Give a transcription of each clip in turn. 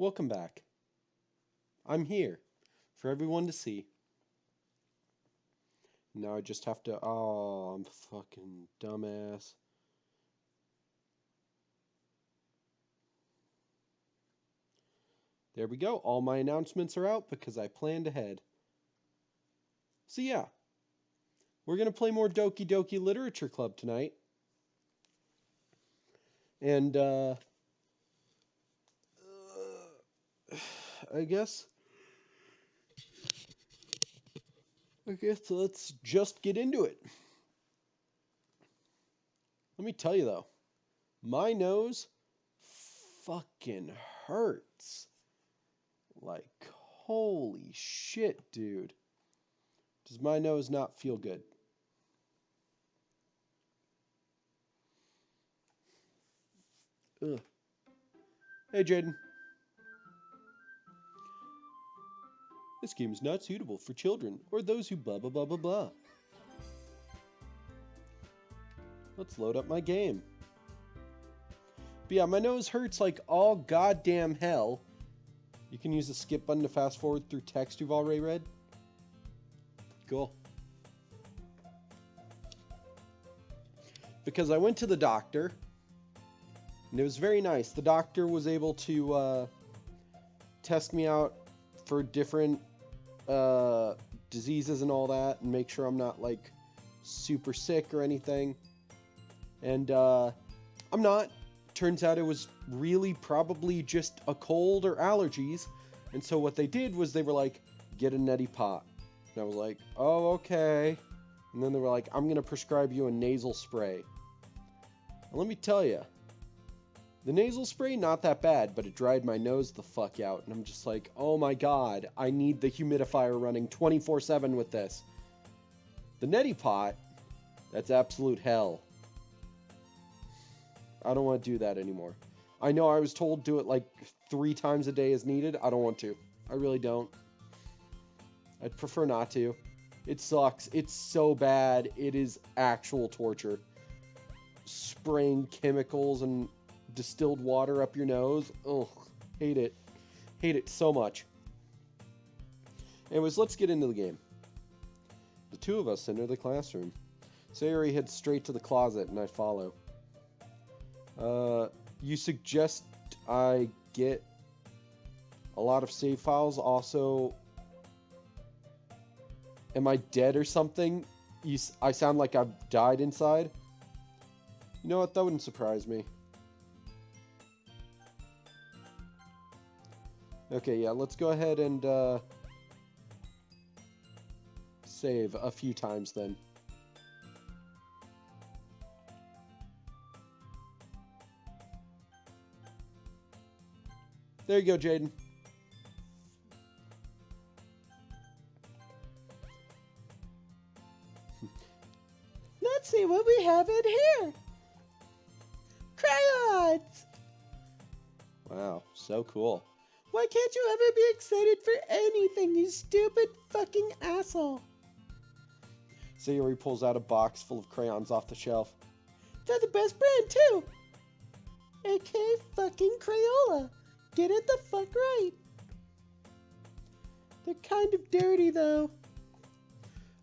Welcome back. I'm here for everyone to see. Now I just have to... Oh, I'm fucking dumbass. There we go. All my announcements are out because I planned ahead. So yeah, we're going to play more Doki Doki Literature Club tonight. And, I guess let's just get into it. Let me tell you though, my nose fucking hurts. Like, holy shit, dude. Does my nose not feel good? Ugh. Hey, Jaden. This game is not suitable for children or those who blah blah blah blah blah. Let's load up my game. But yeah, my nose hurts like all goddamn hell. You can use the skip button to fast forward through text you've already read. Cool. Because I went to the doctor, and it was very nice. The doctor was able to test me out for different diseases and all that, and make sure I'm not like super sick or anything. And I'm not. Turns out it was really probably just a cold or allergies. And so what they did was they were like, get a neti pot. And I was like, oh, okay. And then they were like, I'm going to prescribe you a nasal spray. And let me tell you, the nasal spray, not that bad, but it dried my nose the fuck out. And I'm just like, oh my god, I need the humidifier running 24/7 with this. The neti pot, that's absolute hell. I don't want to do that anymore. I know I was told do it like 3 times a day as needed. I don't want to. I really don't. I'd prefer not to. It sucks. It's so bad. It is actual torture. Spraying chemicals and distilled water up your nose. Ugh. Hate it. Hate it so much. Anyways, let's get into the game. The two of us enter the classroom. Sayori heads straight to the closet and I follow. You suggest I get a lot of save files. Also, am I dead or something? I sound like I've died inside. You know what? That wouldn't surprise me. Okay, yeah, let's go ahead and save a few times then. There you go, Jaden. Let's see what we have in here. Crayons! Wow, so cool. Why can't you ever be excited for anything, you stupid fucking asshole? Sayori pulls out a box full of crayons off the shelf. They're the best brand, too. AK fucking Crayola. Get it the fuck right. They're kind of dirty, though.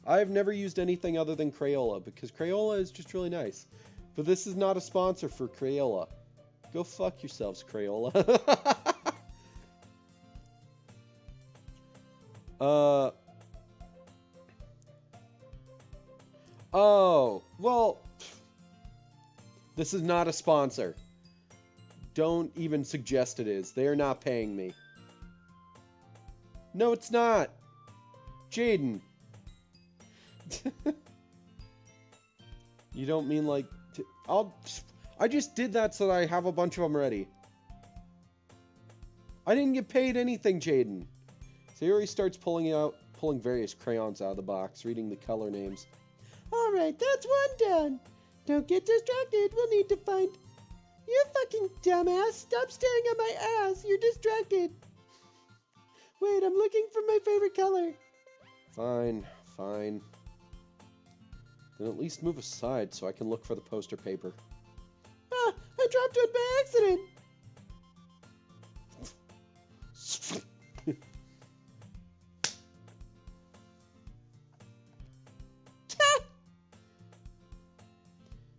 I've never used anything other than Crayola because Crayola is just really nice. But this is not a sponsor for Crayola. Go fuck yourselves, Crayola. Oh, well, this is not a sponsor. Don't even suggest it is. They are not paying me. No, it's not. Jaden. You don't mean like... I just did that so that I have a bunch of them ready. I didn't get paid anything, Jaden. Sayori starts pulling various crayons out of the box, reading the color names. Alright, that's one down. Don't get distracted. We'll need to find... You fucking dumbass. Stop staring at my ass. You're distracted. Wait, I'm looking for my favorite color. Fine, fine. Then at least move aside so I can look for the poster paper. Ah, I dropped it by accident.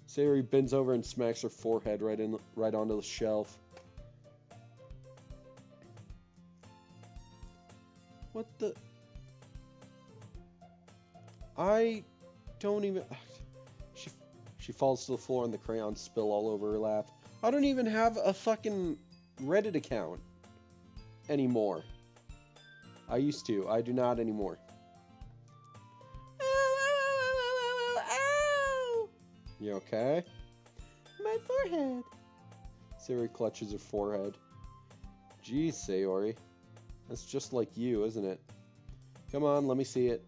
Sayori bends over and smacks her forehead right onto the shelf. What the? I don't even... She falls to the floor and the crayons spill all over her lap. I don't even have a fucking Reddit account anymore. I used to. I do not anymore. Ow! You okay? My forehead. Sayori clutches her forehead. Geez, Sayori. That's just like you, isn't it? Come on, let me see it.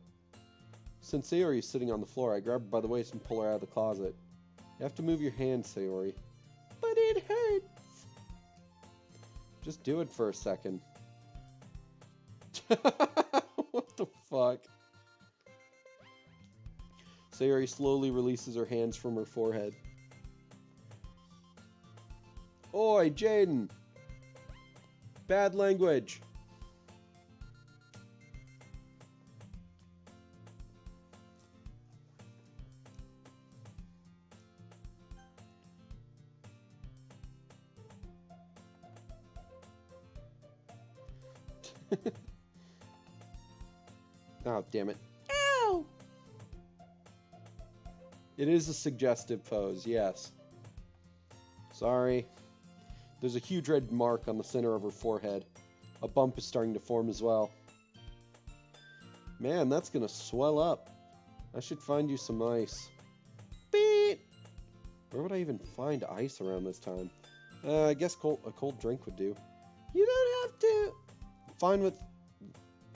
Since Sayori is sitting on the floor, I grab her by the waist and pull her out of the closet. You have to move your hand, Sayori. But it hurts. Just do it for a second. What the fuck? Sayori slowly releases her hands from her forehead. Oi, Jaden! Bad language! Oh, damn it. Ow! It is a suggestive pose, yes. Sorry. There's a huge red mark on the center of her forehead. A bump is starting to form as well. Man, that's gonna swell up. I should find you some ice. Beep! Where would I even find ice around this time? I guess a cold drink would do. You don't have to. Fine with...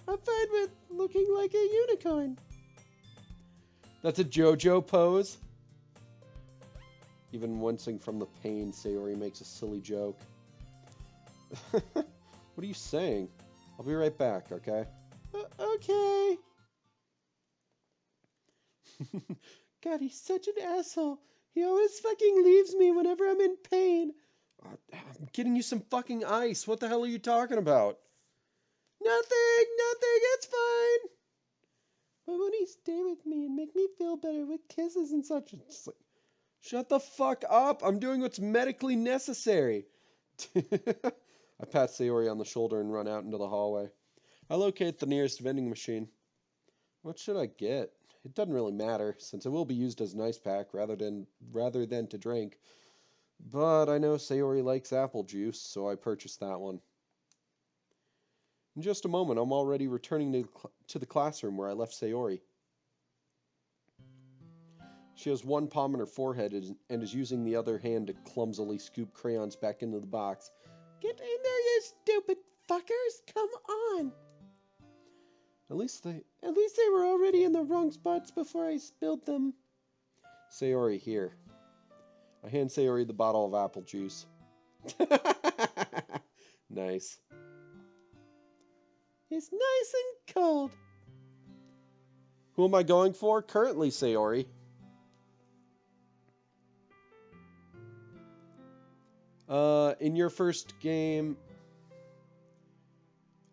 I'm fine with looking like a unicorn. That's a JoJo pose? Even wincing from the pain, Sayori makes a silly joke. What are you saying? I'll be right back, okay? Okay. God, he's such an asshole. He always fucking leaves me whenever I'm in pain. I'm getting you some fucking ice. What the hell are you talking about? Nothing, it's fine. Why won't he stay with me and make me feel better with kisses and such? It's like, shut the fuck up. I'm doing what's medically necessary. I pat Sayori on the shoulder and run out into the hallway. I locate the nearest vending machine. What should I get? It doesn't really matter, since it will be used as an ice pack rather than to drink. But I know Sayori likes apple juice, so I purchased that one. In just a moment, I'm already returning to the classroom where I left Sayori. She has one palm on her forehead and is using the other hand to clumsily scoop crayons back into the box. Get in there, you stupid fuckers! Come on! At least they were already in the wrong spots before I spilled them. Sayori, here. I hand Sayori the bottle of apple juice. Nice. It's nice and cold. Who am I going for? Currently, Sayori. In your first game...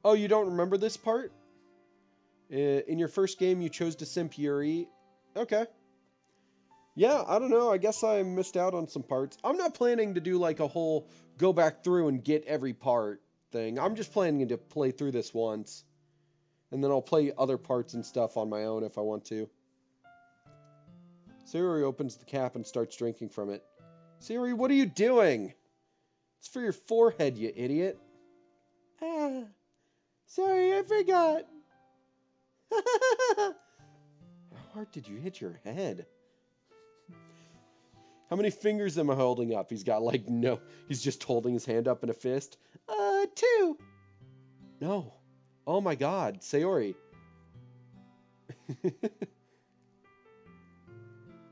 Oh, you don't remember this part? In your first game, you chose to simp Yuri. Okay. Yeah, I don't know. I guess I missed out on some parts. I'm not planning to do like a whole go back through and get every part thing. I'm just planning to play through this once. And then I'll play other parts and stuff on my own if I want to. Sayori opens the cap and starts drinking from it. Sayori, what are you doing? It's for your forehead, you idiot. Ah, sorry, I forgot. How hard did you hit your head? How many fingers am I holding up? He's got like no... He's just holding his hand up in a fist. 2. No. Oh my god, Sayori.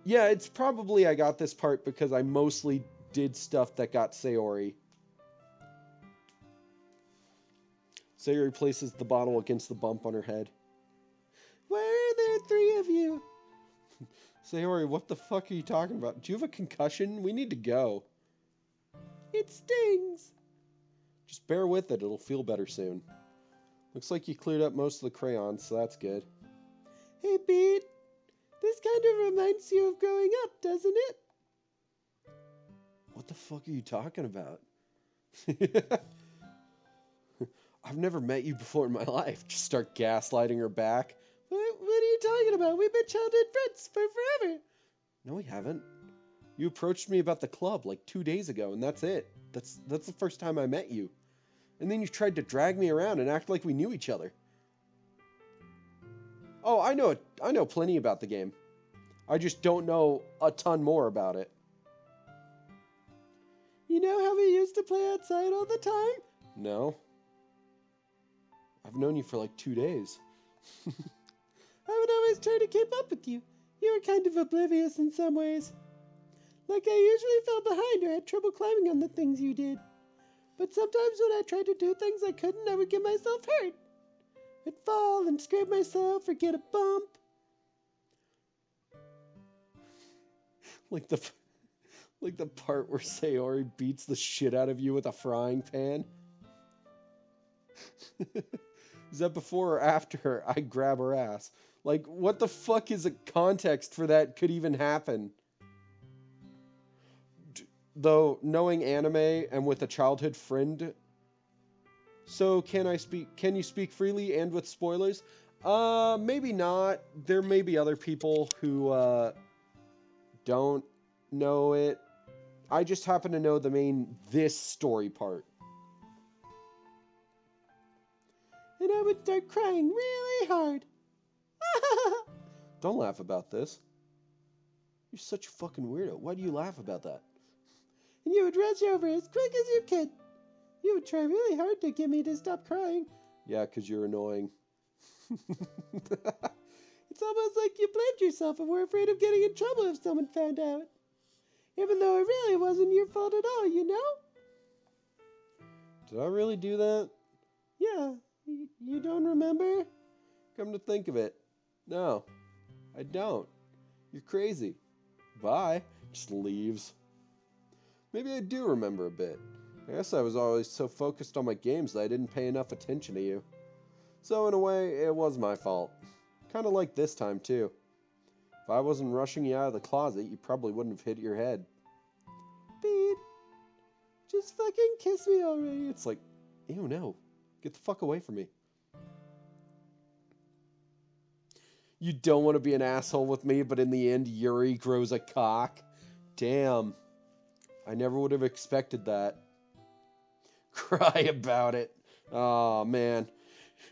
Yeah, it's probably I got this part because I mostly did stuff that got Sayori. Sayori places the bottle against the bump on her head. Why are there 3 of you? Sayori, what the fuck are you talking about? Do you have a concussion? We need to go. It stings. Just bear with it. It'll feel better soon. Looks like you cleared up most of the crayons, so that's good. Hey, Pete. This kind of reminds you of growing up, doesn't it? What the fuck are you talking about? I've never met you before in my life. Just start gaslighting her back. What are you talking about? We've been childhood friends for forever. No, we haven't. You approached me about the club like 2 days ago, and that's it. That's the first time I met you. And then you tried to drag me around and act like we knew each other. Oh, I know plenty about the game. I just don't know a ton more about it. You know how we used to play outside all the time? No. I've known you for like 2 days. I would always try to keep up with you. You were kind of oblivious in some ways. Like I usually fell behind or had trouble climbing on the things you did. But sometimes when I tried to do things I couldn't, I would get myself hurt. I'd fall and scrape myself or get a bump. Like the part where Sayori beats the shit out of you with a frying pan. Is that before or after I grab her ass? Like, what the fuck is a context for that could even happen? Though, knowing anime and with a childhood friend... So, can you speak freely and with spoilers? Maybe not. There may be other people who, don't know it. I just happen to know this story part. And I would start crying really hard. Don't laugh about this. You're such a fucking weirdo. Why do you laugh about that? And you would rush over as quick as you could. You would try really hard to get me to stop crying. Yeah, 'cause you're annoying. It's almost like you blamed yourself and were afraid of getting in trouble if someone found out. Even though it really wasn't your fault at all, you know? Did I really do that? Yeah, you don't remember? Come to think of it, no, I don't. You're crazy. Bye. Just leaves. Maybe I do remember a bit. I guess I was always so focused on my games that I didn't pay enough attention to you. So in a way, it was my fault. Kind of like this time, too. If I wasn't rushing you out of the closet, you probably wouldn't have hit your head. Pete, just fucking kiss me already. It's like, ew, no. Get the fuck away from me. You don't want to be an asshole with me, but in the end, Yuri grows a cock. Damn. I never would have expected that. Cry about it. Oh, man.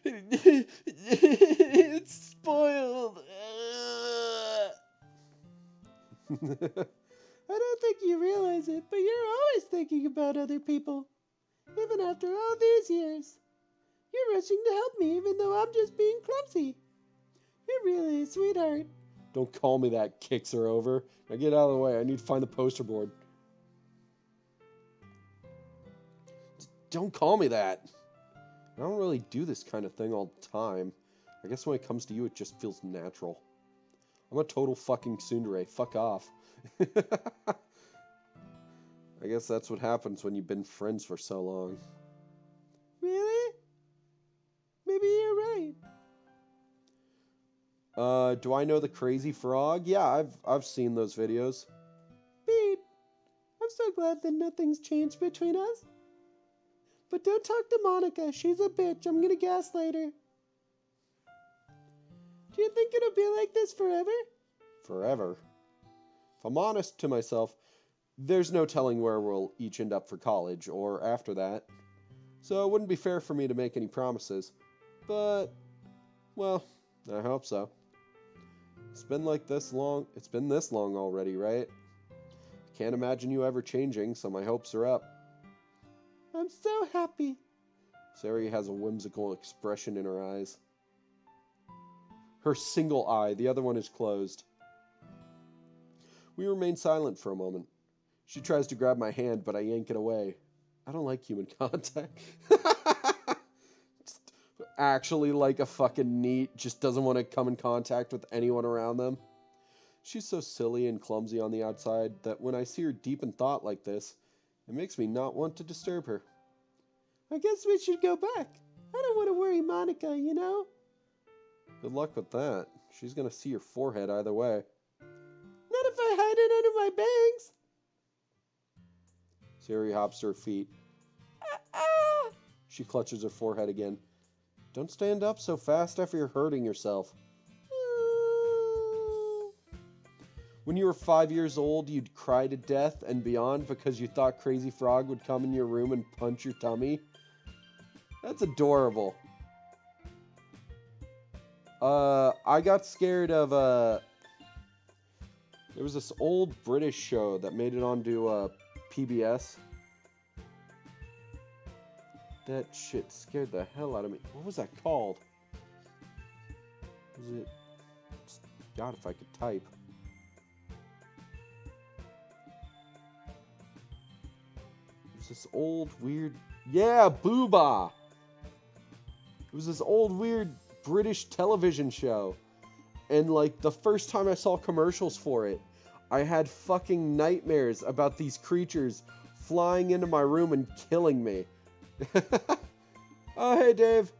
It's spoiled. I don't think you realize it, but you're always thinking about other people. Even after all these years. You're rushing to help me even though I'm just being clumsy. You're really a sweetheart. Don't call me that, kicks her over. Now get out of the way. I need to find the poster board. Don't call me that. I don't really do this kind of thing all the time. I guess when it comes to you, it just feels natural. I'm a total fucking tsundere. Fuck off. I guess that's what happens when you've been friends for so long. Really? Maybe you're right. Do I know the crazy frog? Yeah, I've seen those videos. Pete, I'm so glad that nothing's changed between us. But don't talk to Monica. She's a bitch. I'm gonna gaslight her. Do you think it'll be like this forever? Forever? If I'm honest to myself, there's no telling where we'll each end up for college or after that. So it wouldn't be fair for me to make any promises. But, well, I hope so. It's been this long already, right? Can't imagine you ever changing, so my hopes are up. I'm so happy. Sari has a whimsical expression in her eyes. Her single eye, the other one is closed. We remain silent for a moment. She tries to grab my hand, but I yank it away. I don't like human contact. Just actually like a fucking NEET, just doesn't want to come in contact with anyone around them. She's so silly and clumsy on the outside that when I see her deep in thought like this, it makes me not want to disturb her. I guess we should go back. I don't want to worry Monica, you know? Good luck with that. She's gonna see your forehead either way. Not if I hide it under my bangs. Sayori hops to her feet. She clutches her forehead again. Don't stand up so fast after you're hurting yourself. When you were 5 years old, you'd cry to death and beyond because you thought Crazy Frog would come in your room and punch your tummy. That's adorable. I got scared of, there was this old British show that made it onto, PBS. That shit scared the hell out of me. What was that called? Was it... God, if I could type. It was this old, weird... Yeah, Booba! It was this old, weird British television show. And, like, the first time I saw commercials for it, I had fucking nightmares about these creatures flying into my room and killing me. Oh, hey, Dave.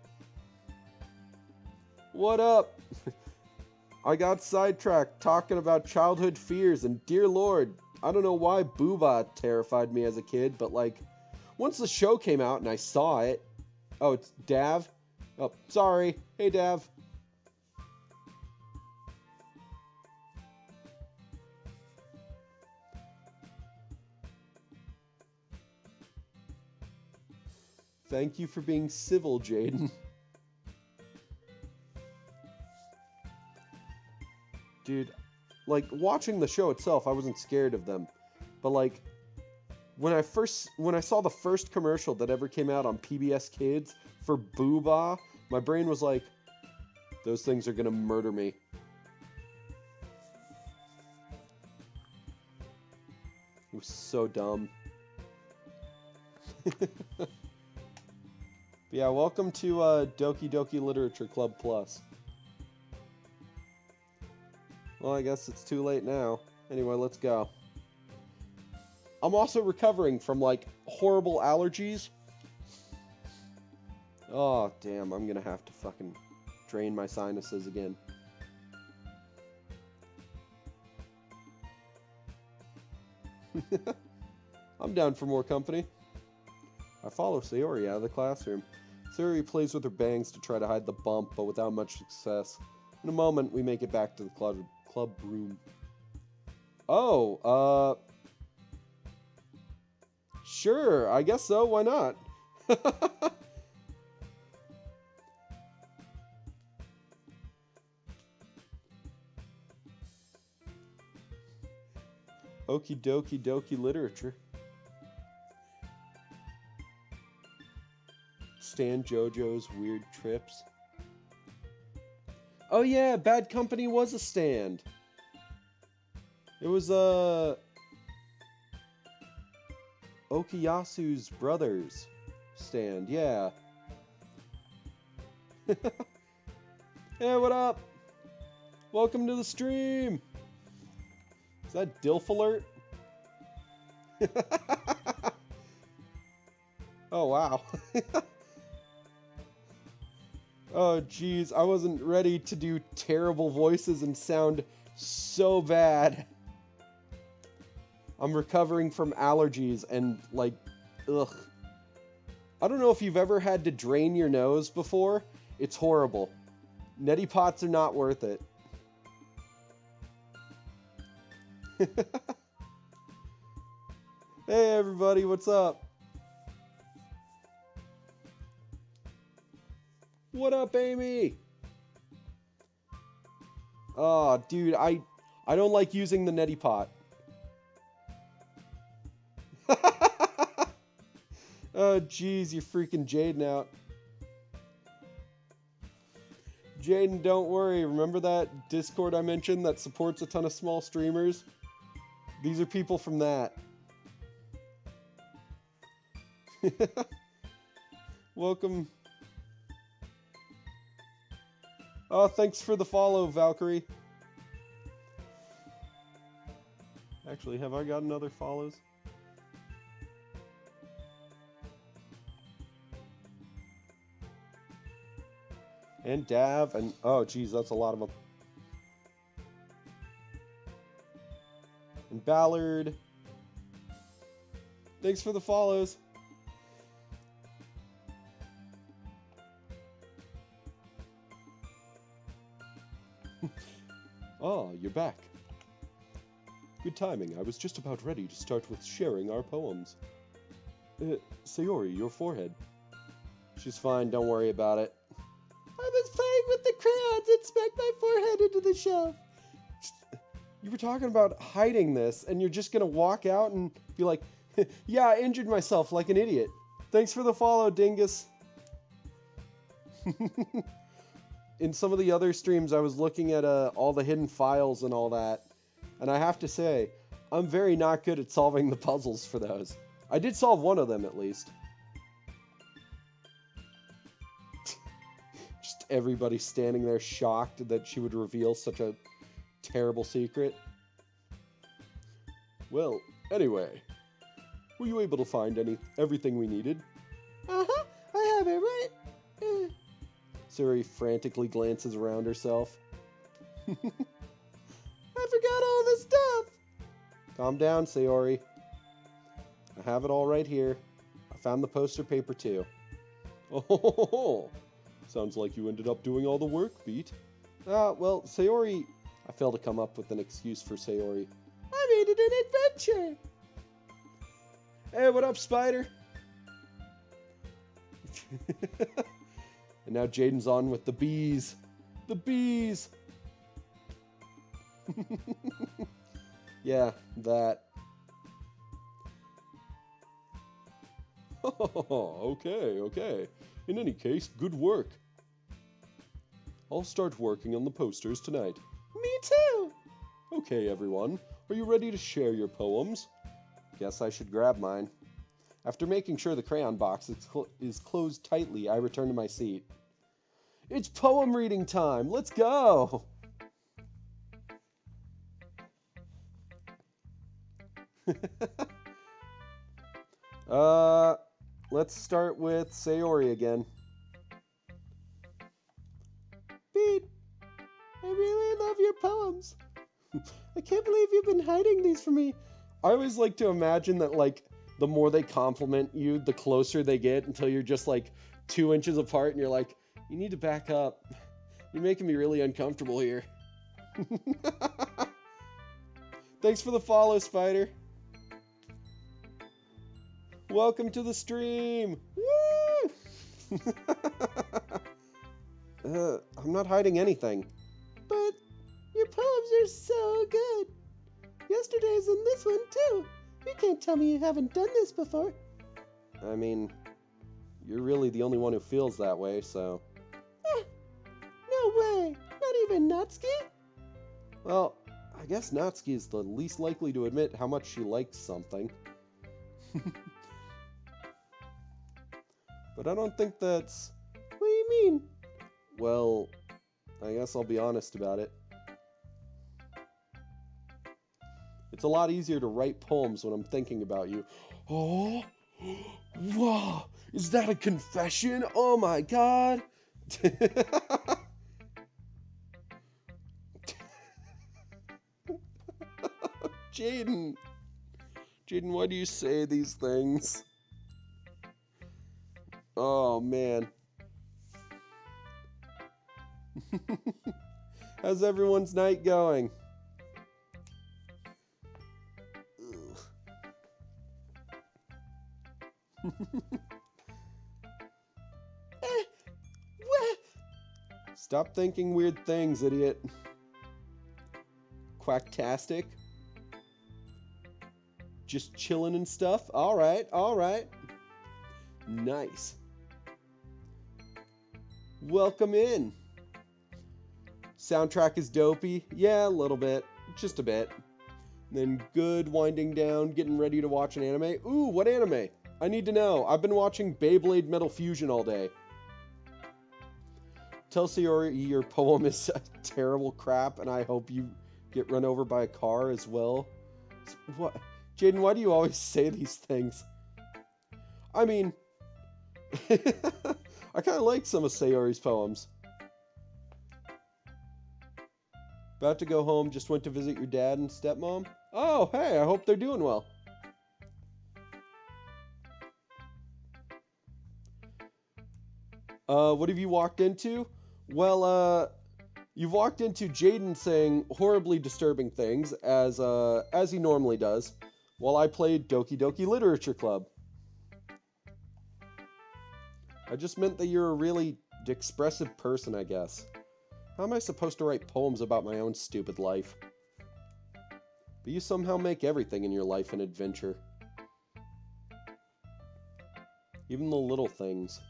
What up? I got sidetracked talking about childhood fears, and dear Lord, I don't know why Booba terrified me as a kid, but, like, once the show came out and I saw it... Oh, it's Dav? Oh, sorry. Hey, Dav. Thank you for being civil, Jaden. Dude, like, watching the show itself, I wasn't scared of them. But, like, when I saw the first commercial that ever came out on PBS Kids for Booba, my brain was like, those things are gonna murder me. It was so dumb. Yeah, welcome to Doki Doki Literature Club Plus. Well, I guess it's too late now. Anyway, let's go. I'm also recovering from, like, horrible allergies. Oh, damn, I'm gonna have to fucking drain my sinuses again. I'm down for more company. I follow Sayori out of the classroom. Sayori plays with her bangs to try to hide the bump, but without much success. In a moment, we make it back to the club room. Oh, sure, I guess so, why not? Okie dokie dokie literature. Stan JoJo's Weird Trips. Oh yeah, Bad Company was a stand. It was, Okiyasu's brothers stand, yeah. Hey, what up? Welcome to the stream. Is that Dilf Alert? Oh, wow. Oh, jeez. I wasn't ready to do terrible voices and sound so bad. I'm recovering from allergies and, like, ugh. I don't know if you've ever had to drain your nose before. It's horrible. Neti pots are not worth it. Hey, everybody. What's up? What up, Amy? Oh, dude, I don't like using the neti pot. Oh, jeez, you're freaking Jaden out. Jaden, don't worry. Remember that Discord I mentioned that supports a ton of small streamers? These are people from that. Welcome. Oh, thanks for the follow, Valkyrie. Actually, have I got another follows? And Dav, and oh, geez, that's a lot of them. And Ballard. Thanks for the follows. Ah, you're back. Good timing. I was just about ready to start with sharing our poems. Sayori, your forehead. She's fine, don't worry about it. I was playing with the crayons and smacked my forehead into the shelf. You were talking about hiding this, and you're just gonna walk out and be like, yeah, I injured myself like an idiot. Thanks for the follow, Dingus. In some of the other streams, I was looking at all the hidden files and all that, and I have to say, I'm very not good at solving the puzzles for those. I did solve one of them, at least. Just everybody standing there shocked that she would reveal such a terrible secret. Well, anyway, were you able to find everything we needed? Uh-huh, I have it right. Sayori frantically glances around herself. I forgot all the stuff. Calm down, Sayori. I have it all right here. I found the poster paper too. Oh, sounds like you ended up doing all the work, Beat. Well, Sayori... I failed to come up with an excuse for Sayori. I made it an adventure. Hey, what up, Spider? And now Jaden's on with the bees. The bees! Yeah, that. Oh, okay. In any case, good work. I'll start working on the posters tonight. Me too. Okay, everyone. Are you ready to share your poems? Guess I should grab mine. After making sure the crayon box is closed tightly, I return to my seat. It's poem reading time! Let's go! Let's start with Sayori again. Pete, I really love your poems. I can't believe you've been hiding these from me. I always like to imagine that, like, the more they compliment you, the closer they get until you're just, like, 2 inches apart and you're like, you need to back up. You're making me really uncomfortable here. Thanks for the follow, Spider. Welcome to the stream. Woo! I'm not hiding anything. But your poems are so good. Yesterday's in this one, too. You can't tell me you haven't done this before. I mean, you're really the only one who feels that way, so... No way. Not even Natsuki? Well, I guess Natsuki is the least likely to admit how much she likes something. But I don't think that's... What do you mean? Well, I guess I'll be honest about it. It's a lot easier to write poems when I'm thinking about you. Oh, wow, is that a confession? Oh my god. Jaden, why do you say these things? Oh man. How's everyone's night going? Stop thinking weird things, idiot. Quacktastic. Just chilling and stuff? Alright. Nice. Welcome in. Soundtrack is dopey. Yeah, a little bit. Just a bit. Then good winding down, getting ready to watch an anime. Ooh, what anime? I need to know. I've been watching Beyblade Metal Fusion all day. Tell Sayori your poem is terrible crap, and I hope you get run over by a car as well. What? Jaden, why do you always say these things? I mean, I kind of like some of Sayori's poems. About to go home, just went to visit your dad and stepmom. Oh, hey, I hope they're doing well. What have you walked into? Well, you've walked into Jaden saying horribly disturbing things, as he normally does, while I played Doki Doki Literature Club. I just meant that you're a really expressive person, I guess. How am I supposed to write poems about my own stupid life? But you somehow make everything in your life an adventure. Even the little things.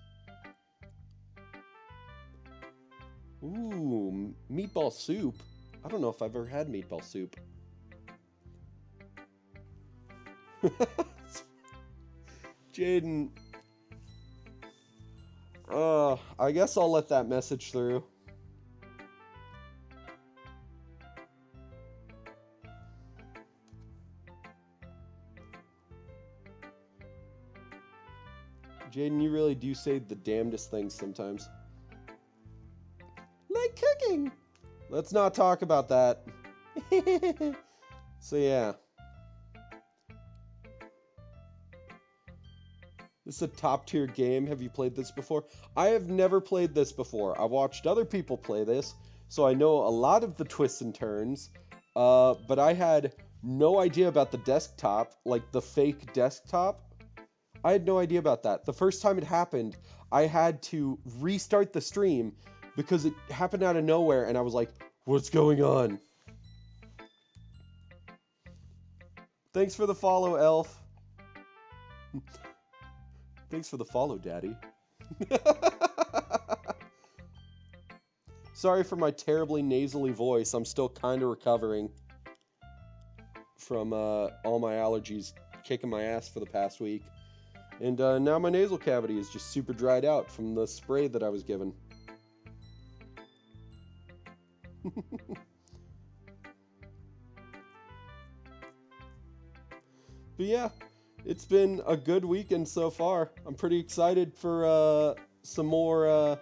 Ooh, meatball soup. I don't know if I've ever had meatball soup. Jaden. I guess I'll let that message through. Jaden, you really do say the damnedest things sometimes. Like cooking. Let's not talk about that. So yeah. This is a top tier game. Have you played this before? I have never played this before. I've watched other people play this, so I know a lot of the twists and turns. But I had no idea about the desktop, like the fake desktop. I had no idea about that. The first time it happened, I had to restart the stream because it happened out of nowhere, and I was like, what's going on? Thanks for the follow, Elf. Thanks for the follow, Daddy. Sorry for my terribly nasally voice. I'm still kind of recovering from all my allergies kicking my ass for the past week. And now my nasal cavity is just super dried out from the spray that I was given. But yeah, it's been a good weekend so far. I'm pretty excited for some more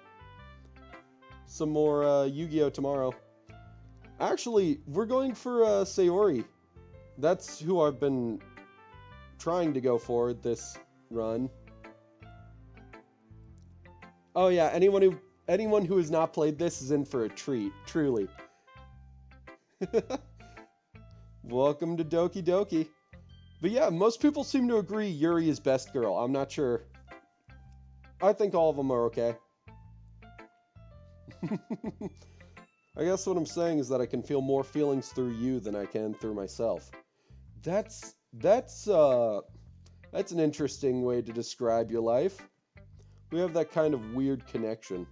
Yu-Gi-Oh tomorrow. Actually, we're going for Sayori. That's who I've been trying to go for this run. Oh yeah, anyone who has not played this is in for a treat, truly. Welcome to Doki Doki. But yeah, most people seem to agree Yuri is best girl. I'm not sure. I think all of them are okay. I guess what I'm saying is that I can feel more feelings through you than I can through myself. That's an interesting way to describe your life. We have that kind of weird connection.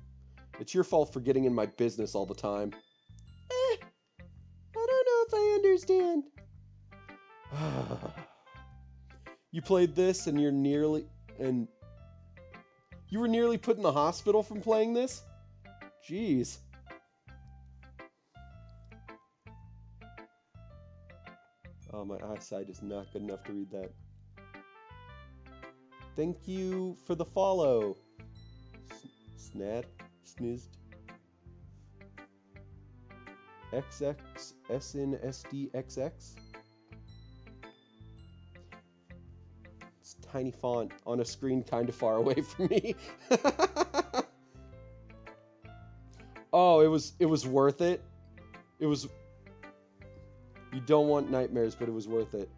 It's your fault for getting in my business all the time. I don't know if I understand. You played this and you were nearly put in the hospital from playing this? Jeez. Oh, my eyesight is not good enough to read that. Thank you for the follow. Snad, snizzed. XXSNSDXX. It's tiny font on a screen kind of far away from me. Oh, it was worth it. It was. You don't want nightmares, but it was worth it.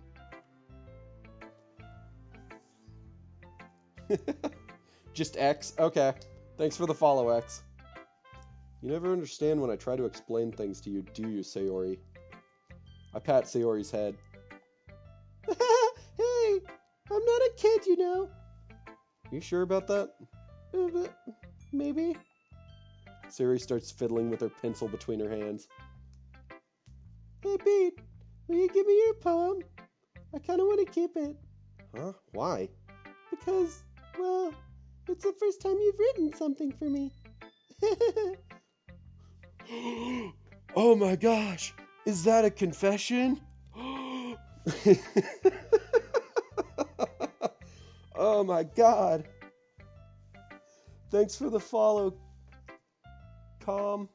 Just X? Okay. Thanks for the follow, X. You never understand when I try to explain things to you, do you, Sayori? I pat Sayori's head. Hey, I'm not a kid, you know. You sure about that? Maybe. Sayori starts fiddling with her pencil between her hands. Hey, Pete, will you give me your poem? I kind of want to keep it. Huh? Why? Because, well, it's the first time you've written something for me. Oh my gosh! Is that a confession? Oh my god! Thanks for the follow, Calm.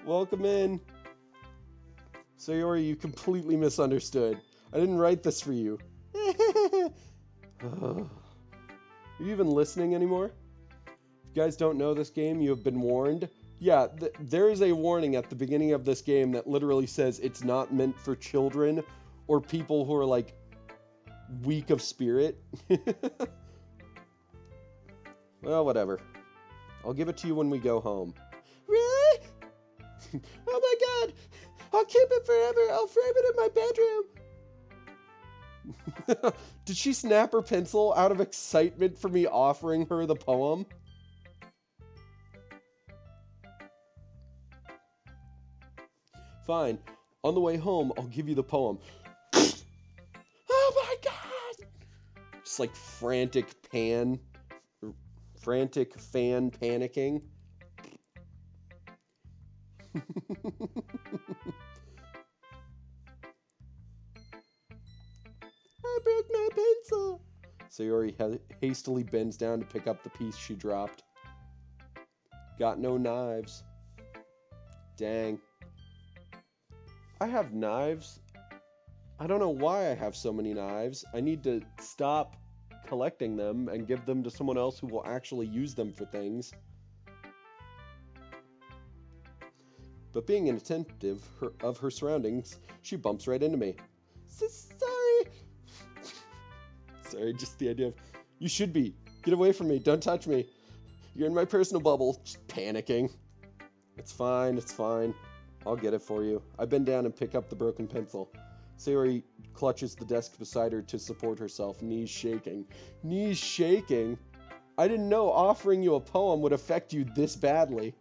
Welcome in. Sayori, you completely misunderstood. I didn't write this for you. Are you even listening anymore? If you guys don't know this game, you have been warned. Yeah, there is a warning at the beginning of this game that literally says it's not meant for children or people who are like weak of spirit. Well, whatever. I'll give it to you when we go home. Really? Oh my god! I'll keep it forever. I'll frame it in my bedroom. Did she snap her pencil out of excitement for me offering her the poem? Fine. On the way home, I'll give you the poem. Oh my god! Just like frantic fan panicking. I broke my pencil. Sayori hastily bends down to pick up the piece she dropped. Got no knives. Dang. I have knives. I don't know why I have so many knives. I need to stop collecting them and give them to someone else who will actually use them for things. But being inattentive of her surroundings, she bumps right into me. Sorry. Sorry, just the idea of, you should be. Get away from me. Don't touch me. You're in my personal bubble. Just panicking. It's fine. It's fine. I'll get it for you. I bend down and pick up the broken pencil. Sayori clutches the desk beside her to support herself, knees shaking. Knees shaking? I didn't know offering you a poem would affect you this badly.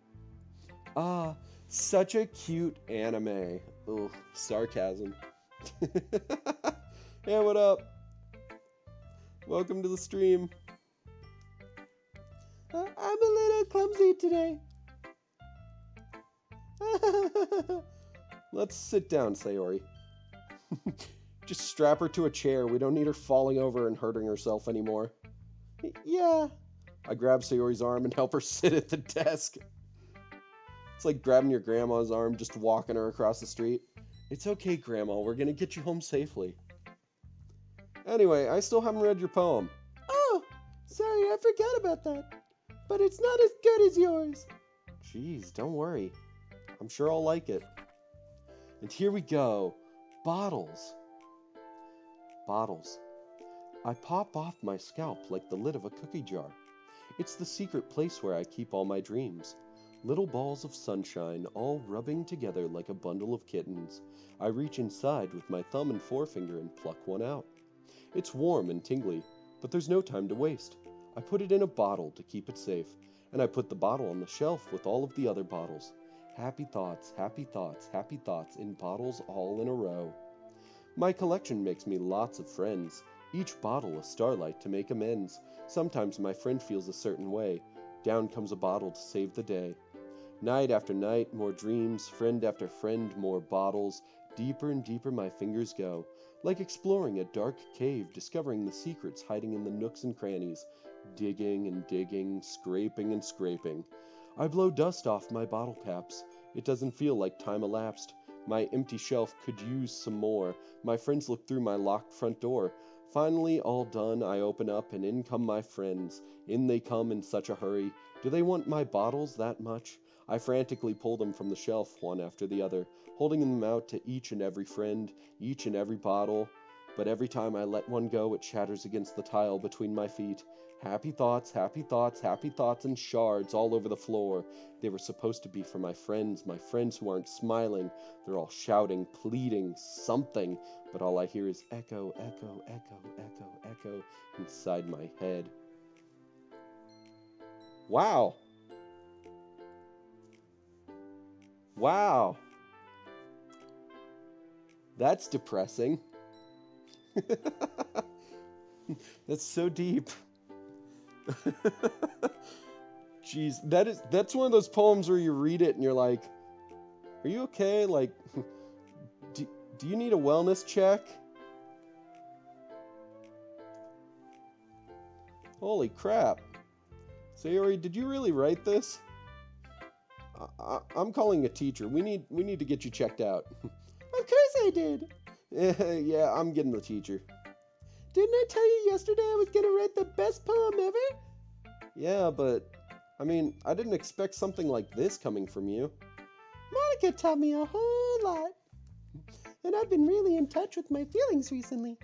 Ah, such a cute anime. Ugh, sarcasm. Hey, what up? Welcome to the stream. I'm a little clumsy today. Let's sit down, Sayori. Just strap her to a chair. We don't need her falling over and hurting herself anymore. Yeah. I grab Sayori's arm and help her sit at the desk. It's like grabbing your grandma's arm, just walking her across the street. It's okay, Grandma. We're gonna get you home safely. Anyway, I still haven't read your poem. Oh, sorry, I forgot about that. But it's not as good as yours. Jeez, don't worry. I'm sure I'll like it. And here we go. Bottles. Bottles. I pop off my scalp like the lid of a cookie jar. It's the secret place where I keep all my dreams. Little balls of sunshine all rubbing together like a bundle of kittens. I reach inside with my thumb and forefinger and pluck one out. It's warm and tingly, but there's no time to waste. I put it in a bottle to keep it safe, and I put the bottle on the shelf with all of the other bottles. Happy thoughts, happy thoughts, happy thoughts in bottles all in a row. My collection makes me lots of friends, each bottle a starlight to make amends. Sometimes my friend feels a certain way. Down comes a bottle to save the day. Night after night, more dreams, friend after friend, more bottles. Deeper and deeper my fingers go, like exploring a dark cave, discovering the secrets hiding in the nooks and crannies. Digging and digging, scraping and scraping. I blow dust off my bottle caps. It doesn't feel like time elapsed. My empty shelf could use some more. My friends look through my locked front door. Finally, all done, I open up and in come my friends. In they come in such a hurry. Do they want my bottles that much? I frantically pull them from the shelf one after the other, holding them out to each and every friend, each and every bottle. But every time I let one go, it shatters against the tile between my feet. Happy thoughts, happy thoughts, happy thoughts, and shards all over the floor. They were supposed to be for my friends who aren't smiling. They're all shouting, pleading, something, but all I hear is echo, echo, echo, echo, echo inside my head. Wow. Wow. That's depressing. That's so deep. Jeez, that's one of those poems where you read it and you're like, are you okay? Like, do you need a wellness check? Holy crap. Sayori, did you really write this? I'm calling a teacher. We need to get you checked out. Of course I did. Yeah, I'm getting the teacher. Didn't I tell you yesterday I was gonna write the best poem ever? Yeah, but, I mean, I didn't expect something like this coming from you. Monica taught me a whole lot. And I've been really in touch with my feelings recently.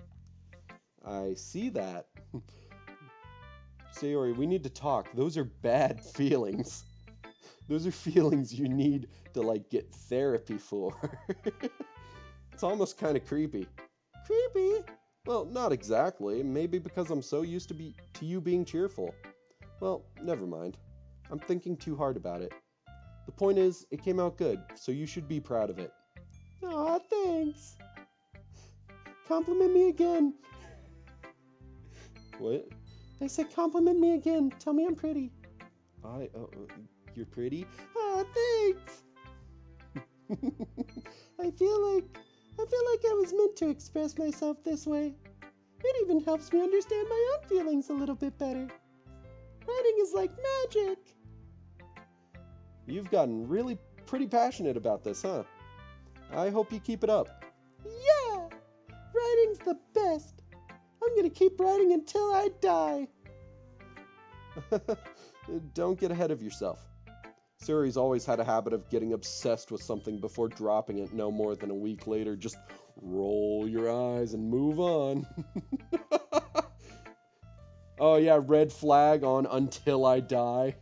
I see that. Sayori, we need to talk. Those are bad feelings. Those are feelings you need to, like, get therapy for. It's almost kind of creepy. Creepy? Well, not exactly. Maybe because I'm so used to you being cheerful. Well, never mind. I'm thinking too hard about it. The point is, it came out good, so you should be proud of it. Aw, thanks. Compliment me again. What? I said compliment me again. Tell me I'm pretty. You're pretty? Aw, thanks. I feel like I was meant to express myself this way. It even helps me understand my own feelings a little bit better. Writing is like magic. You've gotten really pretty passionate about this, huh? I hope you keep it up. Yeah! Writing's the best. I'm gonna keep writing until I die. Don't get ahead of yourself. Suri's always had a habit of getting obsessed with something before dropping it no more than a week later. Just roll your eyes and move on. Oh yeah, red flag on Until I Die.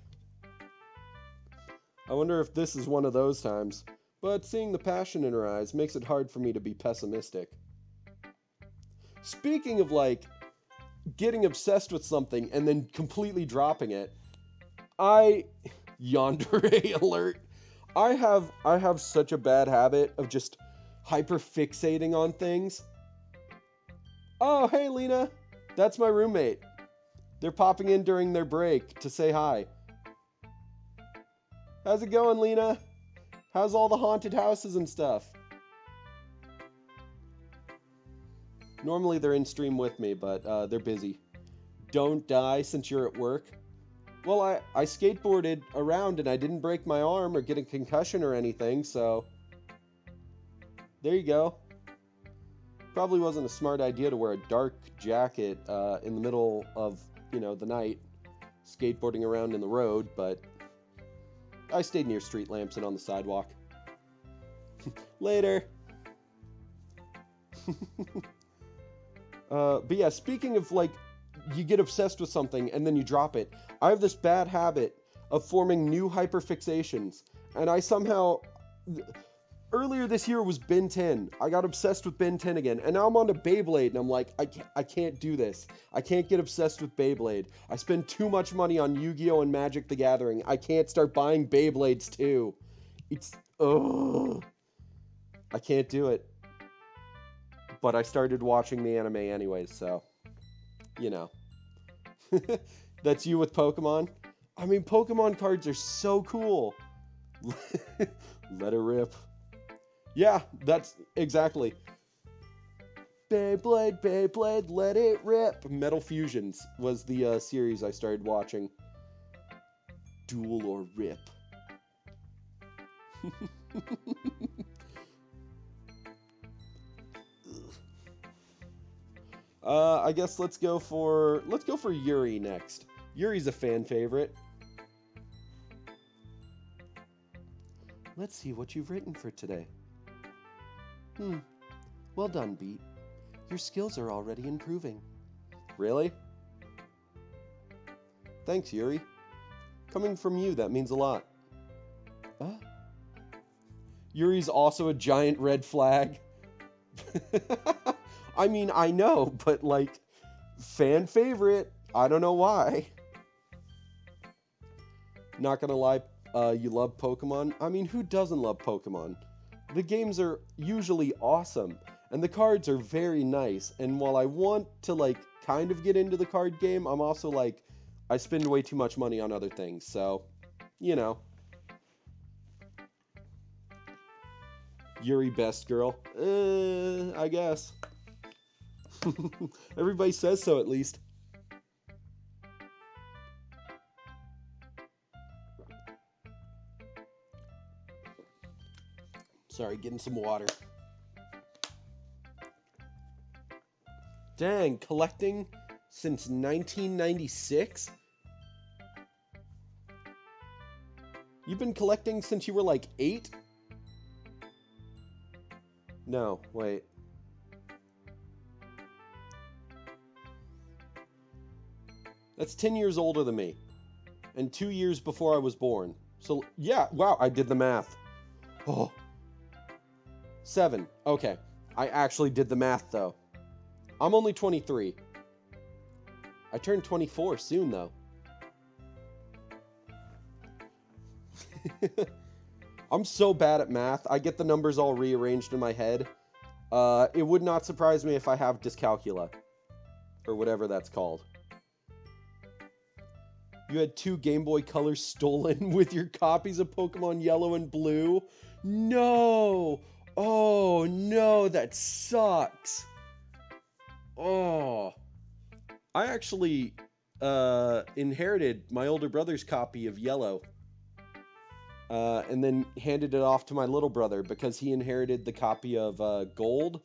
I wonder if this is one of those times, but seeing the passion in her eyes makes it hard for me to be pessimistic. Speaking of, like, getting obsessed with something and then completely dropping it, yandere alert. I have such a bad habit of just hyperfixating on things. Oh, hey Lena. That's my roommate. They're popping in during their break to say hi. How's it going, Lena? How's all the haunted houses and stuff? Normally they're in stream with me, but they're busy. Don't die since you're at work. Well, I skateboarded around and I didn't break my arm or get a concussion or anything, so there you go. Probably wasn't a smart idea to wear a dark jacket in the middle of, the night, skateboarding around in the road, but I stayed near street lamps and on the sidewalk. Later. But yeah, speaking of, like, you get obsessed with something and then you drop it. I have this bad habit of forming new hyperfixations. And I somehow... Earlier this year was Ben 10. I got obsessed with Ben 10 again. And now I'm on to Beyblade. And I'm like, I can't do this. I can't get obsessed with Beyblade. I spend too much money on Yu-Gi-Oh! And Magic the Gathering. I can't start buying Beyblades too. Ugh. I can't do it. But I started watching the anime anyways, so... That's you with Pokemon? I mean, Pokemon cards are so cool. Let it rip. Yeah, that's exactly. Beyblade, Beyblade, let it rip. Metal Fusions was the series I started watching. Duel or rip. I guess let's go for Yuri next. Yuri's a fan favorite. Let's see what you've written for today. Well done, Beat. Your skills are already improving. Really? Thanks, Yuri. Coming from you, that means a lot. Yuri's also a giant red flag. I mean, I know, but, like, fan favorite. I don't know why. Not gonna lie, you love Pokemon? I mean, who doesn't love Pokemon? The games are usually awesome, and the cards are very nice, and while I want to, like, kind of get into the card game, I'm also, like, I spend way too much money on other things, so, Yuri best girl? I guess. Everybody says so, at least. Sorry, getting some water. Dang, collecting since 1996? You've been collecting since you were like 8? No, wait. That's 10 years older than me. And 2 years before I was born. So, yeah, wow, I did the math. Oh. 7. Okay. I actually did the math, though. I'm only 23. I turn 24 soon, though. I'm so bad at math. I get the numbers all rearranged in my head. It would not surprise me if I have dyscalculia. Or whatever that's called. You had 2 Game Boy Colors stolen with your copies of Pokemon Yellow and Blue? No! Oh, no, that sucks. Oh. I actually inherited my older brother's copy of Yellow. And then handed it off to my little brother because he inherited the copy of Gold,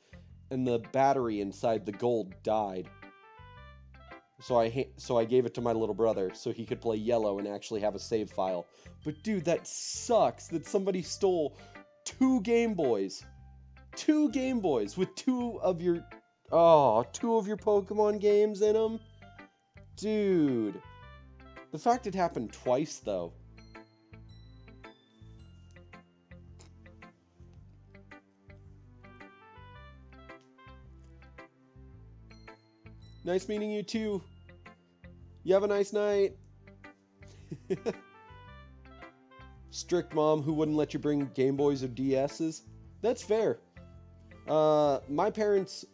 and the battery inside the Gold died. So I gave it to my little brother so he could play Yellow and actually have a save file. But dude, that sucks that somebody stole 2 Game Boys. 2 Game Boys with 2 of your Pokemon games in them. Dude. The fact it happened twice though. Nice meeting you too. You have a nice night. Strict mom who wouldn't let you bring Game Boys or DSs. That's fair. My parents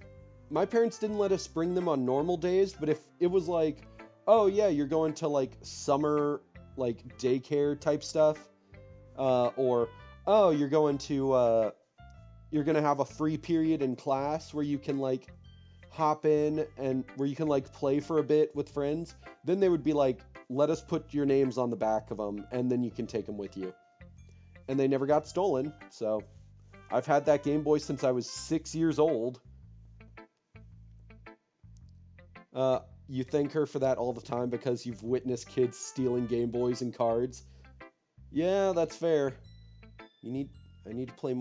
didn't let us bring them on normal days, but if it was like, oh yeah, you're going to like summer like daycare type stuff, or oh you're going to you're gonna have a free period in class where you can like hop in and where you can like play for a bit with friends, then they would be like, let us put your names on the back of them and then you can take them with you. And they never got stolen, so I've had that Game Boy since I was 6 years old. You thank her for that all the time because you've witnessed kids stealing Game Boys and cards. Yeah, that's fair. I need to play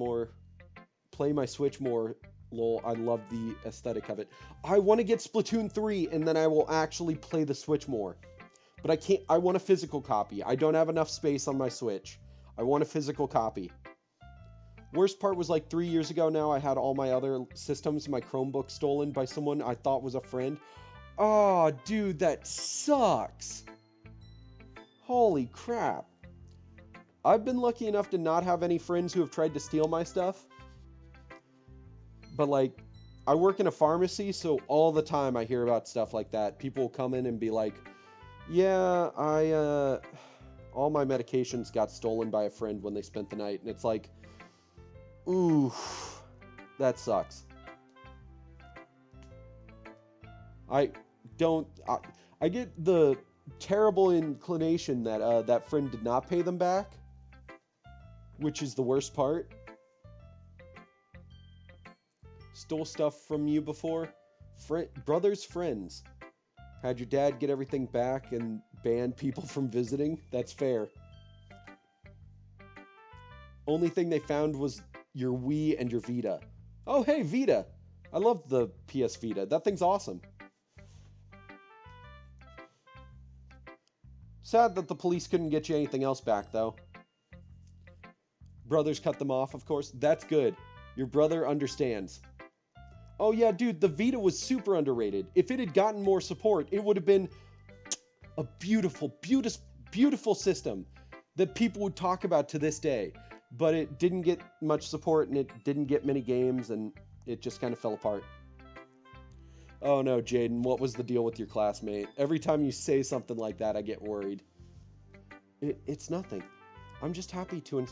my Switch more. Lol, I love the aesthetic of it. I want to get Splatoon 3 and then I will actually play the Switch more. But I can't, I want a physical copy. I don't have enough space on my Switch. I want a physical copy. Worst part was like 3 years ago now, I had all my other systems, my Chromebook stolen by someone I thought was a friend. Oh, dude, that sucks. Holy crap. I've been lucky enough to not have any friends who have tried to steal my stuff. But like, I work in a pharmacy, so all the time I hear about stuff like that. People will come in and be like, yeah, all my medications got stolen by a friend when they spent the night. And it's like, ooh, that sucks. I get the terrible inclination that that friend did not pay them back, which is the worst part. Stole stuff from you before? Brothers, friends. Had your dad get everything back and ban people from visiting? That's fair. Only thing they found was your Wii and your Vita. Oh, hey, Vita. I love the PS Vita. That thing's awesome. Sad that the police couldn't get you anything else back, though. Brothers cut them off, of course. That's good. Your brother understands. Oh yeah, dude, the Vita was super underrated. If it had gotten more support, it would have been a beautiful, beautiful, beautiful system that people would talk about to this day. But it didn't get much support and it didn't get many games and it just kind of fell apart. Oh no, Jaden, what was the deal with your classmate? Every time you say something like that, I get worried. It's nothing. I'm just happy to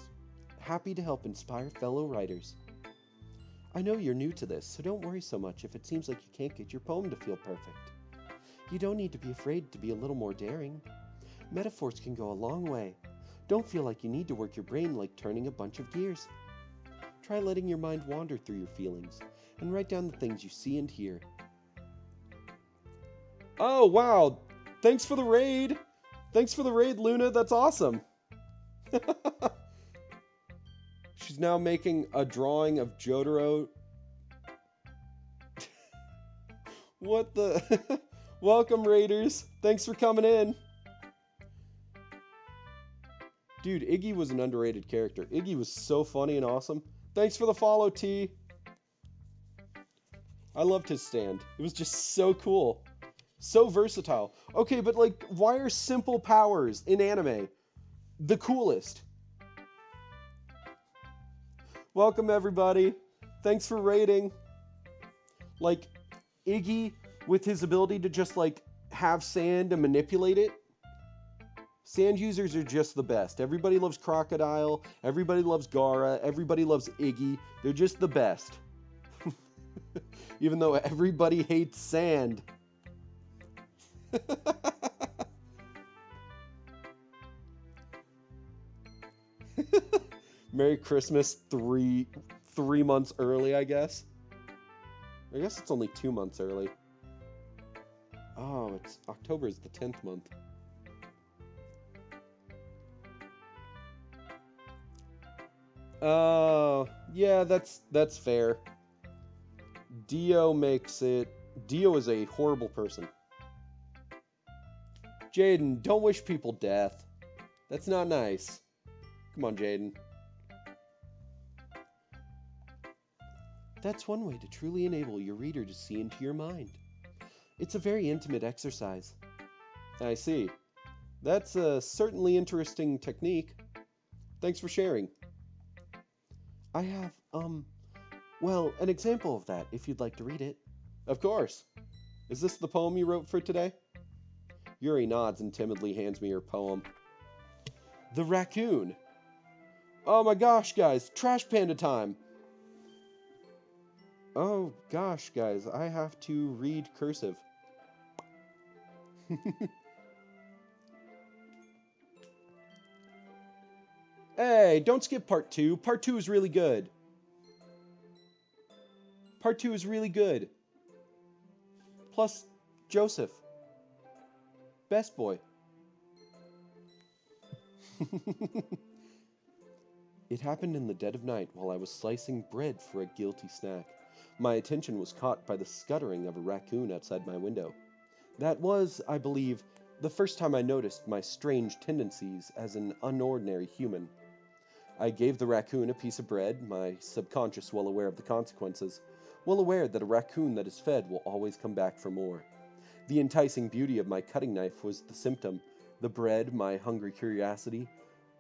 help inspire fellow writers. I know you're new to this, so don't worry so much if it seems like you can't get your poem to feel perfect. You don't need to be afraid to be a little more daring. Metaphors can go a long way. Don't feel like you need to work your brain like turning a bunch of gears. Try letting your mind wander through your feelings, and write down the things you see and hear. Oh, wow. Thanks for the raid. Thanks for the raid, Luna. That's awesome. She's now making a drawing of Jotaro. What the? Welcome, raiders. Thanks for coming in. Dude, Iggy was an underrated character. Iggy was so funny and awesome. Thanks for the follow, T. I loved his stand. It was just so cool. So versatile. Okay, but like, why are simple powers in anime the coolest? Welcome, everybody. Thanks for raiding. Like, Iggy, with his ability to just, like, have sand and manipulate it. Sand users are just the best. Everybody loves Crocodile. Everybody loves Gaara. Everybody loves Iggy. They're just the best. Even though everybody hates sand. Merry Christmas 3 months early, I guess. I guess it's only 2 months early. Oh, it's October is the 10th month. Yeah, that's fair. Dio makes it... Dio is a horrible person. Jaden, don't wish people death. That's not nice. Come on, Jaden. That's one way to truly enable your reader to see into your mind. It's a very intimate exercise. I see. That's a certainly interesting technique. Thanks for sharing. I have, well, an example of that, if you'd like to read it. Of course. Is this the poem you wrote for today? Yuri nods and timidly hands me her poem. The Raccoon. Oh my gosh, guys, Trash Panda time. Oh gosh, guys, I have to read cursive. Hey, don't skip part 2. Part 2 is really good. Part 2 is really good. Plus, Joseph. Best boy. It happened in the dead of night while I was slicing bread for a guilty snack. My attention was caught by the scuttering of a raccoon outside my window. That was, I believe, the first time I noticed my strange tendencies as an unordinary human. I gave the raccoon a piece of bread, my subconscious well aware of the consequences, well aware that a raccoon that is fed will always come back for more. The enticing beauty of my cutting knife was the symptom, the bread, my hungry curiosity,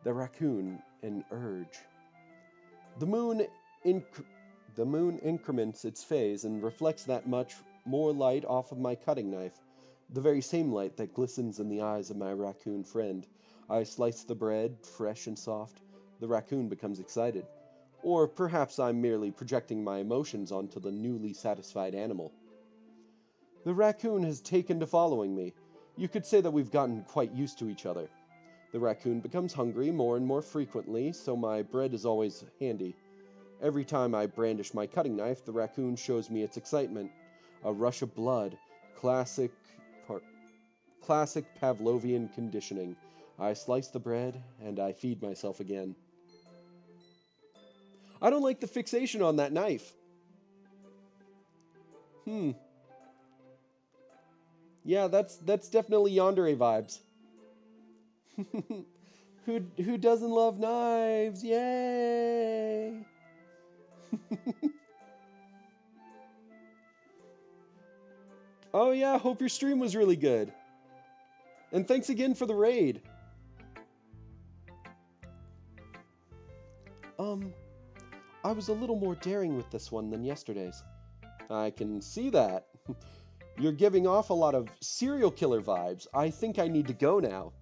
the raccoon, an urge. The moon increments its phase and reflects that much more light off of my cutting knife, the very same light that glistens in the eyes of my raccoon friend. I slice the bread, fresh and soft. The raccoon becomes excited. Or perhaps I'm merely projecting my emotions onto the newly satisfied animal. The raccoon has taken to following me. You could say that we've gotten quite used to each other. The raccoon becomes hungry more and more frequently, so my bread is always handy. Every time I brandish my cutting knife, the raccoon shows me its excitement. A rush of blood. Classic Pavlovian conditioning. I slice the bread, and I feed myself again. I don't like the fixation on that knife. Yeah, that's definitely yandere vibes. Who doesn't love knives? Yay! Oh yeah, hope your stream was really good. And thanks again for the raid. I was a little more daring with this one than yesterday's. I can see that. You're giving off a lot of serial killer vibes. I think I need to go now.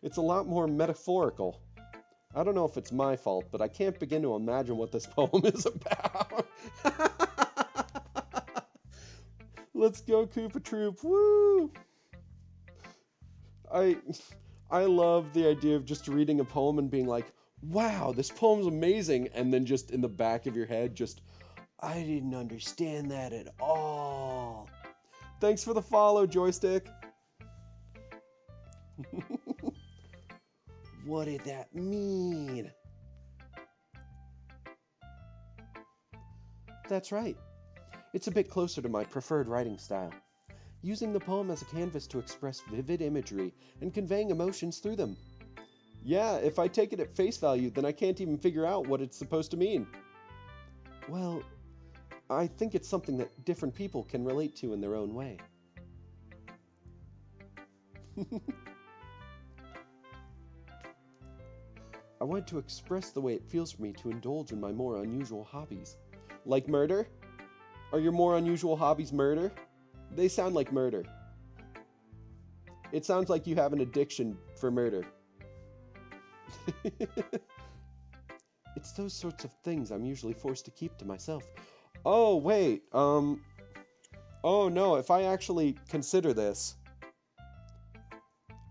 It's a lot more metaphorical. I don't know if it's my fault, but I can't begin to imagine what this poem is about. Let's go, Koopa Troop. Woo! I love the idea of just reading a poem and being like, wow, this poem's amazing, and then just in the back of your head, just, I didn't understand that at all. Thanks for the follow, Joystick. What did that mean? That's right. It's a bit closer to my preferred writing style, using the poem as a canvas to express vivid imagery and conveying emotions through them. Yeah, if I take it at face value, then I can't even figure out what it's supposed to mean. Well, I think it's something that different people can relate to in their own way. I want to express the way it feels for me to indulge in my more unusual hobbies. Like murder? Are your more unusual hobbies murder? They sound like murder. It sounds like you have an addiction for murder. It's those sorts of things I'm usually forced to keep to myself. Oh, wait, oh no, if I actually consider this.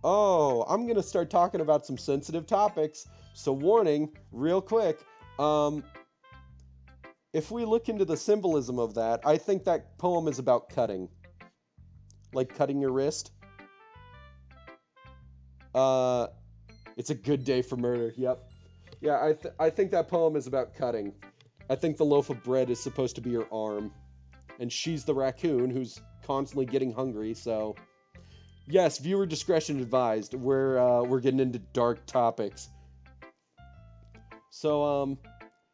Oh, I'm gonna start talking about some sensitive topics. So warning, real quick, if we look into the symbolism of that, I think that poem is about cutting. Like cutting your wrist. It's a good day for murder, yep. Yeah, I think that poem is about cutting. I think the loaf of bread is supposed to be her arm. And she's the raccoon who's constantly getting hungry, so... Yes, viewer discretion advised. We're getting into dark topics. So,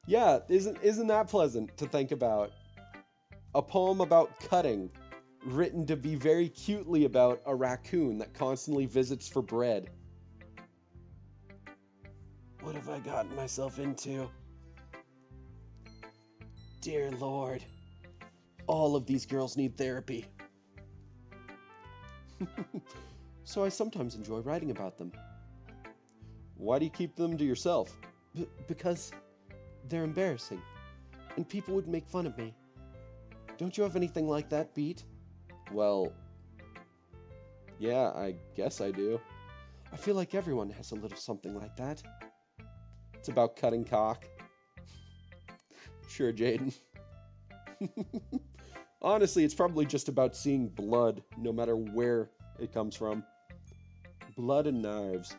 yeah, isn't that pleasant to think about? A poem about cutting, written to be very cutely about a raccoon that constantly visits for bread. What have I gotten myself into? Dear Lord, all of these girls need therapy. So I sometimes enjoy writing about them. Why do you keep them to yourself? Because they're embarrassing, and people would make fun of me. Don't you have anything like that, Beat? Well, yeah, I guess I do. I feel like everyone has a little something like that. It's about cutting cock. Sure, Jaden. Honestly, it's probably just about seeing blood, no matter where it comes from. Blood and knives.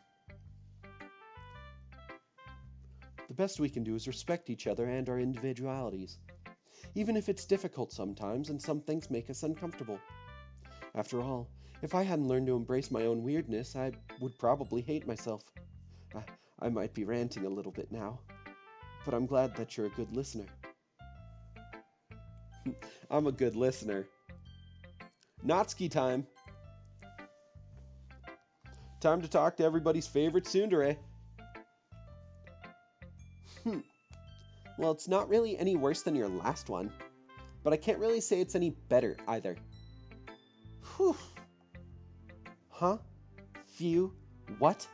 The best we can do is respect each other and our individualities, even if it's difficult sometimes and some things make us uncomfortable. After all, if I hadn't learned to embrace my own weirdness, I would probably hate myself. I might be ranting a little bit now, but I'm glad that you're a good listener. I'm a good listener. Natsuki time. Time to talk to everybody's favorite tsundere. Well, it's not really any worse than your last one, but I can't really say it's any better either. Whew. Huh? Phew. What?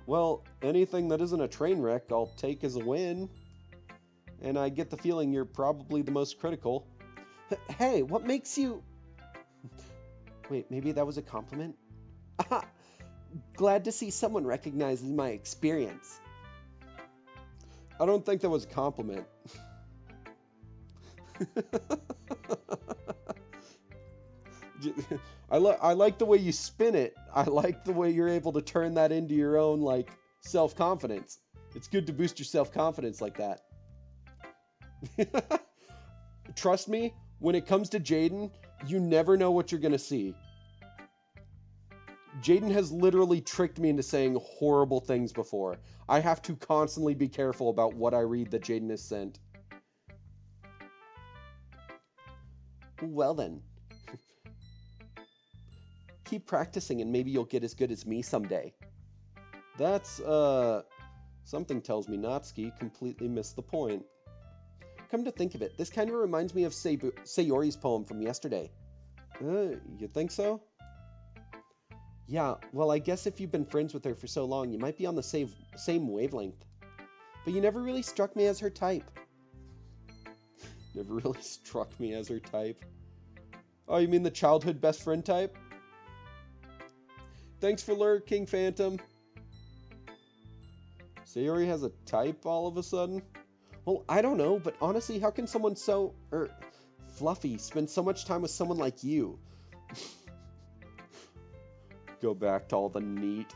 Well, anything that isn't a train wreck I'll take as a win. And I get the feeling you're probably the most critical. Hey, what makes you... Wait, maybe that was a compliment? Aha! Glad to see someone recognizes my experience. I don't think that was a compliment. I like the way you spin it. I like the way you're able to turn that into your own, like, self-confidence. It's good to boost your self-confidence like that. Trust me, when it comes to Jaden, you never know what you're gonna see. Jaden has literally tricked me into saying horrible things before. I have to constantly be careful about what I read that Jaden has sent. Well then. Keep practicing and maybe you'll get as good as me someday. That's, something tells me Natsuki completely missed the point. Come to think of it, this kind of reminds me of Sayori's poem from yesterday. You think so? Yeah, well, I guess if you've been friends with her for so long, you might be on the same wavelength. But you never really struck me as her type. Never really struck me as her type. Oh, you mean the childhood best friend type? Thanks for lurking, Phantom. Sayori has a type all of a sudden? Well, I don't know, but honestly, how can someone Fluffy, spend so much time with someone like you. Go back to all the neat,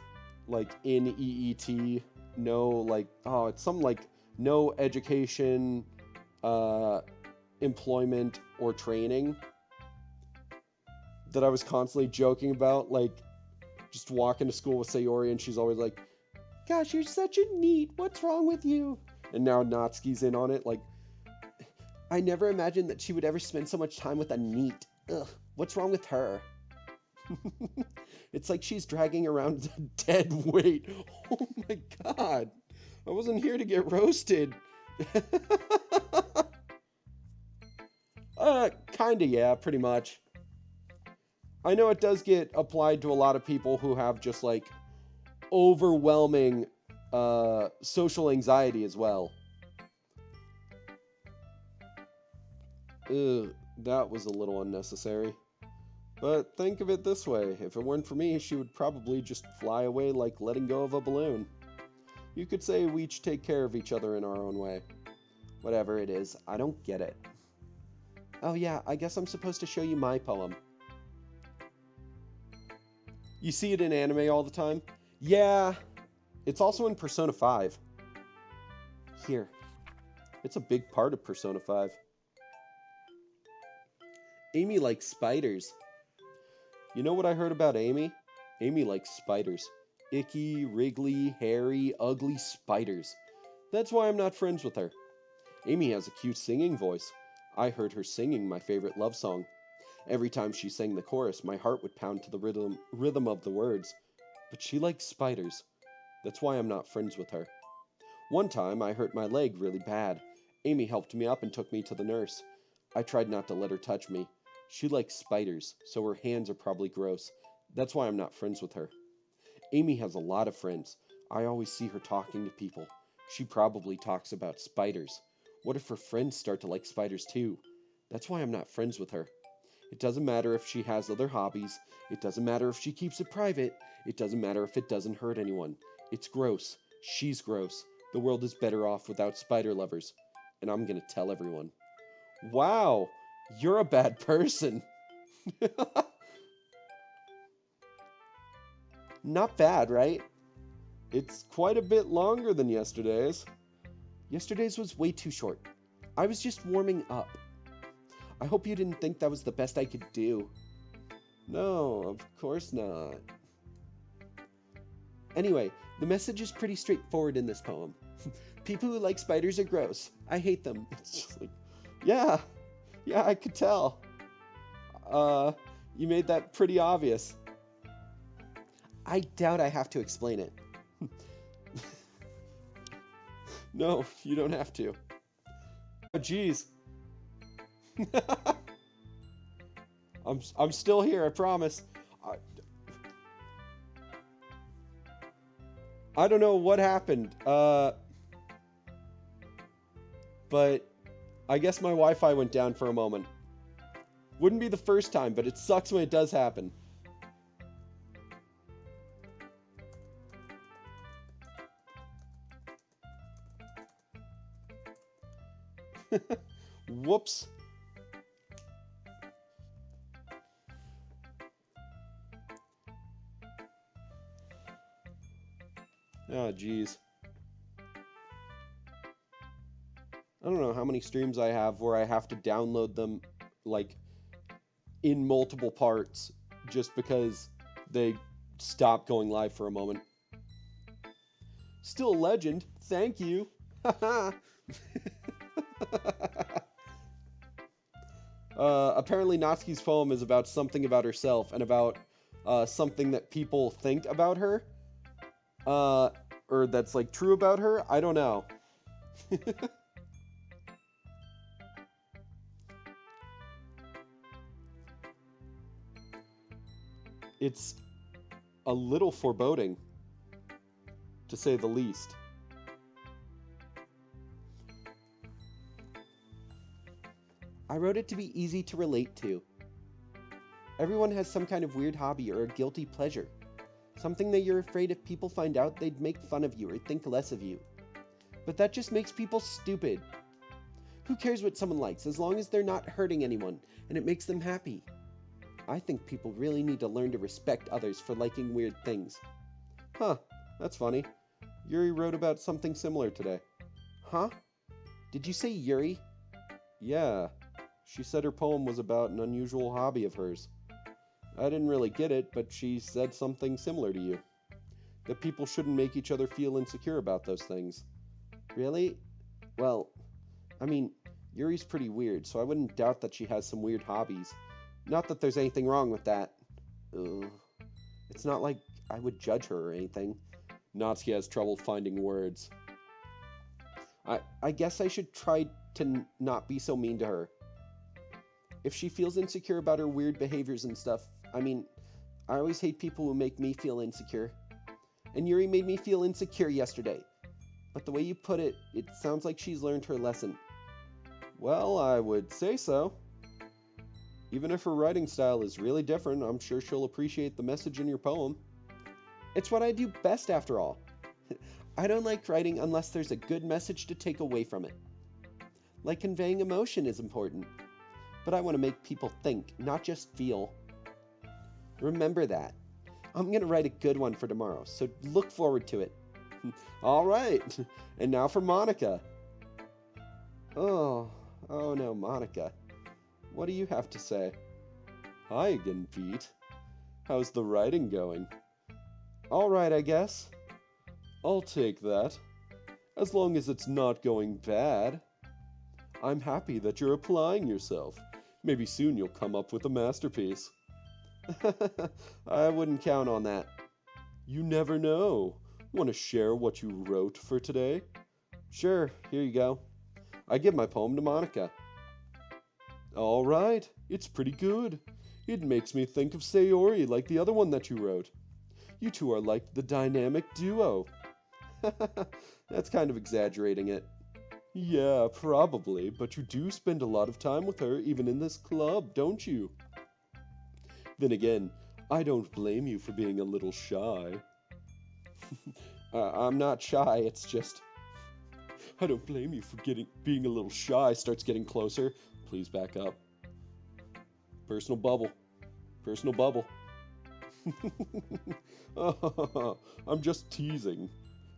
like, in EET, no, like, oh, it's something like no education, employment, or training that I was constantly joking about, like, just walking to school with Sayori, and she's always like, gosh, you're such a neat. What's wrong with you? and now Natsuki's in on it, like, I never imagined that she would ever spend so much time with a neat. Ugh, what's wrong with her? It's like she's dragging around a dead weight. Oh my god. I wasn't here to get roasted. Kinda, yeah, pretty much. I know it does get applied to a lot of people who have just, like, overwhelming social anxiety as well. Ugh, that was a little unnecessary. But think of it this way, if it weren't for me, she would probably just fly away like letting go of a balloon. You could say we each take care of each other in our own way. Whatever it is, I don't get it. Oh yeah, I guess I'm supposed to show you my poem. You see it in anime all the time? Yeah, it's also in Persona 5. Here. It's a big part of Persona 5. Amy likes spiders. You know what I heard about Amy? Amy likes spiders. Icky, wriggly, hairy, ugly spiders. That's why I'm not friends with her. Amy has a cute singing voice. I heard her singing my favorite love song. Every time she sang the chorus, my heart would pound to the rhythm of the words. But she likes spiders. That's why I'm not friends with her. One time, I hurt my leg really bad. Amy helped me up and took me to the nurse. I tried not to let her touch me. She likes spiders, so her hands are probably gross. That's why I'm not friends with her. Amy has a lot of friends. I always see her talking to people. She probably talks about spiders. What if her friends start to like spiders too? That's why I'm not friends with her. It doesn't matter if she has other hobbies. It doesn't matter if she keeps it private. It doesn't matter if it doesn't hurt anyone. It's gross. She's gross. The world is better off without spider lovers. And I'm gonna tell everyone. Wow! You're a bad person. Not bad, right? It's quite a bit longer than yesterday's. Yesterday's was way too short. I was just warming up. I hope you didn't think that was the best I could do. No, of course not. Anyway, the message is pretty straightforward in this poem. People who like spiders are gross. I hate them. It's just like, yeah, I could tell. You made that pretty obvious. I doubt I have to explain it. No, you don't have to. Oh, jeez. I'm still here, I promise. I don't know what happened. But I guess my Wi-Fi went down for a moment. Wouldn't be the first time, but it sucks when it does happen. Whoops. Oh, geez. I don't know how many streams I have where I have to download them, like, in multiple parts, just because they stop going live for a moment. Still a legend. Thank you. Apparently Natsuki's poem is about something about herself and about something that people think about her. Or that's, like, true about her. I don't know. It's a little foreboding, to say the least. I wrote it to be easy to relate to. Everyone has some kind of weird hobby or a guilty pleasure. Something that you're afraid if people find out, they'd make fun of you or think less of you. But that just makes people stupid. Who cares what someone likes as long as they're not hurting anyone and it makes them happy? I think people really need to learn to respect others for liking weird things. Huh, that's funny. Yuri wrote about something similar today. Huh? Did you say Yuri? Yeah. She said her poem was about an unusual hobby of hers. I didn't really get it, but she said something similar to you. That people shouldn't make each other feel insecure about those things. Really? Well, I mean, Yuri's pretty weird, so I wouldn't doubt that she has some weird hobbies. Not that there's anything wrong with that. Ugh. It's not like I would judge her or anything. Natsuki has trouble finding words. I guess I should try to not be so mean to her. If she feels insecure about her weird behaviors and stuff, I mean, I always hate people who make me feel insecure. And Yuri made me feel insecure yesterday. But the way you put it, it sounds like she's learned her lesson. Well, I would say so. Even if her writing style is really different, I'm sure she'll appreciate the message in your poem. It's what I do best, after all. I don't like writing unless there's a good message to take away from it. Like conveying emotion is important. But I want to make people think, not just feel. Remember that. I'm going to write a good one for tomorrow, so look forward to it. All right. And now for Monica. Oh no, Monica. What do you have to say? Hi again, Pete. How's the writing going? All right, I guess. I'll take that. As long as it's not going bad. I'm happy that you're applying yourself. Maybe soon you'll come up with a masterpiece. I wouldn't count on that. You never know. Want to share what you wrote for today? Sure, here you go. I give my poem to Monica. All right, it's pretty good. It makes me think of Sayori like the other one that you wrote. You two are like the dynamic duo. That's kind of exaggerating it. Yeah, probably, but you do spend a lot of time with her even in this club, don't you? Then again, I don't blame you for being a little shy. I'm not shy, it's just... I don't blame you for being a little shy. Starts getting closer. Please back up. Personal bubble. Personal bubble. I'm just teasing.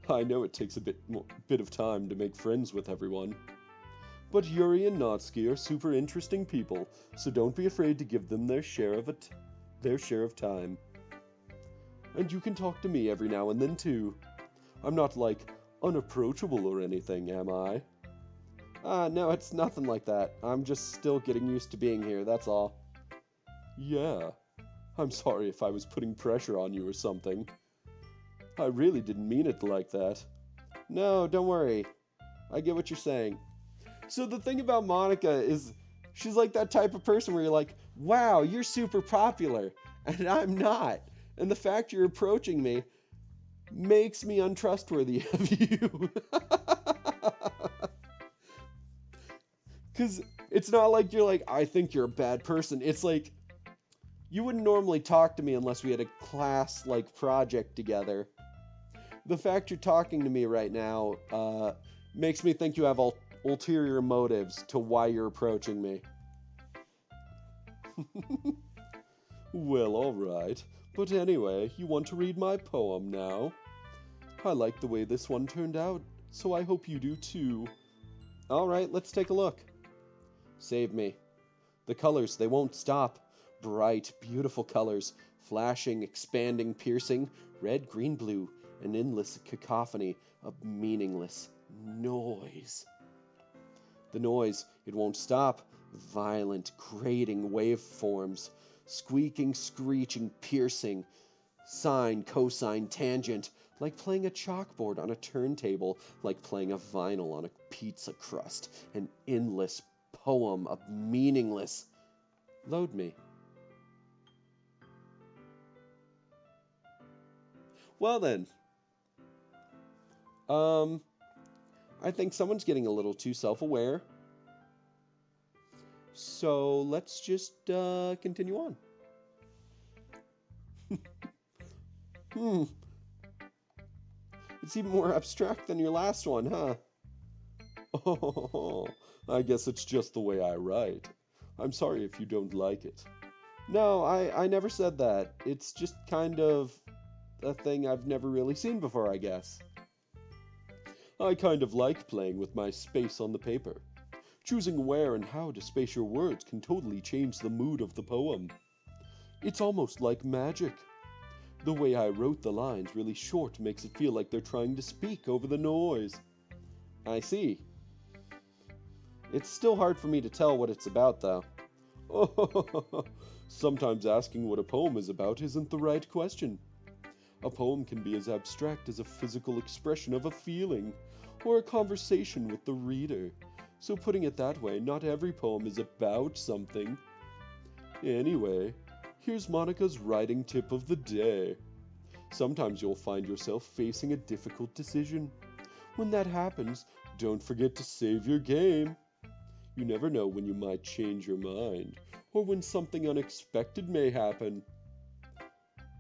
I know it takes a bit of time to make friends with everyone. But Yuri and Natsuki are super interesting people, so don't be afraid to give them their share of time. And you can talk to me every now and then too. I'm not like unapproachable or anything, am I? No, it's nothing like that. I'm just still getting used to being here, that's all. Yeah. I'm sorry if I was putting pressure on you or something. I really didn't mean it like that. No, don't worry. I get what you're saying. So the thing about Monica is she's like that type of person where you're like, wow, you're super popular, and I'm not. And the fact you're approaching me makes me untrustworthy of you. Because it's not like you're like, I think you're a bad person. It's like, you wouldn't normally talk to me unless we had a class-like project together. The fact you're talking to me right now makes me think you have ulterior motives to why you're approaching me. Well, alright. But anyway, you want to read my poem now? I like the way this one turned out, so I hope you do too. Alright, let's take a look. Save me. The colors, they won't stop. Bright, beautiful colors, flashing, expanding, piercing, red, green, blue, an endless cacophony of meaningless noise. The noise, it won't stop. Violent, grating waveforms, squeaking, screeching, piercing, sine, cosine, tangent, like playing a chalkboard on a turntable, like playing a vinyl on a pizza crust, an endless poem of meaningless... Load me. Well then, I think someone's getting a little too self-aware. So let's just continue on. It's even more abstract than your last one, huh? Oh, I guess it's just the way I write. I'm sorry if you don't like it. No, I never said that. It's just kind of a thing I've never really seen before, I guess. I kind of like playing with my space on the paper. Choosing where and how to space your words can totally change the mood of the poem. It's almost like magic. The way I wrote the lines really short makes it feel like they're trying to speak over the noise. I see. It's still hard for me to tell what it's about, though. Sometimes asking what a poem is about isn't the right question. A poem can be as abstract as a physical expression of a feeling, or a conversation with the reader. So putting it that way, not every poem is about something. Anyway, here's Monica's writing tip of the day. Sometimes you'll find yourself facing a difficult decision. When that happens, don't forget to save your game. You never know when you might change your mind, or when something unexpected may happen.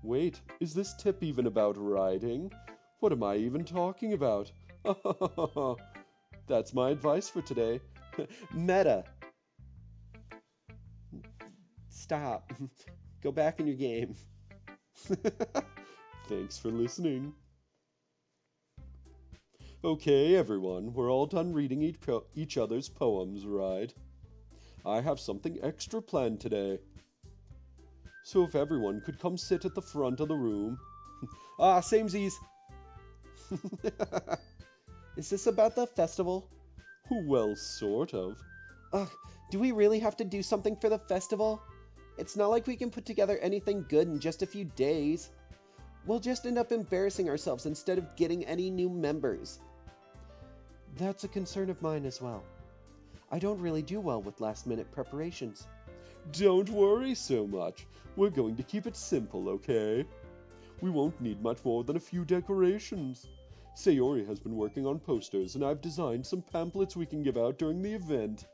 Wait, is this tip even about writing? What am I even talking about? That's my advice for today. Meta. Stop. Go back in your game. Thanks for listening. Okay, everyone, we're all done reading each other's poems, right? I have something extra planned today. So if everyone could come sit at the front of the room. Samesies. Is this about the festival? Well, sort of. Ugh, do we really have to do something for the festival? It's not like we can put together anything good in just a few days. We'll just end up embarrassing ourselves instead of getting any new members. That's a concern of mine as well. I don't really do well with last-minute preparations. Don't worry so much. We're going to keep it simple, okay? We won't need much more than a few decorations. Sayori has been working on posters, and I've designed some pamphlets we can give out during the event.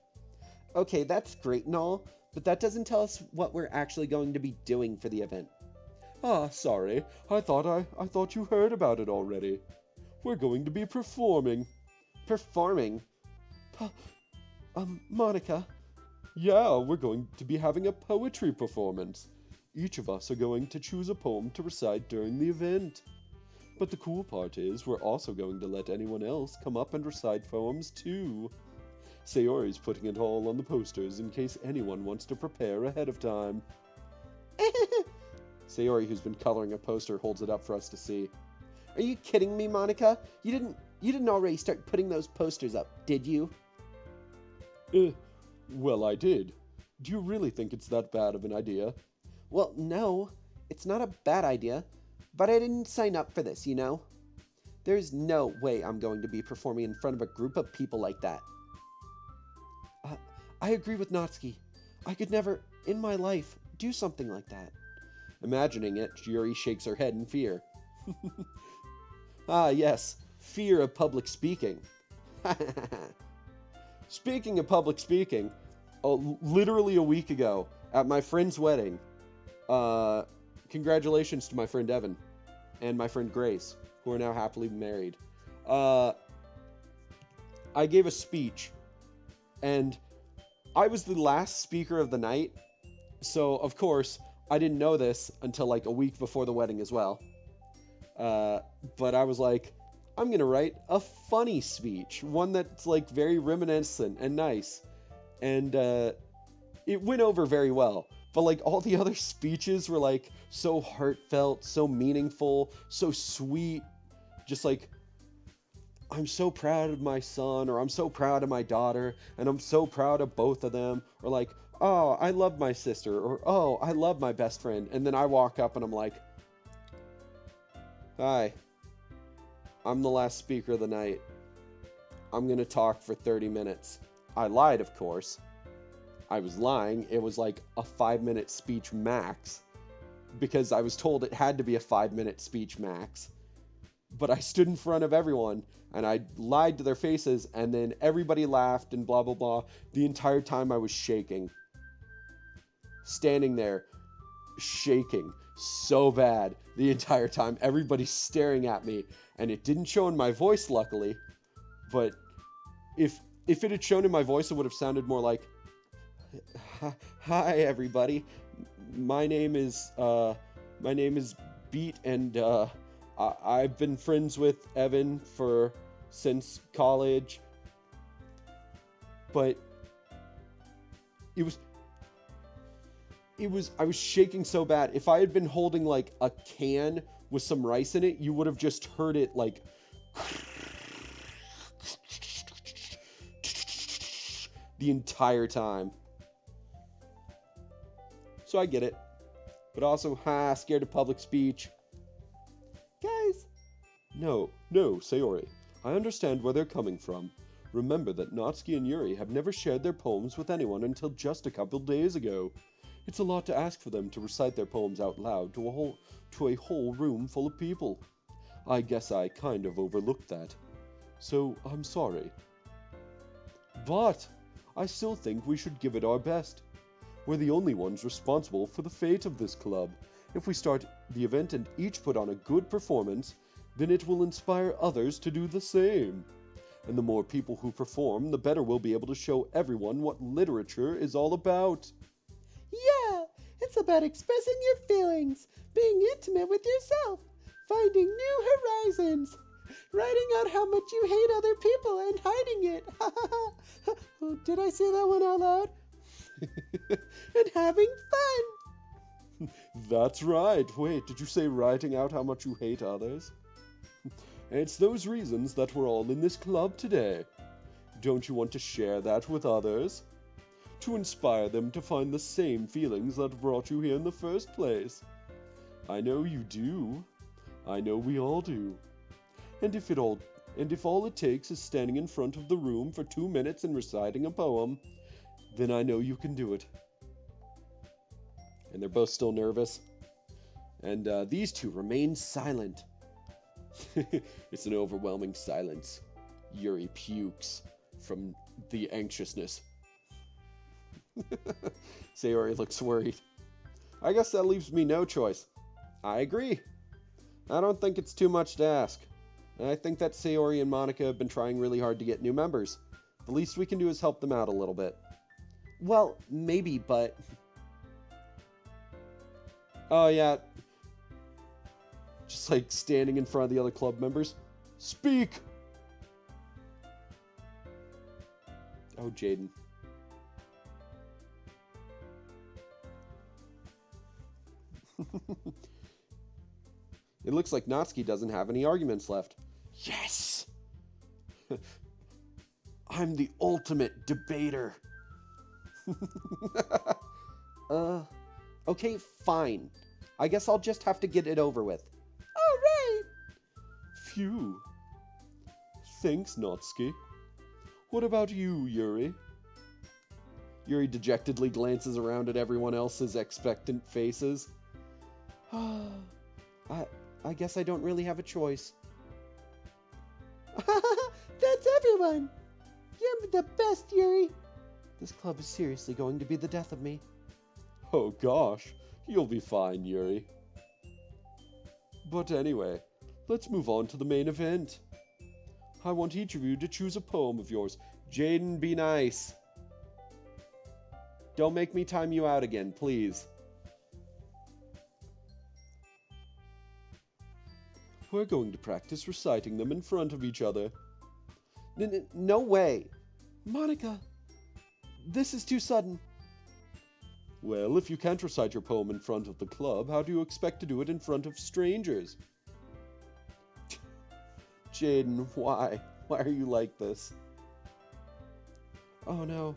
Okay, that's great and all, but that doesn't tell us what we're actually going to be doing for the event. Sorry. I thought you heard about it already. We're going to be performing. Performing? Monica? Yeah, we're going to be having a poetry performance. Each of us are going to choose a poem to recite during the event. But the cool part is we're also going to let anyone else come up and recite poems too. Sayori's putting it all on the posters in case anyone wants to prepare ahead of time. Sayori, who's been coloring a poster, holds it up for us to see. Are you kidding me, Monica? You didn't already start putting those posters up, did you? Well, I did. Do you really think it's that bad of an idea? Well, no. It's not a bad idea. But I didn't sign up for this, you know? There's no way I'm going to be performing in front of a group of people like that. I agree with Natsuki. I could never, in my life, do something like that. Imagining it, Yuri shakes her head in fear. Yes. Fear of public speaking. Speaking of public speaking, literally a week ago, at my friend's wedding, congratulations to my friend Evan and my friend Grace, who are now happily married. I gave a speech, and I was the last speaker of the night, so of course, I didn't know this until like a week before the wedding as well. But I was like, I'm going to write a funny speech, one that's like very reminiscent and nice. And it went over very well. But like all the other speeches were like so heartfelt, so meaningful, so sweet. Just like, I'm so proud of my son, or I'm so proud of my daughter, and I'm so proud of both of them. Or like, oh, I love my sister, or oh, I love my best friend. And then I walk up and I'm like, hi, I'm the last speaker of the night. I'm going to talk for 30 minutes. I lied, of course. I was lying. It was like a 5-minute speech max, because I was told it had to be a 5-minute speech max. But I stood in front of everyone and I lied to their faces, and then everybody laughed and blah, blah, blah. The entire time I was shaking. Standing there, shaking so bad the entire time. Everybody's staring at me, and it didn't show in my voice, luckily. But if If it had shown in my voice, it would have sounded more like, "Hi, everybody. My name is my name is Beat, and I've been friends with Evan since college." But it was I was shaking so bad. If I had been holding like a can with some rice in it, you would have just heard it like the entire time. So I get it. But also, scared of public speech. Guys, No, Sayori. I understand where they're coming from. Remember that Natsuki and Yuri have never shared their poems with anyone until just a couple days ago. It's a lot to ask for them to recite their poems out loud to a whole room full of people. I guess I kind of overlooked that. So, I'm sorry. But I still think we should give it our best. We're the only ones responsible for the fate of this club. If we start the event and each put on a good performance, then it will inspire others to do the same. And the more people who perform, the better we'll be able to show everyone what literature is all about. yeah, it's about expressing your feelings, being intimate with yourself, finding new horizons, writing out how much you hate other people and hiding it. Oh, did I say that one out loud? And having fun. That's right. Wait, did you say writing out how much you hate others? It's those reasons that we're all in this club today. Don't you want to share that with others? To inspire them to find the same feelings that brought you here in the first place? I know you do. I know we all do. And if all it takes is standing in front of the room for 2 minutes and reciting a poem, then I know you can do it. And they're both still nervous. And these two remain silent. It's an overwhelming silence. Yuri pukes from the anxiousness. Sayori looks worried. I guess that leaves me no choice. I agree. I don't think it's too much to ask. I think that Sayori and Monica have been trying really hard to get new members. The least we can do is help them out a little bit. Well, maybe, but... Oh, yeah. Just like standing in front of the other club members. Speak! Oh, Jaden. It looks like Natsuki doesn't have any arguments left. Yes! I'm the ultimate debater. Okay, fine. I guess I'll just have to get it over with. All right. Phew. Thanks, Natsuki. What about you, Yuri? Yuri dejectedly glances around at everyone else's expectant faces. I guess I don't really have a choice. That's everyone. You're the best, Yuri. This club is seriously going to be the death of me. Oh gosh, you'll be fine, Yuri. But anyway, let's move on to the main event. I want each of you to choose a poem of yours. Jaden, be nice. Don't make me time you out again, please. We're going to practice reciting them in front of each other. No way. Monica, this is too sudden. Well, if you can't recite your poem in front of the club, how do you expect to do it in front of strangers? Jaden, why? Why are you like this? Oh no.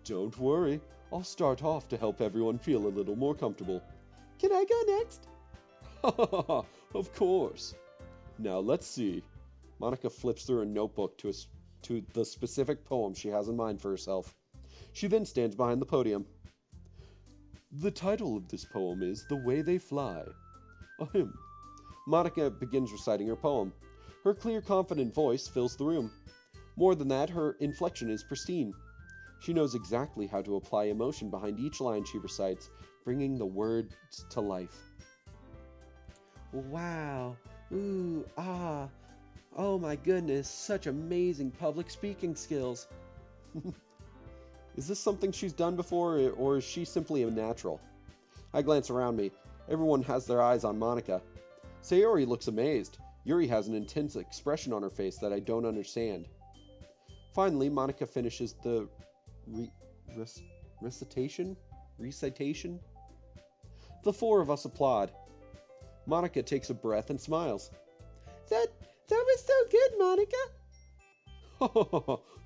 Don't worry. I'll start off to help everyone feel a little more comfortable. Can I go next? Of course. Now let's see. Monica flips through a notebook to the specific poem she has in mind for herself. She then stands behind the podium. The title of this poem is The Way They Fly. Ahem. Monica begins reciting her poem. Her clear, confident voice fills the room. More than that, her inflection is pristine. She knows exactly how to apply emotion behind each line she recites, bringing the words to life. Wow. Ooh, ah. Oh my goodness, such amazing public speaking skills. Is this something she's done before, or is she simply a natural? I glance around me. Everyone has their eyes on Monica. Sayori looks amazed. Yuri has an intense expression on her face that I don't understand. Finally, Monica finishes the recitation? Recitation? The four of us applaud. Monica takes a breath and smiles. That was so good, Monica.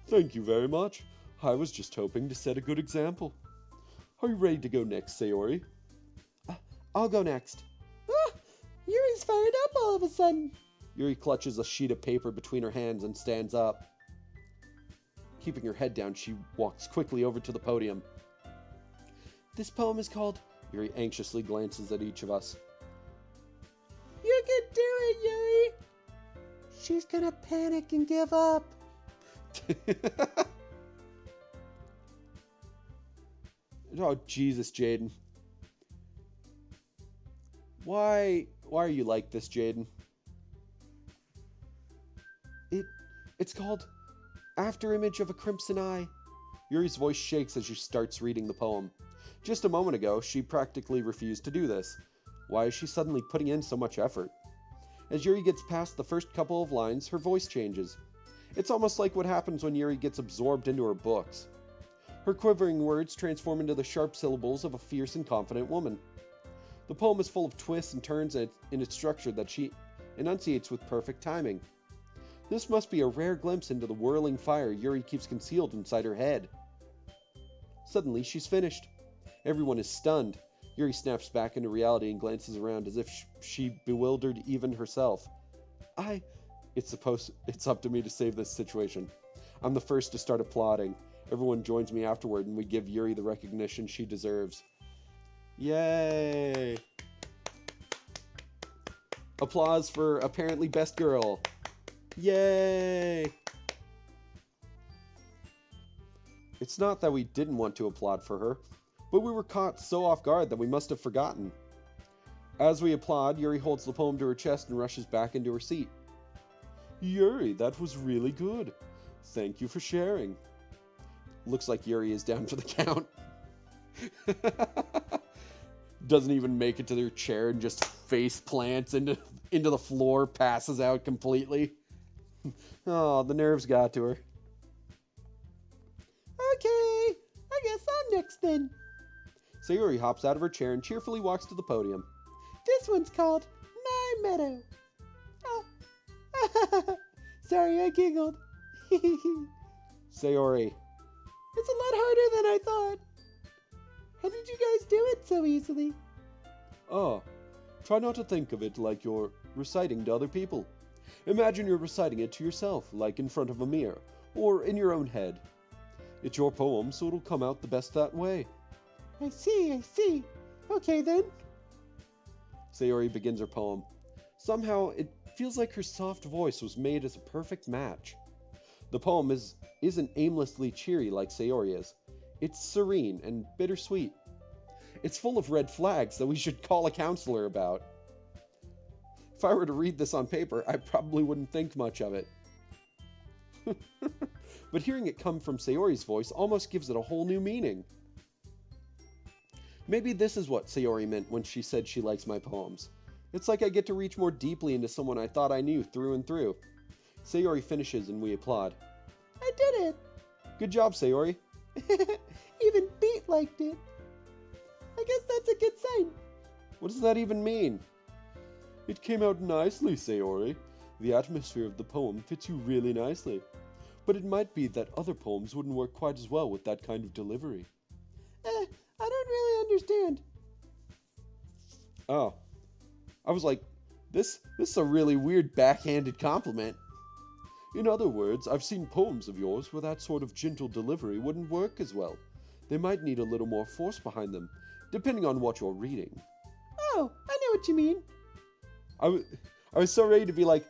Thank you very much. I was just hoping to set a good example. Are you ready to go next, Sayori? I'll go next. Oh, Yuri's fired up all of a sudden. Yuri clutches a sheet of paper between her hands and stands up. Keeping her head down, she walks quickly over to the podium. This poem is called... Yuri anxiously glances at each of us. You can do it, Yuri. She's gonna panic and give up. Oh, Jesus, Jaden. Why are you like this, Jaden? It's called After Image of a Crimson Eye. Yuri's voice shakes as she starts reading the poem. Just a moment ago, she practically refused to do this. Why is she suddenly putting in so much effort? As Yuri gets past the first couple of lines, her voice changes. It's almost like what happens when Yuri gets absorbed into her books. Her quivering words transform into the sharp syllables of a fierce and confident woman. The poem is full of twists and turns in its structure that she enunciates with perfect timing. This must be a rare glimpse into the whirling fire Yuri keeps concealed inside her head. Suddenly, she's finished. Everyone is stunned. Yuri snaps back into reality and glances around as if she bewildered even herself. It's up to me to save this situation. I'm the first to start applauding. Everyone joins me afterward and we give Yuri the recognition she deserves. Yay! Applause for apparently best girl. Yay! It's not that we didn't want to applaud for her, but we were caught so off guard that we must have forgotten. As we applaud, Yuri holds the poem to her chest and rushes back into her seat. Yuri, that was really good. Thank you for sharing. Looks like Yuri is down for the count. Doesn't even make it to their chair and just face plants into the floor, passes out completely. Oh, the nerves got to her. Okay, I guess I'm next then. Sayori hops out of her chair and cheerfully walks to the podium. This one's called My Meadow. Oh. Sorry, I giggled. Sayori. It's a lot harder than I thought. How did you guys do it so easily? Oh, try not to think of it like you're reciting to other people. Imagine you're reciting it to yourself, like in front of a mirror, or in your own head. It's your poem, so it'll come out the best that way. I see. Okay then. Sayori begins her poem. Somehow, it feels like her soft voice was made as a perfect match. The poem isn't aimlessly cheery like Sayori is. It's serene and bittersweet. It's full of red flags that we should call a counselor about. If I were to read this on paper, I probably wouldn't think much of it. But hearing it come from Sayori's voice almost gives it a whole new meaning. Maybe this is what Sayori meant when she said she likes my poems. It's like I get to reach more deeply into someone I thought I knew through and through. Sayori finishes and we applaud. I did it! Good job, Sayori. Even Beat liked it. I guess that's a good sign. What does that even mean? It came out nicely, Sayori. The atmosphere of the poem fits you really nicely. But it might be that other poems wouldn't work quite as well with that kind of delivery. I don't really understand. Oh. I was like, this is a really weird backhanded compliment. In other words, I've seen poems of yours where that sort of gentle delivery wouldn't work as well. They might need a little more force behind them, depending on what you're reading. Oh, I know what you mean. I was so ready to be like,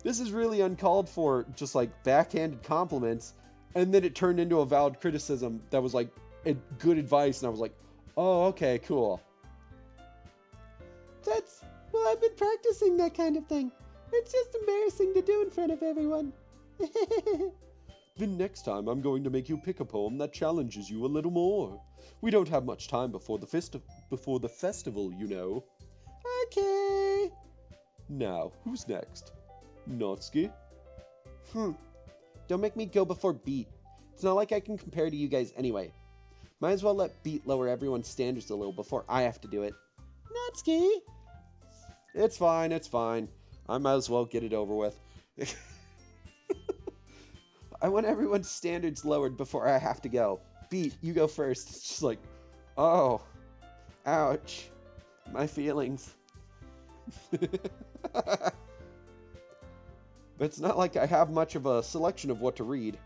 this is really uncalled for, just like backhanded compliments, and then it turned into a valid criticism that was like good advice, and I was like, oh, okay, cool. Well, I've been practicing that kind of thing. It's just embarrassing to do in front of everyone. Then next time I'm going to make you pick a poem that challenges you a little more. We don't have much time before the festival, you know. Okay. Now, who's next? Natsuki? Don't make me go before Beat. It's not like I can compare to you guys anyway. Might as well let Beat lower everyone's standards a little before I have to do it. Natsuki! It's fine, it's fine. I might as well get it over with. I want everyone's standards lowered before I have to go. Beat, you go first. It's just like, oh, ouch, my feelings. But it's not like I have much of a selection of what to read.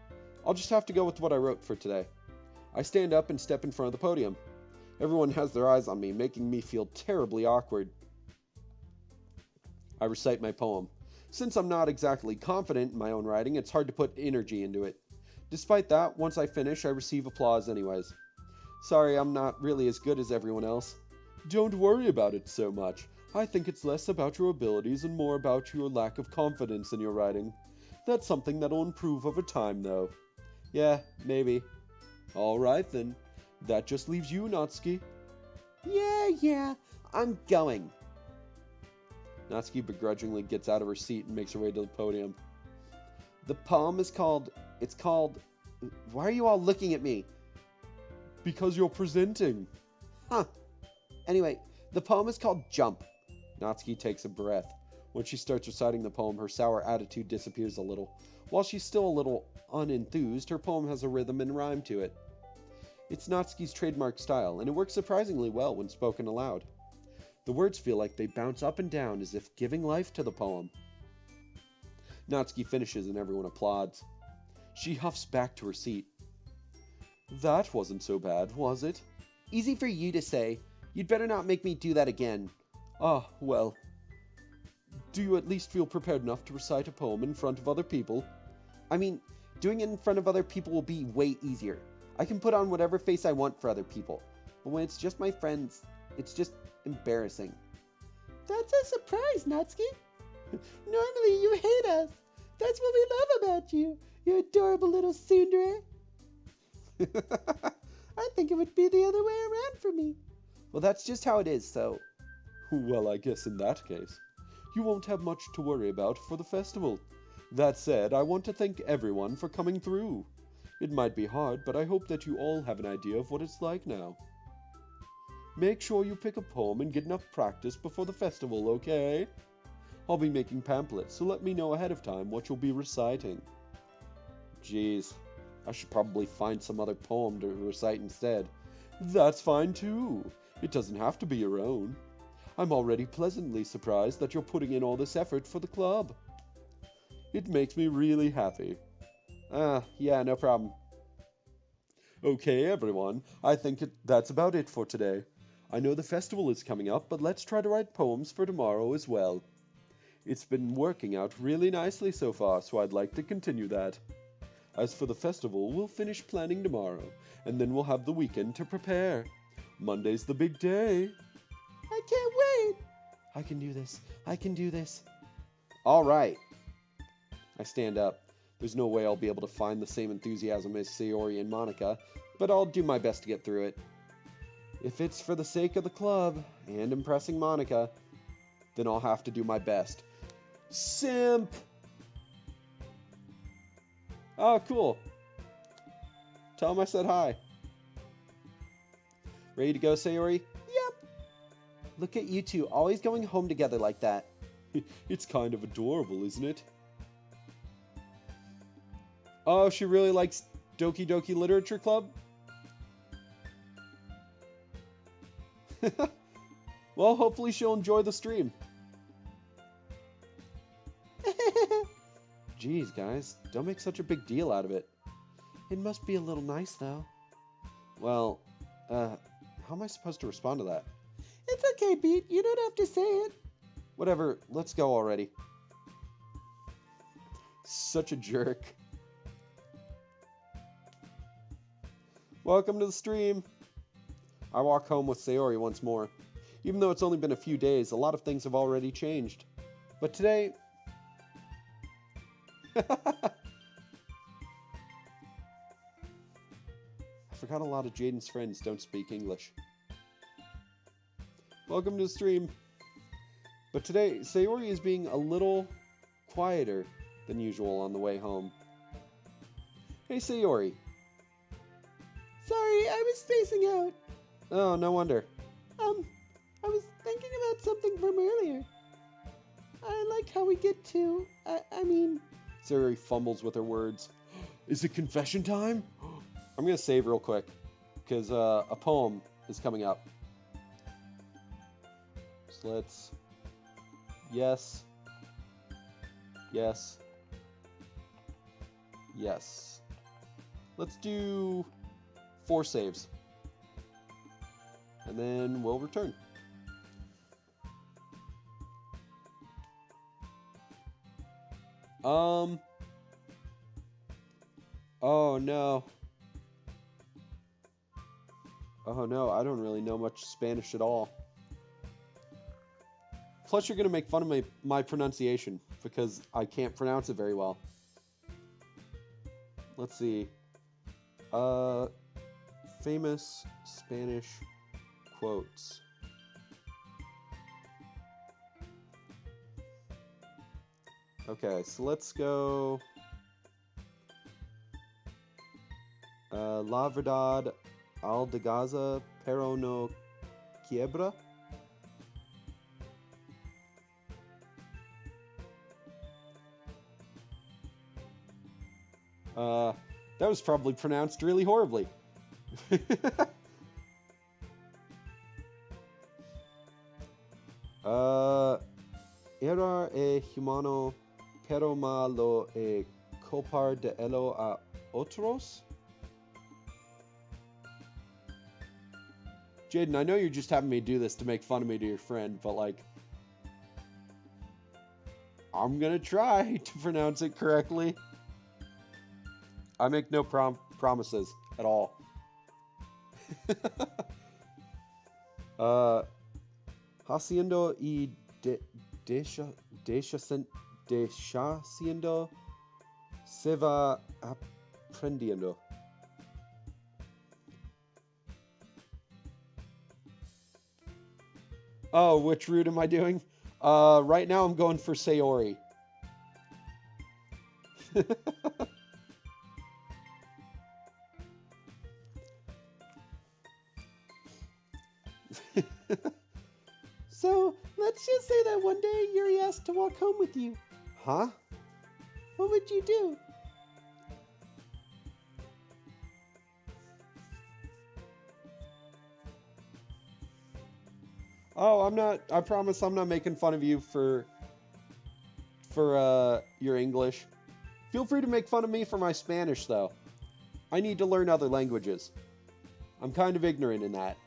I'll just have to go with what I wrote for today. I stand up and step in front of the podium. Everyone has their eyes on me, making me feel terribly awkward. I recite my poem. Since I'm not exactly confident in my own writing, it's hard to put energy into it. Despite that, once I finish, I receive applause anyways. Sorry, I'm not really as good as everyone else. Don't worry about it so much. I think it's less about your abilities and more about your lack of confidence in your writing. That's something that'll improve over time, though. Yeah, maybe. Alright then. That just leaves you, Natsuki. Yeah, I'm going. Natsuki begrudgingly gets out of her seat and makes her way to the podium. The poem is called... Why are you all looking at me? Because you're presenting. Anyway, the poem is called Jump. Natsuki takes a breath. When she starts reciting the poem, her sour attitude disappears a little. While she's still a little unenthused, her poem has a rhythm and rhyme to it. It's Natsuki's trademark style, and it works surprisingly well when spoken aloud. The words feel like they bounce up and down as if giving life to the poem. Natsuki finishes and everyone applauds. She huffs back to her seat. That wasn't so bad, was it? Easy for you to say. You'd better not make me do that again. Ah, well. Do you at least feel prepared enough to recite a poem in front of other people? I mean, doing it in front of other people will be way easier. I can put on whatever face I want for other people. But when it's just my friends, it's just embarrassing. That's a surprise, Natsuki. Normally you hate us. That's what we love about you, you adorable little tsundere. I think it would be the other way around for me. Well, that's just how it is, so... Well, I guess in that case, you won't have much to worry about for the festival. That said, I want to thank everyone for coming through. It might be hard, but I hope that you all have an idea of what it's like now. Make sure you pick a poem and get enough practice before the festival, okay? I'll be making pamphlets, so let me know ahead of time what you'll be reciting. Jeez, I should probably find some other poem to recite instead. That's fine too. It doesn't have to be your own. I'm already pleasantly surprised that you're putting in all this effort for the club. It makes me really happy. Yeah, no problem. Okay, everyone, I think that's about it for today. I know the festival is coming up, but let's try to write poems for tomorrow as well. It's been working out really nicely so far, so I'd like to continue that. As for the festival, we'll finish planning tomorrow, and then we'll have the weekend to prepare. Monday's the big day. I can't wait. I can do this. All right. I stand up. There's no way I'll be able to find the same enthusiasm as Sayori and Monica, but I'll do my best to get through it. If it's for the sake of the club and impressing Monica, then I'll have to do my best. Simp! Oh, cool. Tell him I said hi. Ready to go, Sayori? Yep. Look at you two, always going home together like that. It's kind of adorable, isn't it? Oh, she really likes Doki Doki Literature Club? Well, hopefully she'll enjoy the stream. Jeez, guys, don't make such a big deal out of it. It must be a little nice, though. Well, how am I supposed to respond to that? It's okay, Pete. You don't have to say it. Whatever, let's go already. Such a jerk. Welcome to the stream. I walk home with Sayori once more. Even though it's only been a few days, a lot of things have already changed. But today, I forgot a lot of Jaden's friends don't speak English. Welcome to the stream. But today, Sayori is being a little quieter than usual on the way home. Hey, Sayori. Sorry, I was spacing out. Oh, no wonder. I was thinking about something from earlier. I like how we get to, I mean... Sayori fumbles with her words. Is it confession time? I'm going to save real quick, because a poem is coming up. So let's... Yes. Yes. Yes. Let's do 4 saves. And then we'll return. Oh no. Oh no, I don't really know much Spanish at all. Plus you're gonna make fun of my pronunciation, because I can't pronounce it very well. Let's see. Famous Spanish quotes. Okay, so let's go... La verdad aldegaza pero no quiebra. That was probably pronounced really horribly. Era humano pero malo copar de elo a otros? Jaden, I know you're just having me do this to make fun of me to your friend, but like, I'm gonna try to pronounce it correctly. I make no promises at all. Haciendo y deshaciendo se va aprendiendo. Oh, which route am I doing? Right now I'm going for Sayori. So, let's just say that one day Yuri asked to walk home with you. Huh? What would you do? Oh, I promise I'm not making fun of you for your English. Feel free to make fun of me for my Spanish, though. I need to learn other languages. I'm kind of ignorant in that.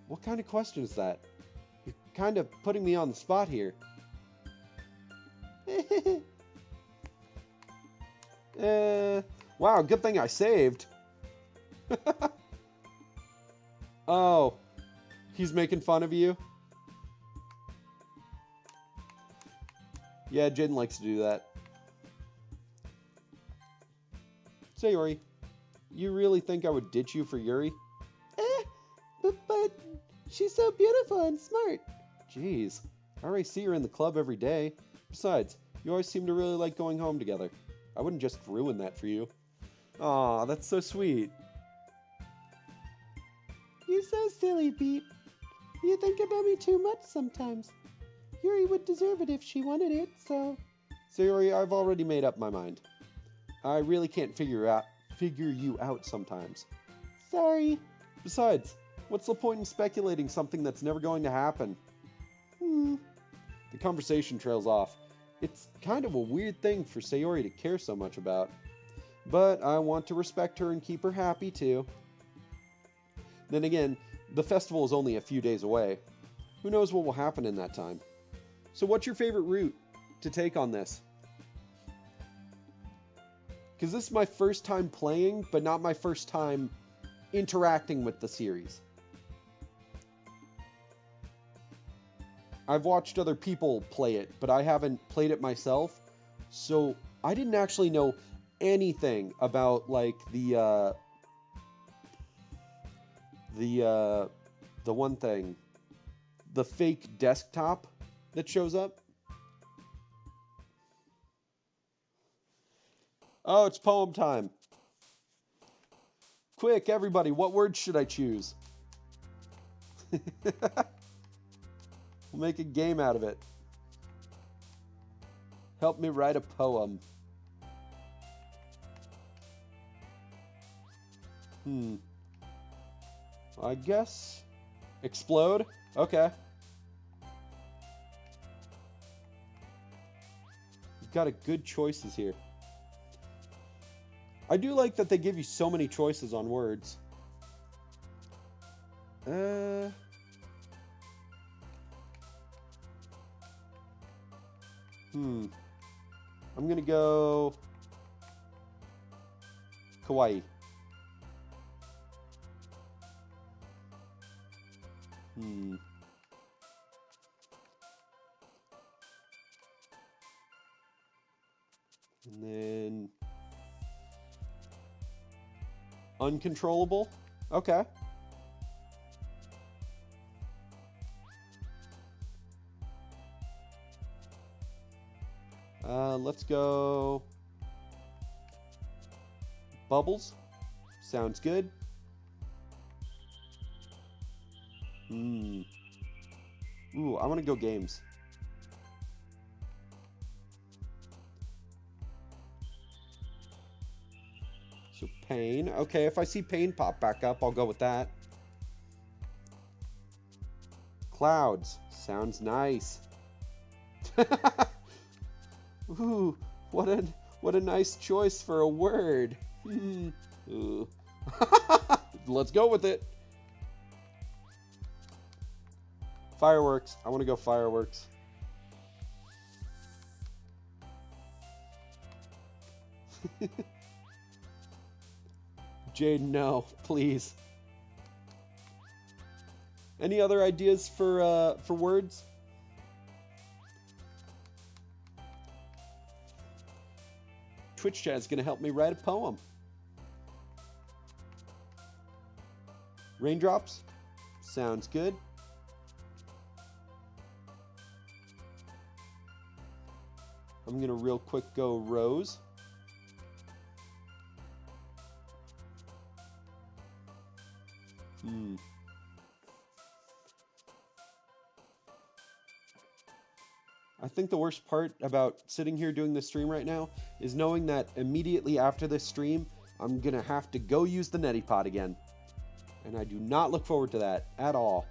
What kind of question is that? You're kind of putting me on the spot here. Wow, good thing I saved. Oh, he's making fun of you? Yeah, Jaden likes to do that. Sayori, you really think I would ditch you for Yuri? But she's so beautiful and smart. Jeez, I already see her in the club every day. Besides, you always seem to really like going home together. I wouldn't just ruin that for you. Aw, that's so sweet. You're so silly, Pete. You think about me too much sometimes. Yuri would deserve it if she wanted it, so... Sayori, I've already made up my mind. I really can't figure you out sometimes. Sorry. Besides, what's the point in speculating something that's never going to happen? The conversation trails off. It's kind of a weird thing for Sayori to care so much about. But I want to respect her and keep her happy too. Then again, the festival is only a few days away. Who knows what will happen in that time? So what's your favorite route to take on this? Because this is my first time playing, but not my first time interacting with the series. I've watched other people play it, but I haven't played it myself. So I didn't actually know anything about like the one thing, the fake desktop that shows up. Oh, it's poem time. Quick, everybody, what words should I choose? We'll make a game out of it. Help me write a poem. I guess explode? Okay. You've got a good choices here. I do like that they give you so many choices on words. I'm gonna go kawaii. And then uncontrollable. Okay. Let's go bubbles. Sounds good. Ooh, I want to go games. So pain. Okay, if I see pain pop back up, I'll go with that. Clouds. Sounds nice. Ooh, what a nice choice for a word. Let's go with it. Fireworks. I want to go fireworks. Jade, no, please. Any other ideas for words? Twitch chat is going to help me write a poem. Raindrops? Sounds good. I'm going to real quick go rose. I think the worst part about sitting here doing this stream right now is knowing that immediately after this stream, I'm going to have to go use the neti pot again. And I do not look forward to that at all.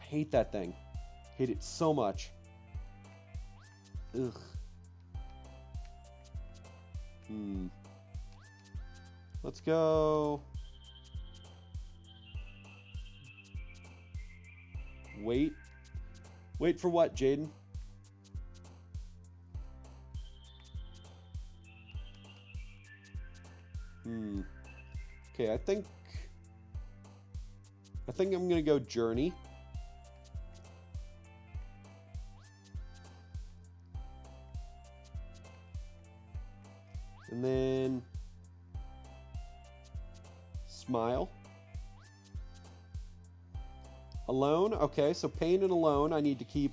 I hate that thing. Hate it so much. Ugh. Let's go. Wait. Wait for what, Jaden? Okay, I think I'm gonna go journey. And then smile. Alone. Okay, so pain and alone I need to keep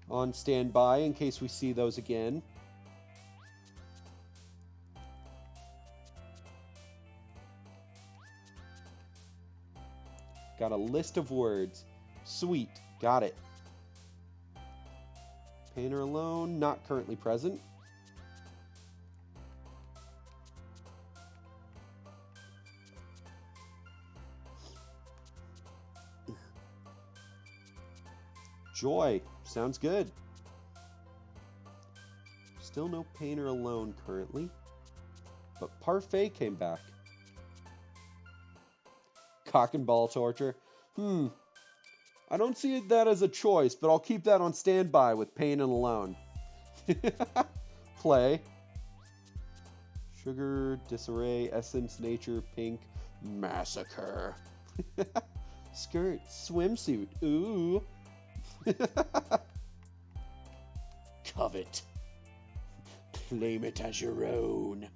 on standby in case we see those again. Got a list of words. Sweet. Got it. Pain or alone, not currently present. Joy. Sounds good. Still no pain or alone currently. But parfait came back. Cock and ball torture. I don't see that as a choice, but I'll keep that on standby with pain and alone. Play. Sugar, disarray, essence, nature, pink, massacre. Skirt, swimsuit. Ooh. Covet. Claim it as your own.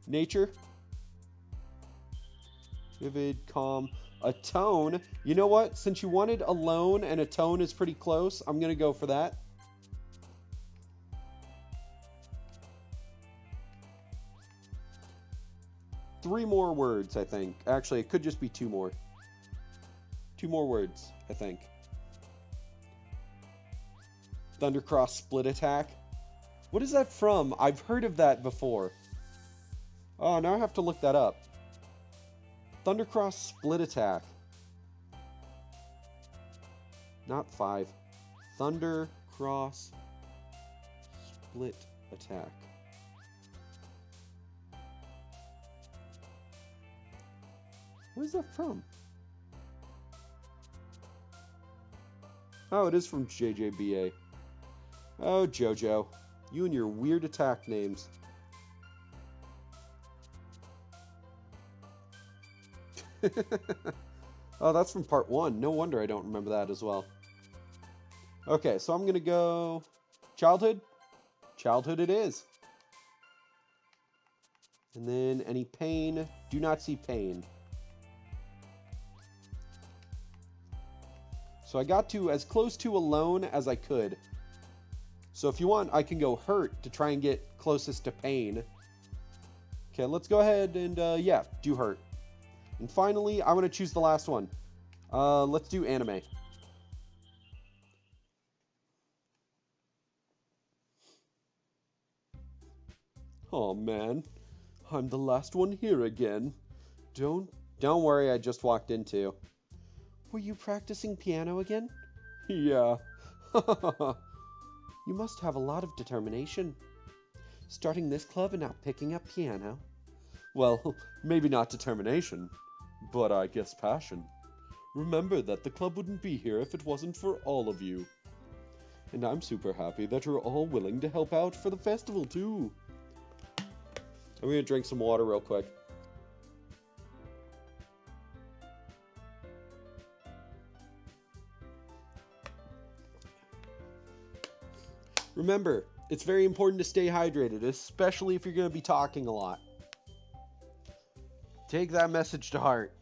Nature. Vivid, calm. A tone. You know what? Since you wanted alone and a tone is pretty close, I'm going to go for that. Three more words, I think. Actually, it could just be two more. Two more words, I think. Thundercross split attack. What is that from? I've heard of that before. Oh, now I have to look that up. Thundercross split attack. Not 5. Thundercross split attack. What is that from? Oh, it is from JJBA. Oh, JoJo. You and your weird attack names. Oh, that's from part 1. No wonder I don't remember that as well. Okay, so I'm going to go... Childhood? Childhood it is. And then any pain? Do not see pain. So I got to as close to alone as I could. So if you want, I can go hurt to try and get closest to pain. Okay, let's go ahead and, yeah, do hurt. And finally, I want to choose the last one. Let's do anime. Oh man, I'm the last one here again. Don't worry, I just walked into. Were you practicing piano again? Yeah. You must have a lot of determination. Starting this club and now picking up piano. Well, maybe not determination, but I guess passion. Remember that the club wouldn't be here if it wasn't for all of you. And I'm super happy that you're all willing to help out for the festival too. I'm gonna drink some water real quick. Remember, it's very important to stay hydrated, especially if you're going to be talking a lot. Take that message to heart.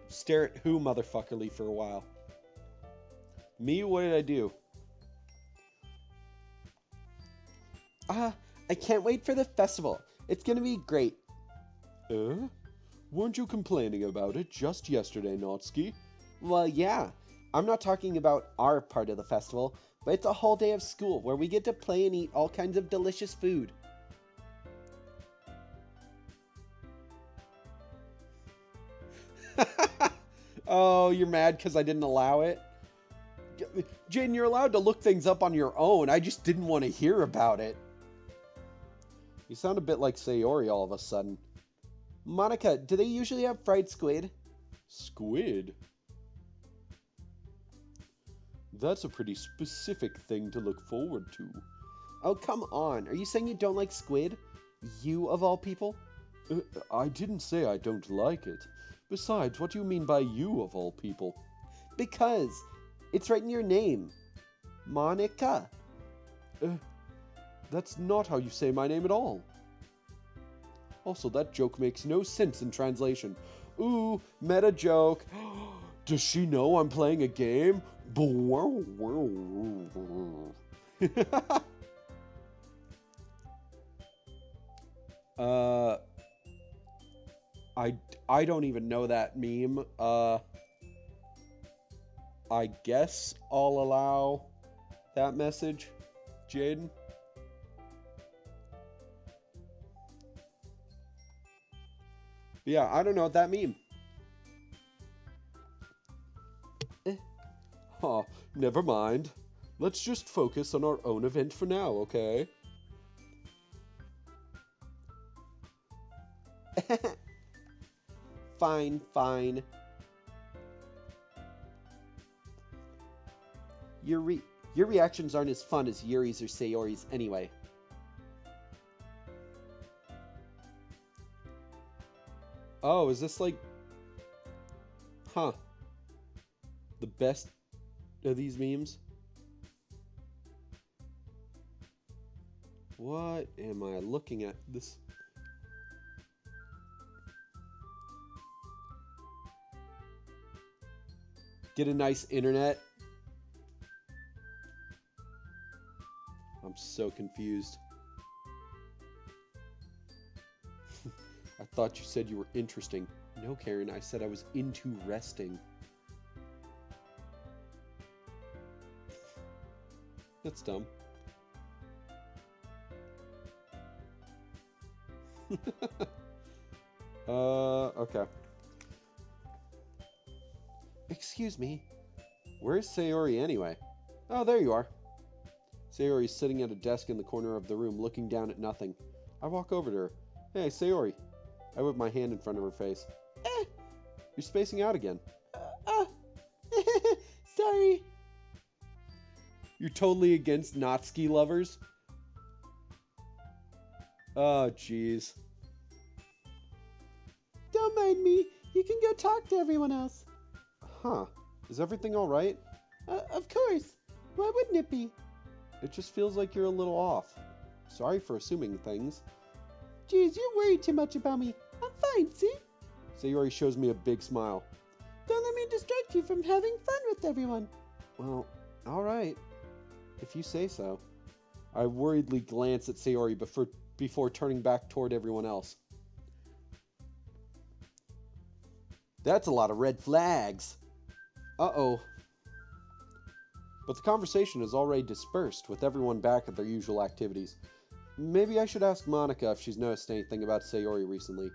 Stare at who, motherfuckerly, for a while. Me? What did I do? I can't wait for the festival. It's going to be great. Weren't you complaining about it just yesterday, Natsuki? Well, yeah. I'm not talking about our part of the festival, but it's a whole day of school where we get to play and eat all kinds of delicious food. Oh, you're mad because I didn't allow it? Jaden, you're allowed to look things up on your own. I just didn't want to hear about it. You sound a bit like Sayori all of a sudden. Monica, do they usually have fried squid? Squid? That's a pretty specific thing to look forward to. Oh, come on. Are you saying you don't like squid? You, of all people? I didn't say I don't like it. Besides, what do you mean by you, of all people? Because it's right in your name. Monica. That's not how you say my name at all. Also, that joke makes no sense in translation. Ooh, meta joke. Does she know I'm playing a game? I don't even know that meme. I guess I'll allow that message, Jaden. Yeah, I don't know what that meme. Oh, never mind. Let's just focus on our own event for now, okay? Fine, fine. Your reactions aren't as fun as Yuri's or Sayori's anyway. Oh, is this like... Huh. The best of these memes? What am I looking at? This... Get a nice internet. I'm so confused. I thought you said you were interesting. No, Karen, I said I was into resting. That's dumb. Okay. Excuse me. Where's Sayori anyway? Oh, there you are. Sayori is sitting at a desk in the corner of the room, looking down at nothing. I walk over to her. Hey, Sayori. I whip my hand in front of her face. You're spacing out again. Sorry. You're totally against Natsuki lovers? Oh, jeez. Don't mind me. You can go talk to everyone else. Huh. Is everything alright? Of course. Why wouldn't it be? It just feels like you're a little off. Sorry for assuming things. Geez, you worry too much about me. I'm fine, see? Sayori shows me a big smile. Don't let me distract you from having fun with everyone. Well, alright. If you say so. I worriedly glance at Sayori before turning back toward everyone else. That's a lot of red flags. Uh-oh. But the conversation is already dispersed, with everyone back at their usual activities. Maybe I should ask Monica if she's noticed anything about Sayori recently.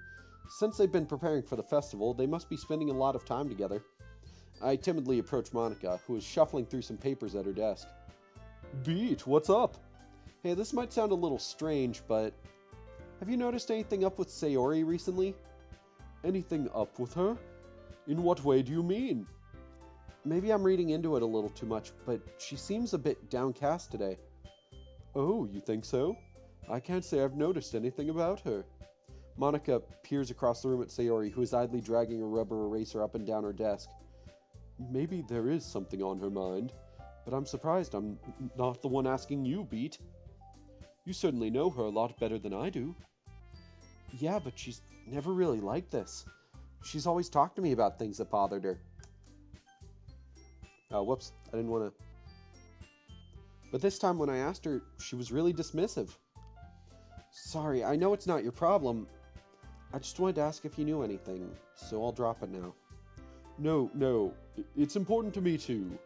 Since they've been preparing for the festival, they must be spending a lot of time together. I timidly approach Monica, who is shuffling through some papers at her desk. Beat, what's up? Hey, this might sound a little strange, but... Have you noticed anything up with Sayori recently? Anything up with her? In what way do you mean? Maybe I'm reading into it a little too much, but she seems a bit downcast today. Oh, you think so? I can't say I've noticed anything about her. Monica peers across the room at Sayori, who is idly dragging a rubber eraser up and down her desk. Maybe there is something on her mind, but I'm surprised I'm not the one asking you, Beat. You certainly know her a lot better than I do. Yeah, but she's never really like this. She's always talked to me about things that bothered her. Oh, whoops. I didn't want to... But this time when I asked her, she was really dismissive. Sorry, I know it's not your problem. I just wanted to ask if you knew anything, so I'll drop it now. No. It's important to me too.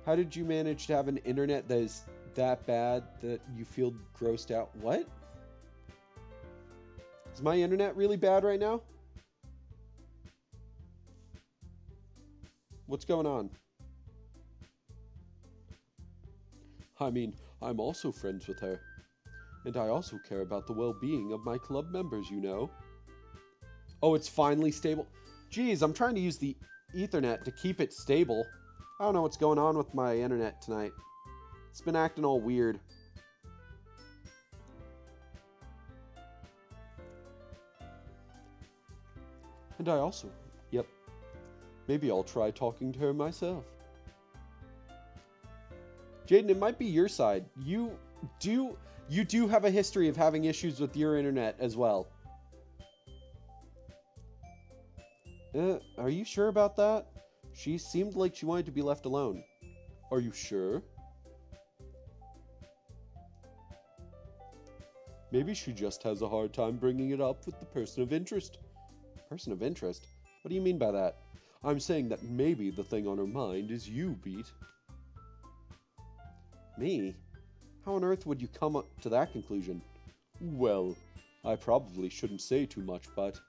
How did you manage to have an internet that is that bad that you feel grossed out? What? Is my internet really bad right now? What's going on? I mean, I'm also friends with her. And I also care about the well-being of my club members, you know. Oh, it's finally stable. Geez, I'm trying to use the Ethernet to keep it stable. I don't know what's going on with my internet tonight. It's been acting all weird. And I also... Yep. Maybe I'll try talking to her myself. Jaden, it might be your side. You do have a history of having issues with your internet as well. Are you sure about that? She seemed like she wanted to be left alone. Are you sure? Maybe she just has a hard time bringing it up with the person of interest. Person of interest? What do you mean by that? I'm saying that maybe the thing on her mind is you, Beat. Me? How on earth would you come up to that conclusion? Well, I probably shouldn't say too much, but...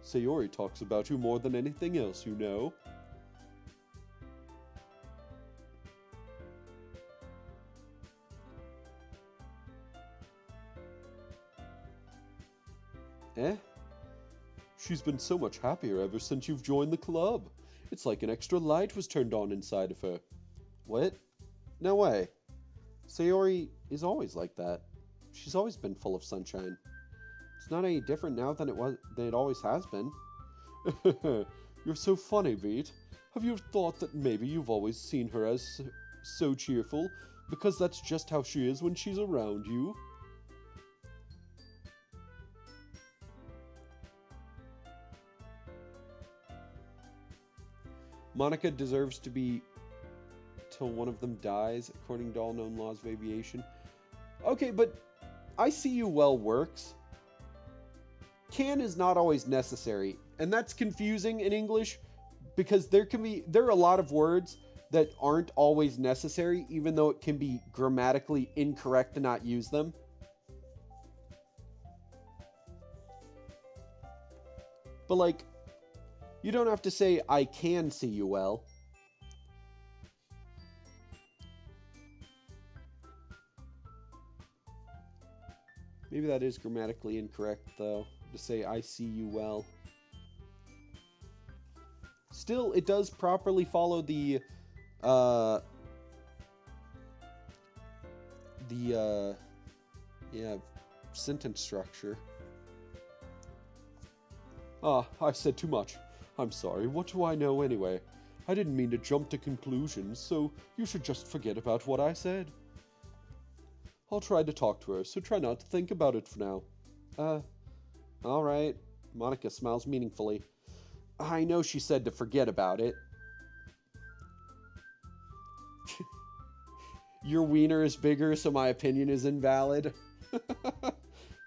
Sayori talks about you more than anything else, you know. She's been so much happier ever since you've joined the club. It's like an extra light was turned on inside of her. What? No way. Sayori is always like that. She's always been full of sunshine. It's not any different now than it always has been. You're so funny, Beat. Have you thought that maybe you've always seen her as so cheerful because that's just how she is when she's around you? Monica deserves to be till one of them dies, according to all known laws of aviation. Okay, but I see you well works. Can is not always necessary, and that's confusing in English because there are a lot of words that aren't always necessary, even though it can be grammatically incorrect to not use them. But like, you don't have to say I can see you well. Maybe that is grammatically incorrect, though, to say I see you well. Still, it does properly follow the sentence structure. Ah, I said too much. I'm sorry, what do I know anyway? I didn't mean to jump to conclusions, so you should just forget about what I said. I'll try to talk to her, so try not to think about it for now. Alright. Monica smiles meaningfully. I know she said to forget about it. Your wiener is bigger, so my opinion is invalid.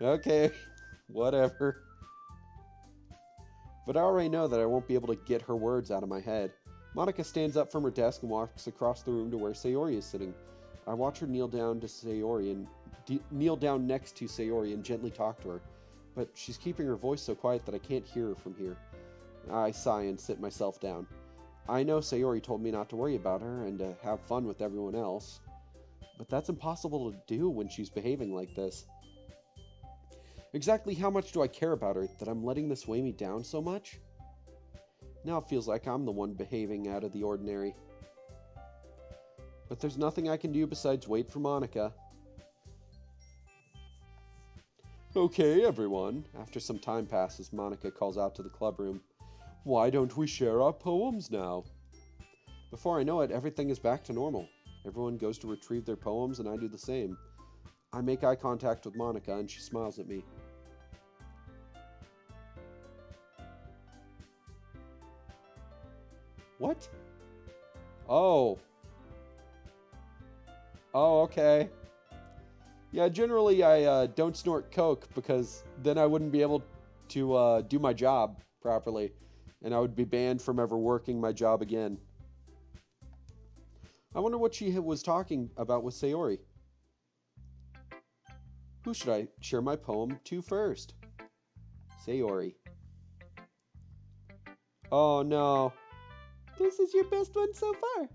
Okay, whatever. But I already know that I won't be able to get her words out of my head. Monica stands up from her desk and walks across the room to where Sayori is sitting. I watch her kneel down next to Sayori and gently talk to her, but she's keeping her voice so quiet that I can't hear her from here. I sigh and sit myself down. I know Sayori told me not to worry about her and to have fun with everyone else, but that's impossible to do when she's behaving like this. Exactly how much do I care about her that I'm letting this weigh me down so much? Now it feels like I'm the one behaving out of the ordinary. But there's nothing I can do besides wait for Monica. Okay, everyone. After some time passes, Monica calls out to the club room. Why don't we share our poems now? Before I know it, everything is back to normal. Everyone goes to retrieve their poems and I do the same. I make eye contact with Monica and she smiles at me. What? Oh. Oh, okay. Yeah, generally I don't snort coke because then I wouldn't be able to do my job properly, and I would be banned from ever working my job again. I wonder what she was talking about with Sayori. Who should I share my poem to first? Sayori. Oh no. This is your best one so far.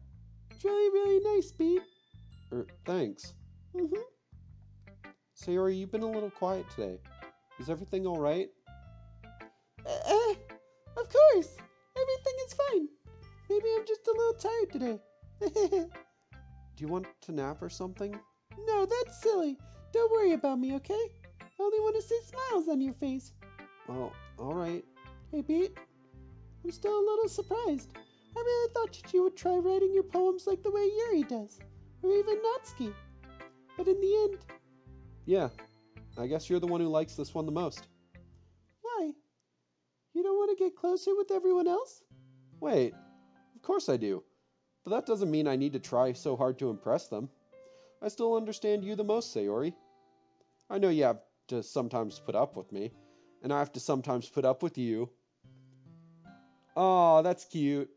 It's really, really nice, Beat. Thanks. Mm-hmm. Sayori, you've been a little quiet today. Is everything alright? Of course. Everything is fine. Maybe I'm just a little tired today. Do you want to nap or something? No, that's silly. Don't worry about me, okay? I only want to see smiles on your face. Well, alright. Hey, Pete. I'm still a little surprised. I really thought that you would try writing your poems like the way Yuri does, or even Natsuki. But in the end... Yeah, I guess you're the one who likes this one the most. Why? You don't want to get closer with everyone else? Wait, of course I do. But that doesn't mean I need to try so hard to impress them. I still understand you the most, Sayori. I know you have to sometimes put up with me, and I have to sometimes put up with you. Aw, that's cute.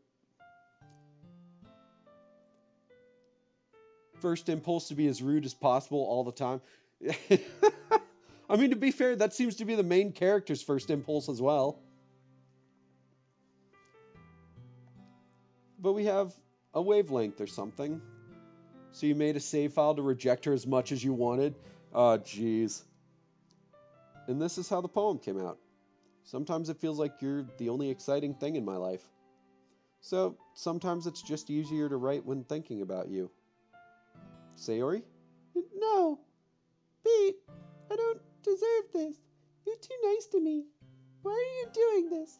First impulse to be as rude as possible all the time. I mean, to be fair, that seems to be the main character's first impulse as well. But we have a wavelength or something. So you made a save file to reject her as much as you wanted? Oh, jeez. And this is how the poem came out. Sometimes it feels like you're the only exciting thing in my life. So sometimes it's just easier to write when thinking about you. Sayori? No. Pete, I don't deserve this. You're too nice to me. Why are you doing this?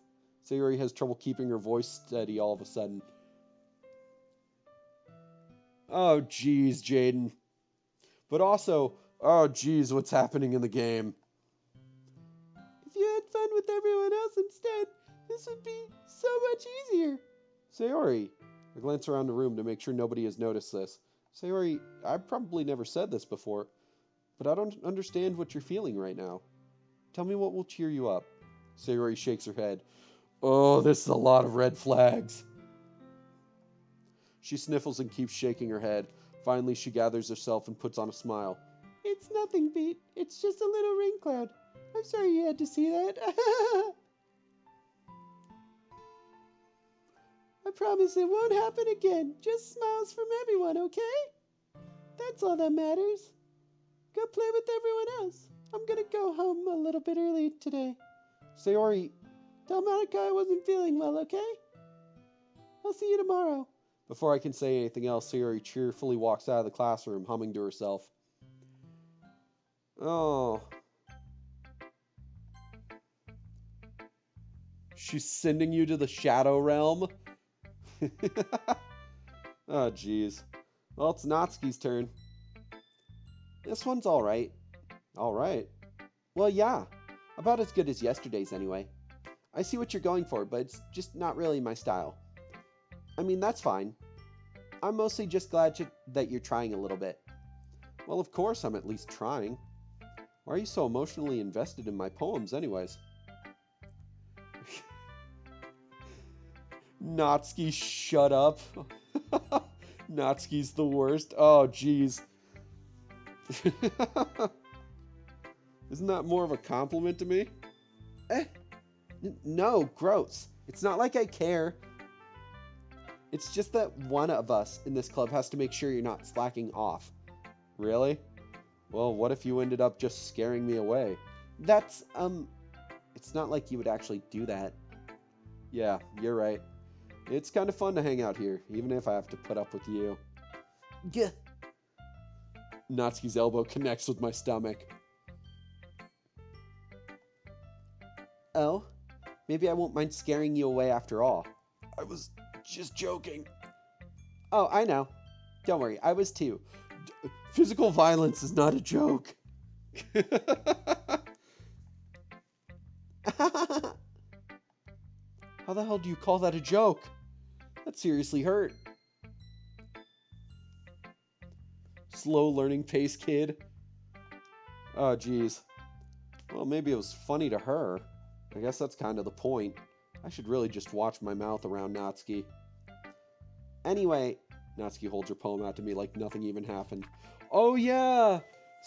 Sayori has trouble keeping her voice steady all of a sudden. Oh, geez, Jaden. But also, oh, geez, what's happening in the game? If you had fun with everyone else instead, this would be so much easier. Sayori. I glance around the room to make sure nobody has noticed this. Sayori, I've probably never said this before, but I don't understand what you're feeling right now. Tell me what will cheer you up. Sayori shakes her head. Oh, this is a lot of red flags. She sniffles and keeps shaking her head. Finally, she gathers herself and puts on a smile. It's nothing, Pete. It's just a little rain cloud. I'm sorry you had to see that. I promise it won't happen again. Just smiles from everyone, okay? That's all that matters. Go play with everyone else. I'm gonna go home a little bit early today. Sayori, Tell Monica I wasn't feeling well, okay? I'll see you tomorrow. Before I can say anything else, Sayori cheerfully walks out of the classroom, humming to herself. Oh. She's sending you to the Shadow Realm? Oh, jeez. Well, it's Natsuki's turn. This one's alright. Alright? Well, yeah. About as good as yesterday's, anyway. I see what you're going for, but it's just not really my style. I mean, that's fine. I'm mostly just glad that you're trying a little bit. Well, of course I'm at least trying. Why are you so emotionally invested in my poems, anyways? Natsuki, shut up. Natsuki's the worst. Oh, jeez. Isn't that more of a compliment to me? No, gross. It's not like I care. It's just that one of us in this club has to make sure you're not slacking off. Really? Well, what if you ended up just scaring me away? That's, it's not like you would actually do that. Yeah, you're right. It's kind of fun to hang out here, even if I have to put up with you. Gah! Natsuki's elbow connects with my stomach. Oh? Maybe I won't mind scaring you away after all. I was just joking. Oh, I know. Don't worry, I was too. Physical violence is not a joke. How the hell do you call that a joke? That seriously hurt. Slow learning pace, kid. Oh, geez. Well, maybe it was funny to her. I guess that's kind of the point. I should really just watch my mouth around Natsuki. Anyway, Natsuki holds her poem out to me like nothing even happened. Oh yeah!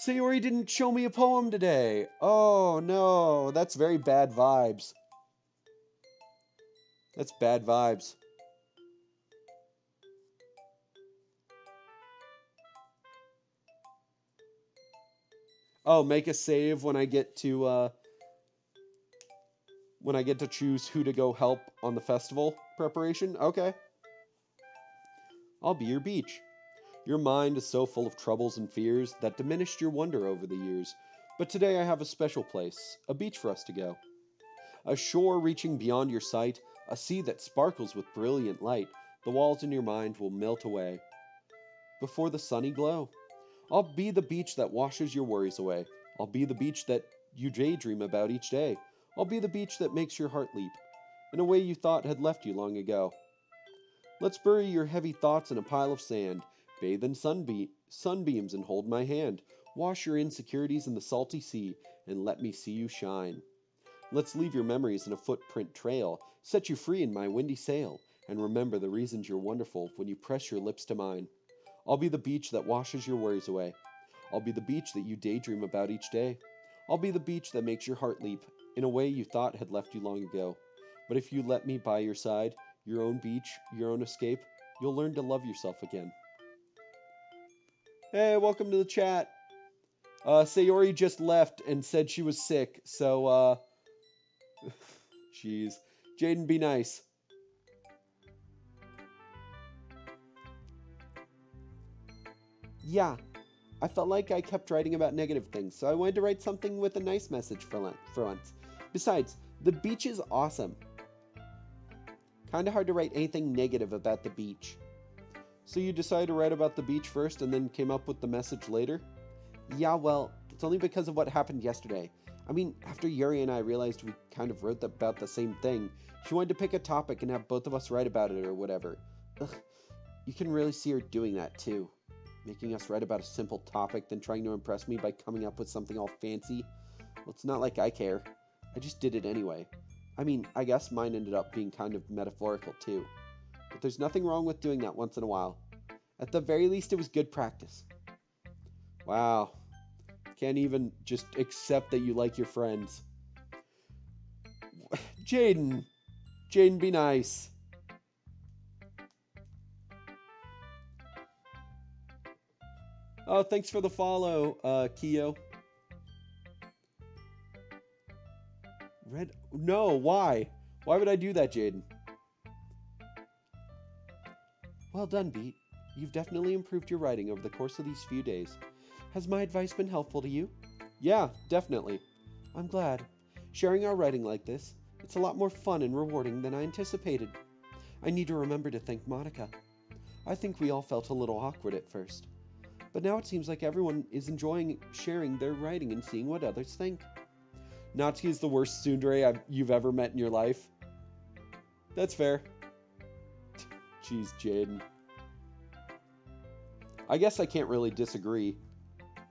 Sayori didn't show me a poem today. Oh no, that's very bad vibes. That's bad vibes. Oh, make a save when I get to choose who to go help on the festival preparation. Okay. I'll be your beach. Your mind is so full of troubles and fears that diminished your wonder over the years. But today I have a special place, a beach for us to go. A shore reaching beyond your sight, a sea that sparkles with brilliant light. The walls in your mind will melt away before the sunny glow. I'll be the beach that washes your worries away. I'll be the beach that you daydream about each day. I'll be the beach that makes your heart leap in a way you thought had left you long ago. Let's bury your heavy thoughts in a pile of sand. Bathe in sunbeams and hold my hand. Wash your insecurities in the salty sea and let me see you shine. Let's leave your memories in a footprint trail, set you free in my windy sail, and remember the reasons you're wonderful when you press your lips to mine. I'll be the beach that washes your worries away. I'll be the beach that you daydream about each day. I'll be the beach that makes your heart leap in a way you thought had left you long ago. But if you let me by your side, your own beach, your own escape, you'll learn to love yourself again. Hey, welcome to the chat. Sayori just left and said she was sick, so, jeez. Jaden, be nice. Yeah, I felt like I kept writing about negative things, so I wanted to write something with a nice message for once. Besides, the beach is awesome. Kinda hard to write anything negative about the beach. So you decided to write about the beach first and then came up with the message later? Yeah, well, it's only because of what happened yesterday. I mean, after Yuri and I realized we kind of wrote about the same thing, she wanted to pick a topic and have both of us write about it or whatever. Ugh, you can really see her doing that too. Making us write about a simple topic, then trying to impress me by coming up with something all fancy. Well, it's not like I care. I just did it anyway. I mean, I guess mine ended up being kind of metaphorical too. But there's nothing wrong with doing that once in a while. At the very least, it was good practice. Wow. Can't even just accept that you like your friends. Jaden. Jaden, be nice. Oh, thanks for the follow, Keo. No, why? Why would I do that, Jaden? Well done, Beat. You've definitely improved your writing over the course of these few days. Has my advice been helpful to you? Yeah, definitely. I'm glad. Sharing our writing like this, it's a lot more fun and rewarding than I anticipated. I need to remember to thank Monica. I think we all felt a little awkward at first. But now it seems like everyone is enjoying sharing their writing and seeing what others think. Natsuki is the worst tsundere you've ever met in your life. That's fair. Jeez, Jaden. I guess I can't really disagree.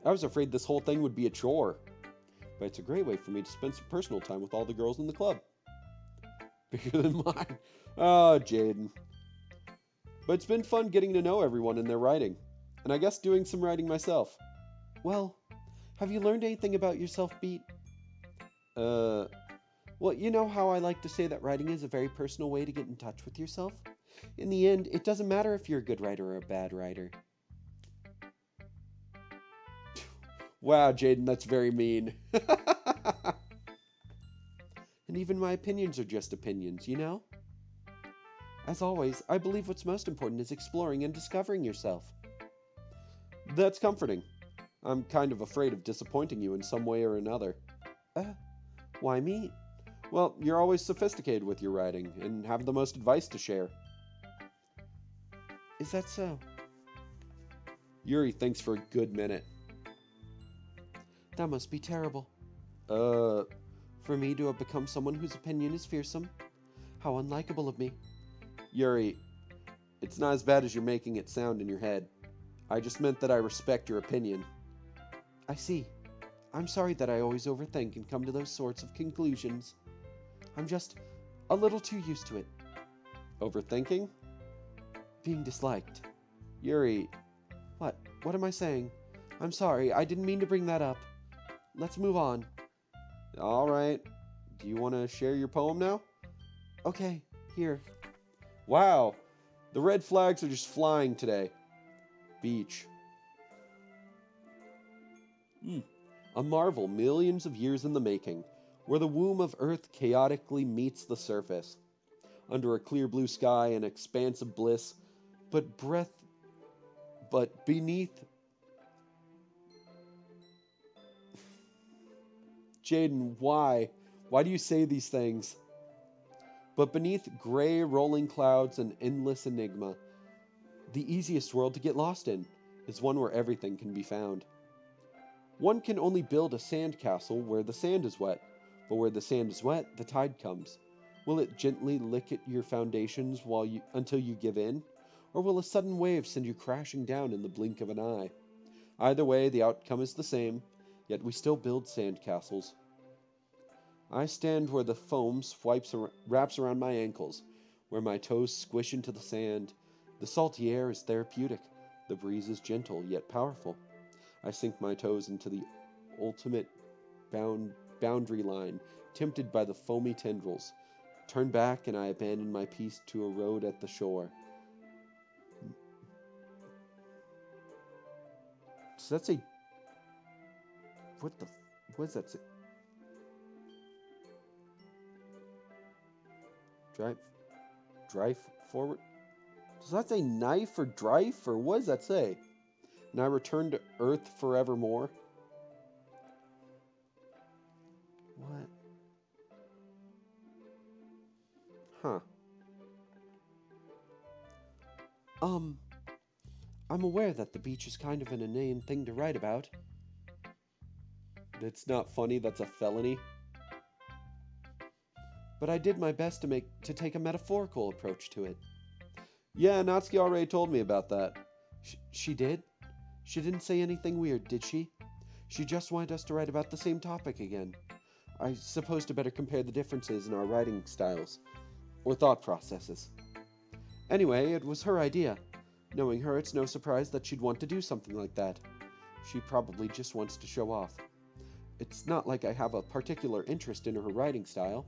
I was afraid this whole thing would be a chore. But it's a great way for me to spend some personal time with all the girls in the club. Bigger than mine. Oh, Jaden. But it's been fun getting to know everyone and their writing. And I guess doing some writing myself. Well, have you learned anything about yourself, Beat? Well, you know how I like to say that writing is a very personal way to get in touch with yourself? In the end, it doesn't matter if you're a good writer or a bad writer. Wow, Jaden, that's very mean. And even my opinions are just opinions, you know? As always, I believe what's most important is exploring and discovering yourself. That's comforting. I'm kind of afraid of disappointing you in some way or another. Why me? Well, you're always sophisticated with your writing and have the most advice to share. Is that so? Yuri thinks for a good minute. That must be terrible. For me to have become someone whose opinion is fearsome? How unlikable of me. Yuri, it's not as bad as you're making it sound in your head. I just meant that I respect your opinion. I see. I'm sorry that I always overthink and come to those sorts of conclusions. I'm just a little too used to it. Overthinking? Being disliked. Yuri. What? What am I saying? I'm sorry, I didn't mean to bring that up. Let's move on. Alright. Do you want to share your poem now? Okay, here. Wow. The red flags are just flying today. Beach. A marvel millions of years in the making, where the womb of Earth chaotically meets the surface. Under a clear blue sky, an expanse of bliss, but beneath... Jaden, why? Why do you say these things? But beneath gray rolling clouds and endless enigma, the easiest world to get lost in is one where everything can be found. One can only build a sand castle where the sand is wet, but where the sand is wet, the tide comes. Will it gently lick at your foundations until you give in? Or will a sudden wave send you crashing down in the blink of an eye? Either way, the outcome is the same, yet we still build sand castles. I stand where the foam wraps around my ankles, where my toes squish into the sand. The salty air is therapeutic. The breeze is gentle, yet powerful. I sink my toes into the ultimate boundary line, tempted by the foamy tendrils. Turn back, and I abandon my peace to erode at the shore. Does that say... What does that say? Drive forward? Does that say knife or drive, or what does that say? and I return to Earth forevermore. What? Huh. I'm aware that the beach is kind of an inane thing to write about. It's not funny, that's a felony. But I did my best to take a metaphorical approach to it. Yeah, Natsuki already told me about that. She did? She didn't say anything weird, did she? She just wanted us to write about the same topic again. I suppose to better compare the differences in our writing styles, or thought processes. Anyway, it was her idea. Knowing her, it's no surprise that she'd want to do something like that. She probably just wants to show off. It's not like I have a particular interest in her writing style.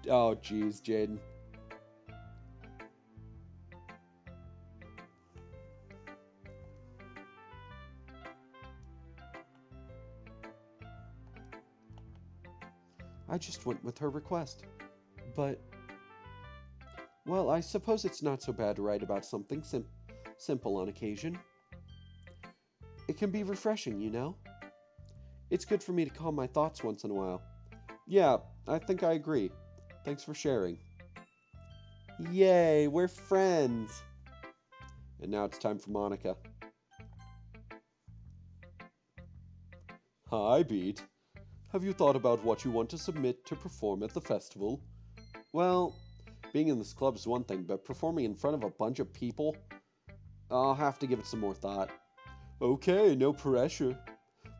Oh, jeez, Jaden. I just went with her request. But, well, I suppose it's not so bad to write about something simple on occasion. It can be refreshing, you know? It's good for me to calm my thoughts once in a while. Yeah, I think I agree. Thanks for sharing. Yay, we're friends! And now it's time for Monica. Hi, Beat. Have you thought about what you want to submit to perform at the festival? Well, being in this club is one thing, but performing in front of a bunch of people? I'll have to give it some more thought. Okay, no pressure.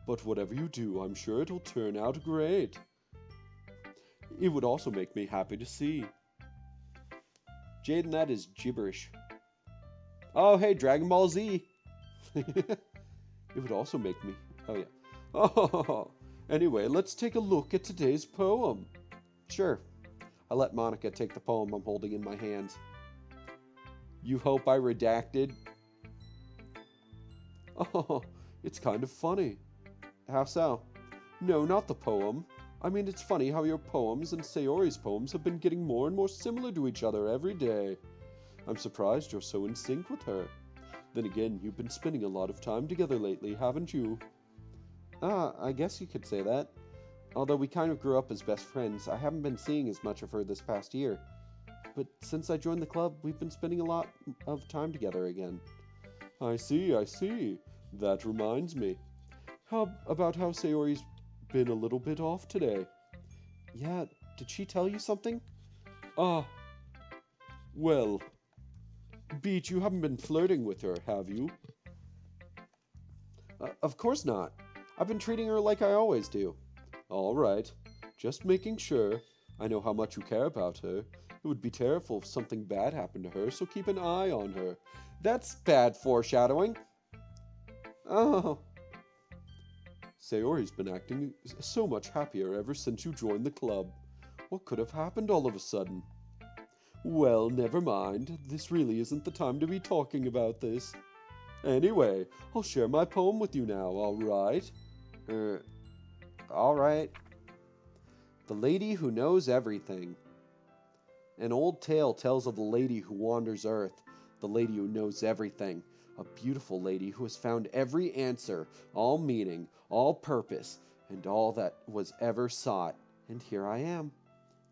But whatever you do, I'm sure it'll turn out great. It would also make me happy to see. Jaden, that is gibberish. Oh, hey, Dragon Ball Z. It would also make me... Oh, yeah. Oh, anyway, let's take a look at today's poem. Sure. I let Monica take the poem I'm holding in my hands. You hope I redacted? Oh, it's kind of funny. How so? No, not the poem. I mean, it's funny how your poems and Sayori's poems have been getting more and more similar to each other every day. I'm surprised you're so in sync with her. Then again, you've been spending a lot of time together lately, haven't you? I guess you could say that. Although we kind of grew up as best friends, I haven't been seeing as much of her this past year. But since I joined the club, we've been spending a lot of time together again. I see. That reminds me. How about how Sayori's been a little bit off today? Yeah, did she tell you something? Well, Beach, you haven't been flirting with her, have you? Of course not. I've been treating her like I always do. All right. Just making sure. I know how much you care about her. It would be terrible if something bad happened to her, so keep an eye on her. That's bad foreshadowing. Oh. Sayori's been acting so much happier ever since you joined the club. What could have happened all of a sudden? Well, never mind. This really isn't the time to be talking about this. Anyway, I'll share my poem with you now, all right? All right. The Lady Who Knows Everything. An old tale tells of the lady who wanders Earth, the lady who knows everything, a beautiful lady who has found every answer, all meaning, all purpose, and all that was ever sought. And here I am,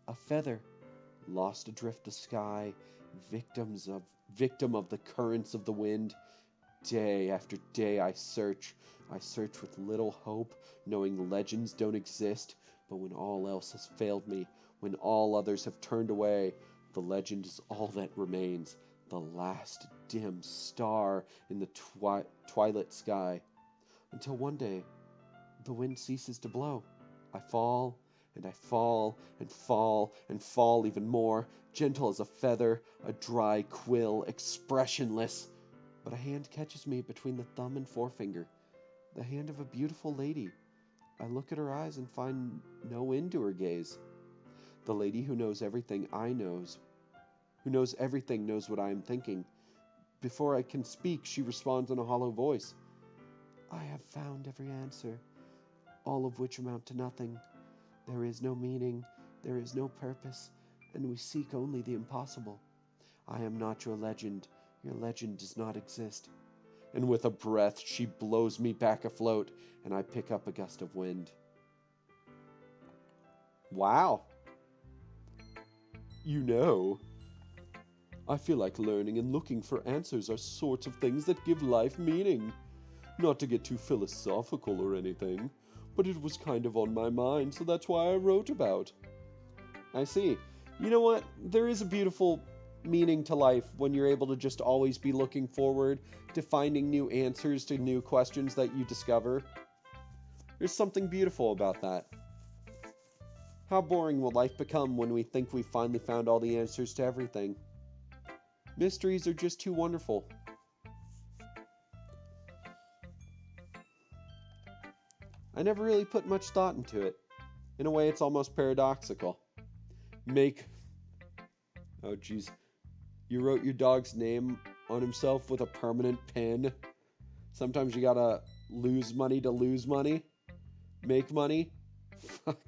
a feather, lost adrift the sky, victim of the currents of the wind. Day after day I search with little hope, knowing legends don't exist, but when all else has failed me, when all others have turned away, the legend is all that remains, the last dim star in the twilight sky. Until one day, the wind ceases to blow. I fall, and I fall, and fall, and fall even more, gentle as a feather, a dry quill, expressionless. But a hand catches me between the thumb and forefinger, the hand of a beautiful lady. I look at her eyes and find no end to her gaze. The lady who knows everything who knows everything knows what I am thinking. Before I can speak, she responds in a hollow voice. I have found every answer, all of which amount to nothing. There is no meaning, there is no purpose, and we seek only the impossible. I am not your legend, Your legend does not exist. And with a breath, she blows me back afloat, and I pick up a gust of wind. Wow. You know, I feel like learning and looking for answers are sorts of things that give life meaning. Not to get too philosophical or anything, but it was kind of on my mind, so that's why I wrote about. I see. You know what? There is a beautiful meaning to life when you're able to just always be looking forward to finding new answers to new questions that you discover. There's something beautiful about that. How boring will life become when we think we've finally found all the answers to everything? Mysteries are just too wonderful. I never really put much thought into it. In a way, it's almost paradoxical. Oh, jeez. You wrote your dog's name on himself with a permanent pen. Sometimes you gotta lose money to lose money. Make money. Fuck.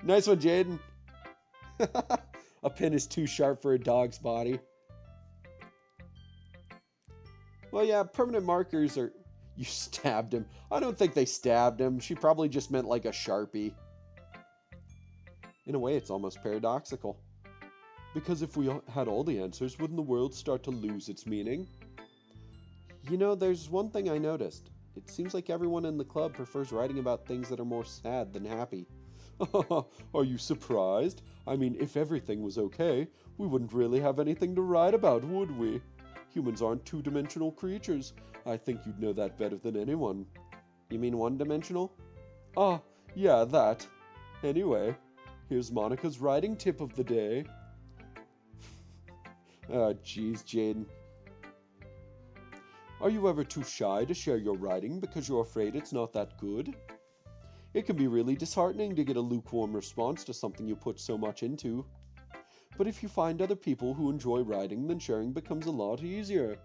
Nice one, Jaden. A pin is too sharp for a dog's body. Well, yeah, permanent markers are... You stabbed him. I don't think they stabbed him. She probably just meant like a Sharpie. In a way, it's almost paradoxical. Because if we had all the answers, wouldn't the world start to lose its meaning? You know, there's one thing I noticed. It seems like everyone in the club prefers writing about things that are more sad than happy. Are you surprised? I mean, if everything was okay, we wouldn't really have anything to write about, would we? Humans aren't two-dimensional creatures. I think you'd know that better than anyone. You mean one-dimensional? Ah, yeah, that. Anyway, here's Monica's writing tip of the day. Ah, jeez, Jaden. Are you ever too shy to share your writing because you're afraid it's not that good? It can be really disheartening to get a lukewarm response to something you put so much into. But if you find other people who enjoy writing, then sharing becomes a lot easier.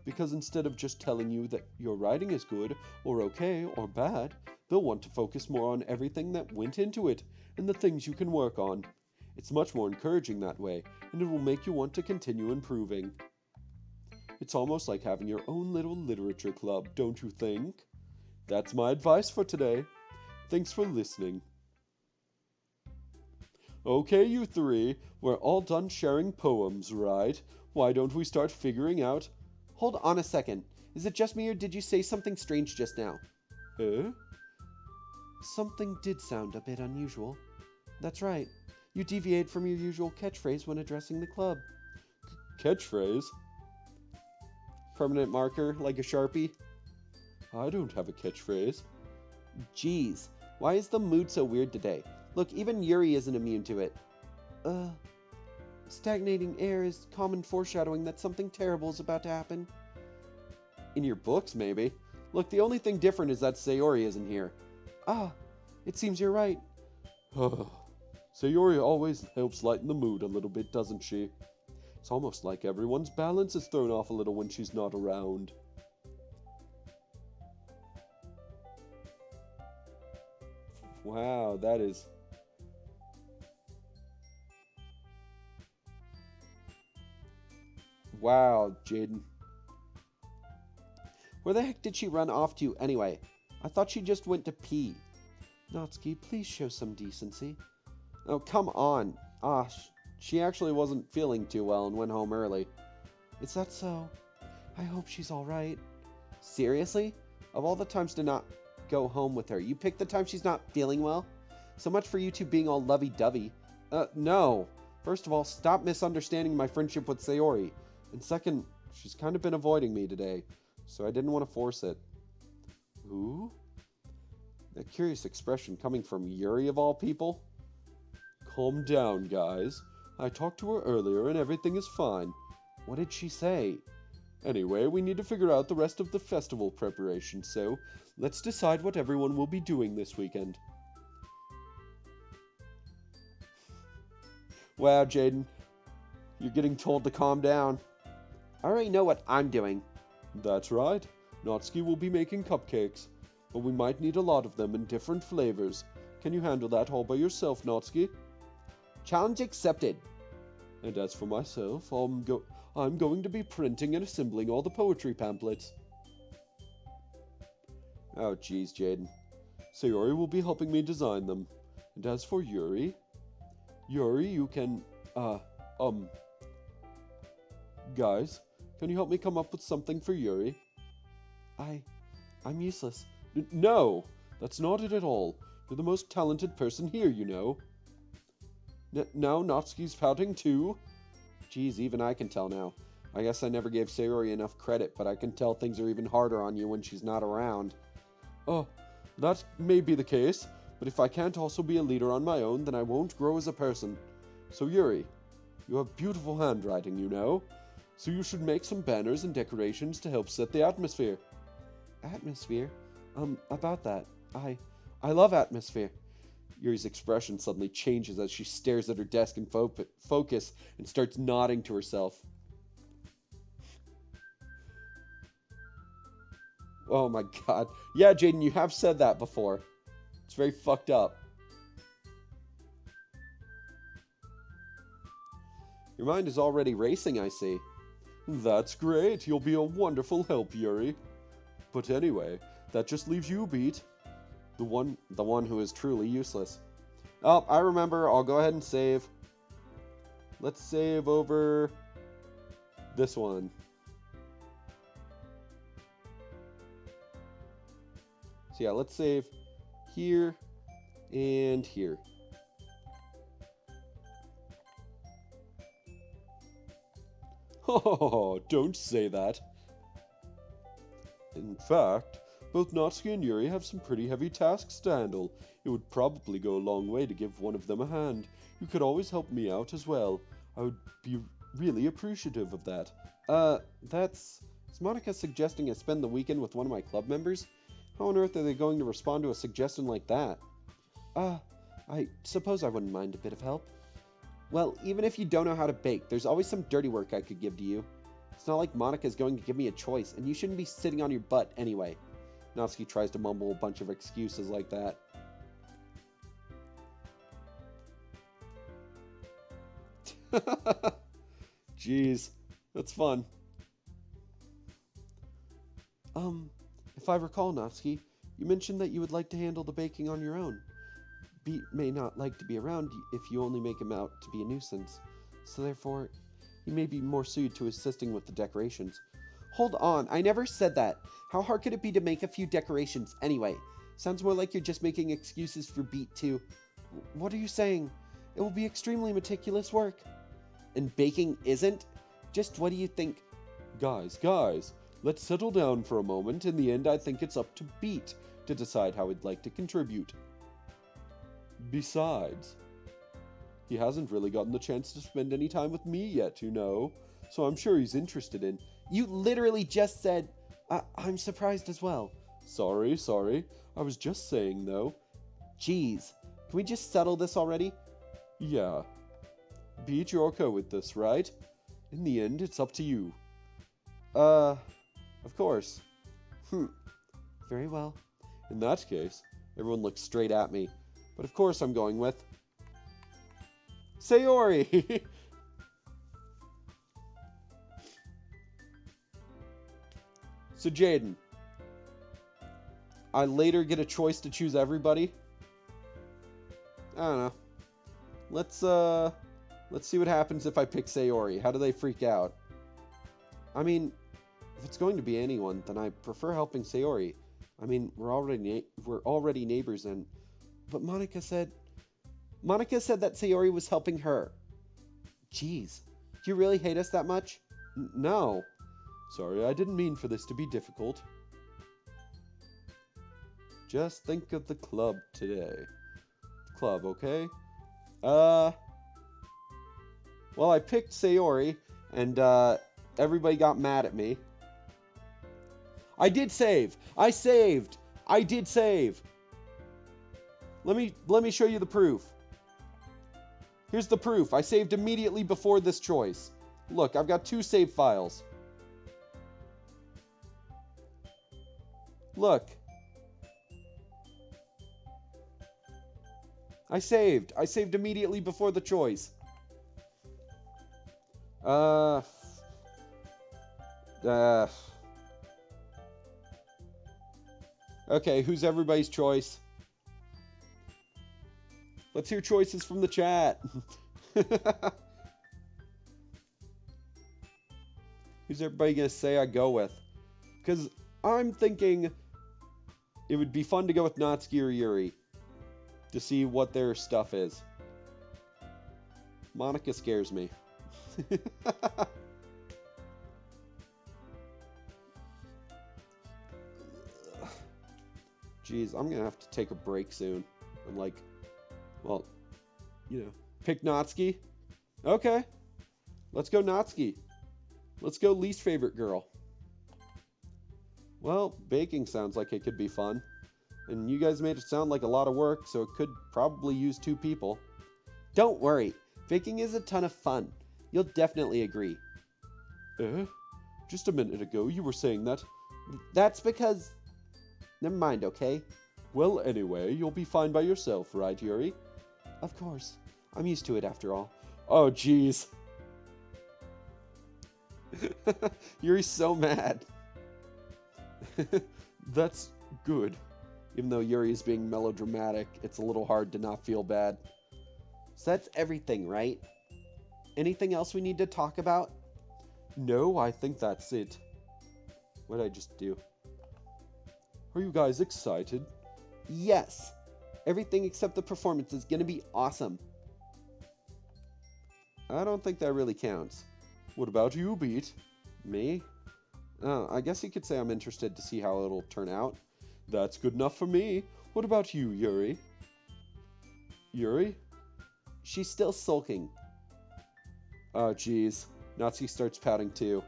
Because instead of just telling you that your writing is good, or okay, or bad, they'll want to focus more on everything that went into it, and the things you can work on. It's much more encouraging that way, and it will make you want to continue improving. It's almost like having your own little literature club, don't you think? That's my advice for today. Thanks for listening. Okay, you three, we're all done sharing poems, right? Why don't we start figuring out... Hold on a second. Is it just me or did you say something strange just now? Huh? Something did sound a bit unusual. That's right. You deviate from your usual catchphrase when addressing the club. Catchphrase? Permanent marker, like a Sharpie? I don't have a catchphrase. Jeez, why is the mood so weird today? Look, even Yuri isn't immune to it. Stagnating air is common foreshadowing that something terrible is about to happen. In your books, maybe. Look, the only thing different is that Sayori isn't here. Ah, it seems you're right. Sayori always helps lighten the mood a little bit, doesn't she? It's almost like everyone's balance is thrown off a little when she's not around. Wow, that is... Wow, Jaden. Where the heck did she run off to anyway? I thought she just went to pee. Natsuki, please show some decency. Oh, come on. She actually wasn't feeling too well and went home early. Is that so? I hope she's alright. Seriously? Of all the times to not go home with her, you picked the time she's not feeling well? So much for you two being all lovey-dovey. No. First of all, stop misunderstanding my friendship with Sayori. And second, she's kind of been avoiding me today, so I didn't want to force it. Who? A curious expression coming from Yuri of all people. Calm down, guys. I talked to her earlier and everything is fine. What did she say? Anyway, we need to figure out the rest of the festival preparation, so let's decide what everyone will be doing this weekend. Wow, Jaden. You're getting told to calm down. I already know what I'm doing. That's right. Natsuki will be making cupcakes, but we might need a lot of them in different flavors. Can you handle that all by yourself, Natsuki? Challenge accepted. And as for myself, I'm going to be printing and assembling all the poetry pamphlets. Oh, geez, Jaden. Sayori will be helping me design them. And as for Yuri, you can, guys, can you help me come up with something for Yuri? I'm useless. No, that's not it at all. You're the most talented person here, you know. Now Natsuki's pouting too? Geez, even I can tell now. I guess I never gave Sayori enough credit, but I can tell things are even harder on you when she's not around. Oh, that may be the case, but if I can't also be a leader on my own, then I won't grow as a person. So Yuri, you have beautiful handwriting, you know. So you should make some banners and decorations to help set the atmosphere. Atmosphere? About that. I love atmosphere. Yuri's expression suddenly changes as she stares at her desk in focus and starts nodding to herself. Oh my god. Yeah, Jaden, you have said that before. It's very fucked up. Your mind is already racing, I see. That's great. You'll be a wonderful help, Yuri. But anyway, that just leaves you, Beat. The one who is truly useless. Oh, I remember. I'll go ahead and save. Let's save over this one. So yeah, let's save here and here. Oh, don't say that. In fact, both Natsuki and Yuri have some pretty heavy tasks to handle. It would probably go a long way to give one of them a hand. You could always help me out as well. I would be really appreciative of that. Is Monica suggesting I spend the weekend with one of my club members? How on earth are they going to respond to a suggestion like that? I suppose I wouldn't mind a bit of help. Well, even if you don't know how to bake, there's always some dirty work I could give to you. It's not like Monica's going to give me a choice, and you shouldn't be sitting on your butt anyway. Natsuki tries to mumble a bunch of excuses like that. Jeez, that's fun. If I recall, Natsuki, you mentioned that you would like to handle the baking on your own. Beat may not like to be around if you only make him out to be a nuisance, so therefore, he may be more suited to assisting with the decorations. Hold on, I never said that. How hard could it be to make a few decorations anyway? Sounds more like you're just making excuses for Beat too. What are you saying? It will be extremely meticulous work. And baking isn't? Just what do you think? Guys, let's settle down for a moment. In the end, I think it's up to Beat to decide how he'd like to contribute. Besides, he hasn't really gotten the chance to spend any time with me yet, you know, so I'm sure he's interested in... You literally just said, I'm surprised as well. Sorry, I was just saying, though. Jeez, can we just settle this already? Yeah. Beat, you're okay with this, right? In the end, it's up to you. Of course. Very well. In that case, everyone looks straight at me. But of course I'm going with... Sayori! So Jaden, I later get a choice to choose everybody. I don't know. Let's see what happens if I pick Sayori. How do they freak out? I mean, if it's going to be anyone, then I prefer helping Sayori. I mean, we're already neighbors, and... But Monica said that Sayori was helping her. Jeez, do you really hate us that much? No. Sorry, I didn't mean for this to be difficult. Just think of the club today. Club, okay? Well, I picked Sayori, and, everybody got mad at me. I did save! I saved! I did save! Let me show you the proof. Here's the proof. I saved immediately before this choice. Look, I've got 2 save files. Look. I saved. I saved immediately before the choice. Uh, uh, okay, who's everybody's choice? Let's hear choices from the chat. Who's everybody gonna say I go with? Because I'm thinking it would be fun to go with Natsuki or Yuri to see what their stuff is. Monica scares me. Jeez, I'm gonna have to take a break soon. I'm like, well, pick Natsuki. Okay, let's go Natsuki. Let's go least favorite girl. Well, baking sounds like it could be fun. And you guys made it sound like a lot of work, so it could probably use 2 people. Don't worry, baking is a ton of fun. You'll definitely agree. Just a minute ago you were saying that. That's because... Never mind, okay? Well, anyway, you'll be fine by yourself, right, Yuri? Of course. I'm used to it after all. Oh, jeez. Yuri's so mad. That's good. Even though Yuri is being melodramatic, it's a little hard to not feel bad. So that's everything, right? Anything else we need to talk about? No, I think that's it. What did I just do? Are you guys excited? Yes. Everything except the performance is gonna be awesome. I don't think that really counts. What about you, Beat? Me? I guess you could say I'm interested to see how it'll turn out. That's good enough for me. What about you, Yuri? Yuri? She's still sulking. Oh, geez. Natsuki starts pouting too.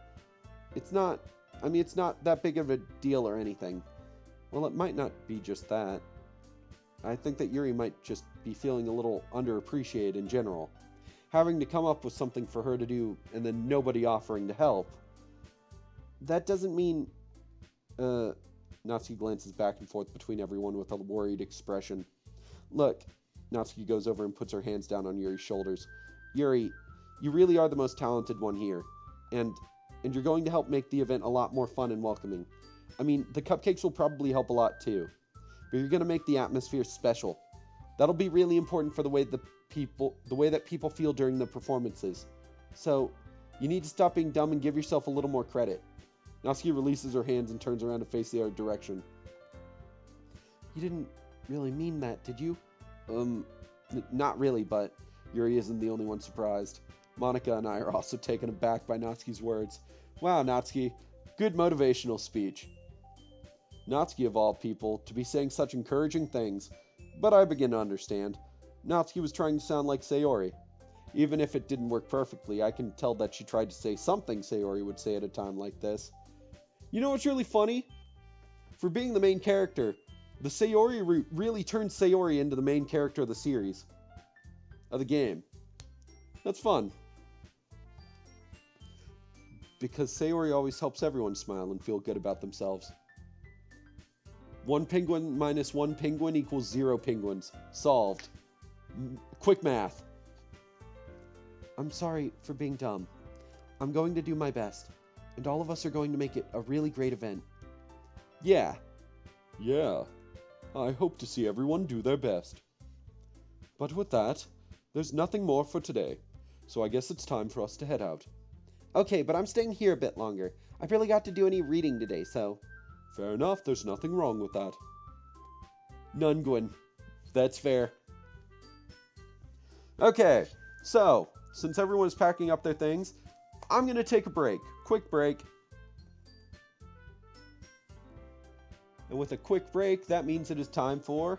It's not that big of a deal or anything. Well, it might not be just that. I think that Yuri might just be feeling a little underappreciated in general. Having to come up with something for her to do and then nobody offering to help. That doesn't mean... Natsuki glances back and forth between everyone with a worried expression. Look, Natsuki goes over and puts her hands down on Yuri's shoulders. Yuri, you really are the most talented one here. And you're going to help make the event a lot more fun and welcoming. I mean, the cupcakes will probably help a lot too. But you're going to make the atmosphere special. That'll be really important for the way that people feel during the performances. So, you need to stop being dumb and give yourself a little more credit. Natsuki releases her hands and turns around to face the other direction. You didn't really mean that, did you? Not really, but Yuri isn't the only one surprised. Monica and I are also taken aback by Natsuki's words. Wow, Natsuki, good motivational speech. Natsuki, of all people, to be saying such encouraging things, but I begin to understand. Natsuki was trying to sound like Sayori. Even if it didn't work perfectly, I can tell that she tried to say something Sayori would say at a time like this. You know what's really funny? For being the main character, the Sayori route really turned Sayori into the main character of the series. Of the game. That's fun. Because Sayori always helps everyone smile and feel good about themselves. 1 penguin minus 1 penguin equals 0 penguins. Solved. Quick math. I'm sorry for being dumb. I'm going to do my best. And all of us are going to make it a really great event. Yeah. Yeah. I hope to see everyone do their best. But with that, there's nothing more for today. So I guess it's time for us to head out. Okay, but I'm staying here a bit longer. I barely got to do any reading today, so... Fair enough, there's nothing wrong with that. None, Gwyn. That's fair. Okay, so, since everyone is packing up their things, I'm going to take a break. Quick break. And with a quick break, that means it is time for...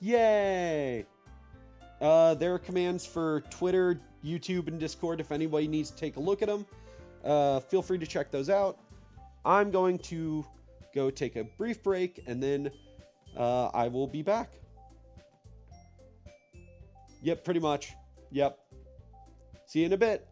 Yay! There are commands for Twitter, YouTube, and Discord if anybody needs to take a look at them. Feel free to check those out. I'm going to go take a brief break, and then I will be back. Yep, pretty much. Yep. See you in a bit.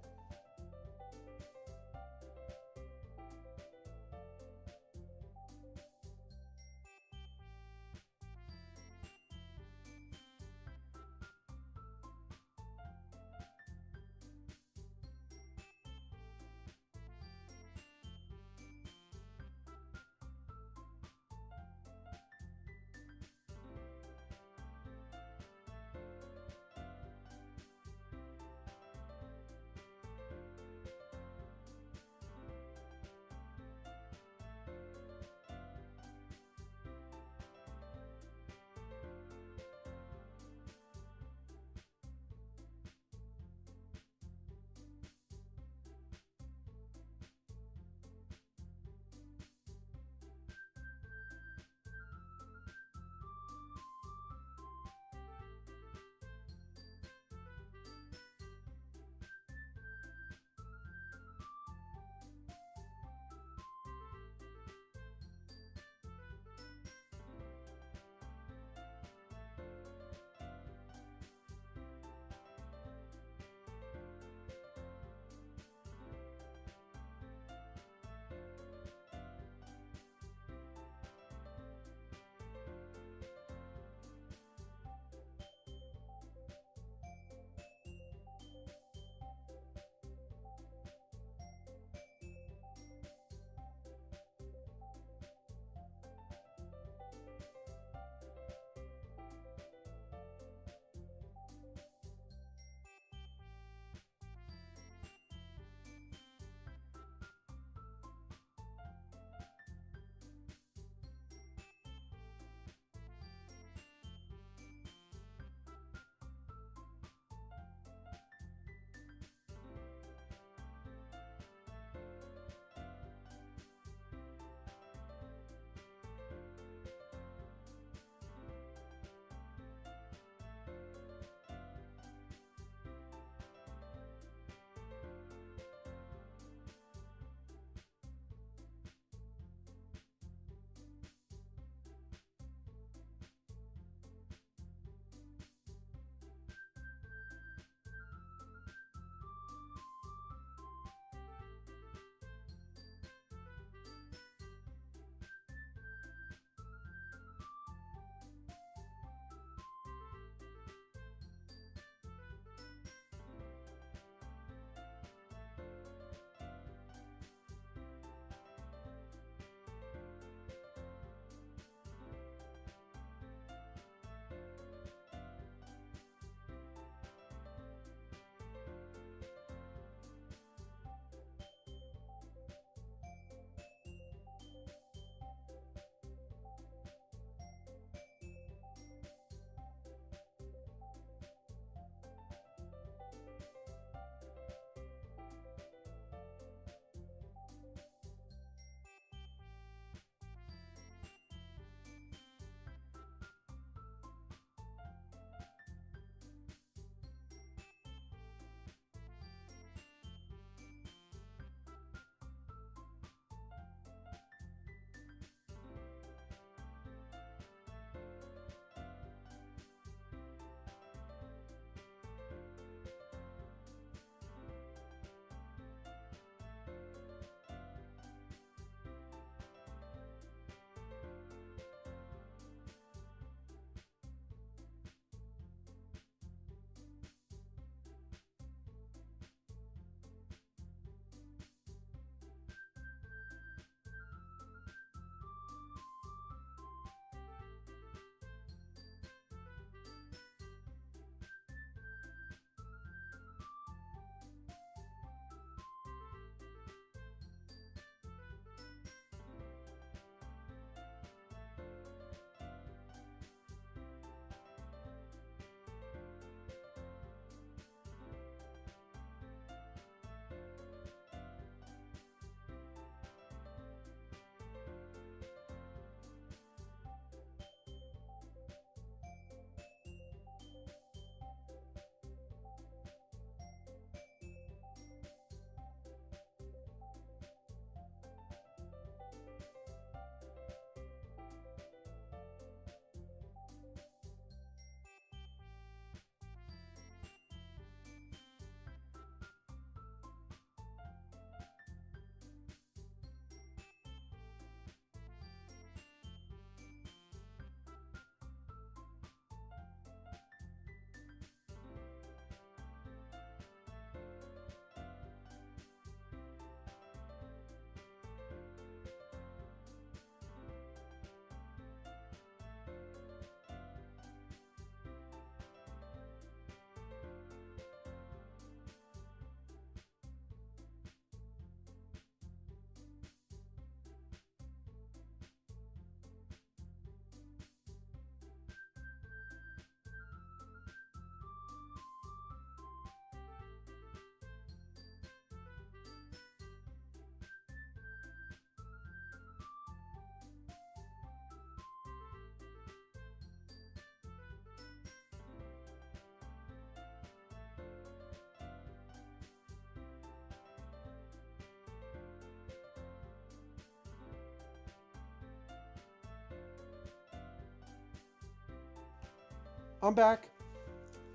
I'm back.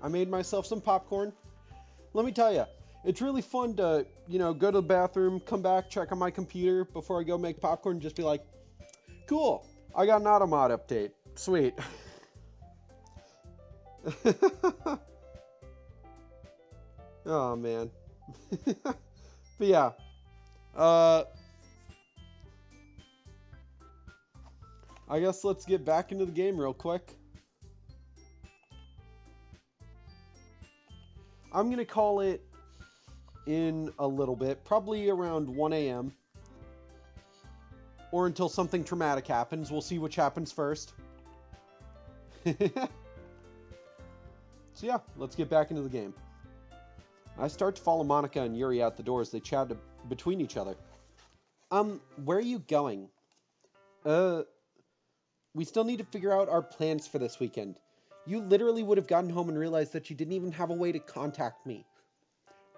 I made myself some popcorn. Let me tell you, it's really fun to, go to the bathroom, come back, check on my computer before I go make popcorn, and just be like, cool, I got an Automod update. Sweet. Oh, man. But yeah. I guess let's get back into the game real quick. I'm going to call it in a little bit, probably around 1 a.m. or until something traumatic happens. We'll see which happens first. So yeah, let's get back into the game. I start to follow Monica and Yuri out the door as they chat between each other. Where are you going? We still need to figure out our plans for this weekend. You literally would have gotten home and realized that you didn't even have a way to contact me.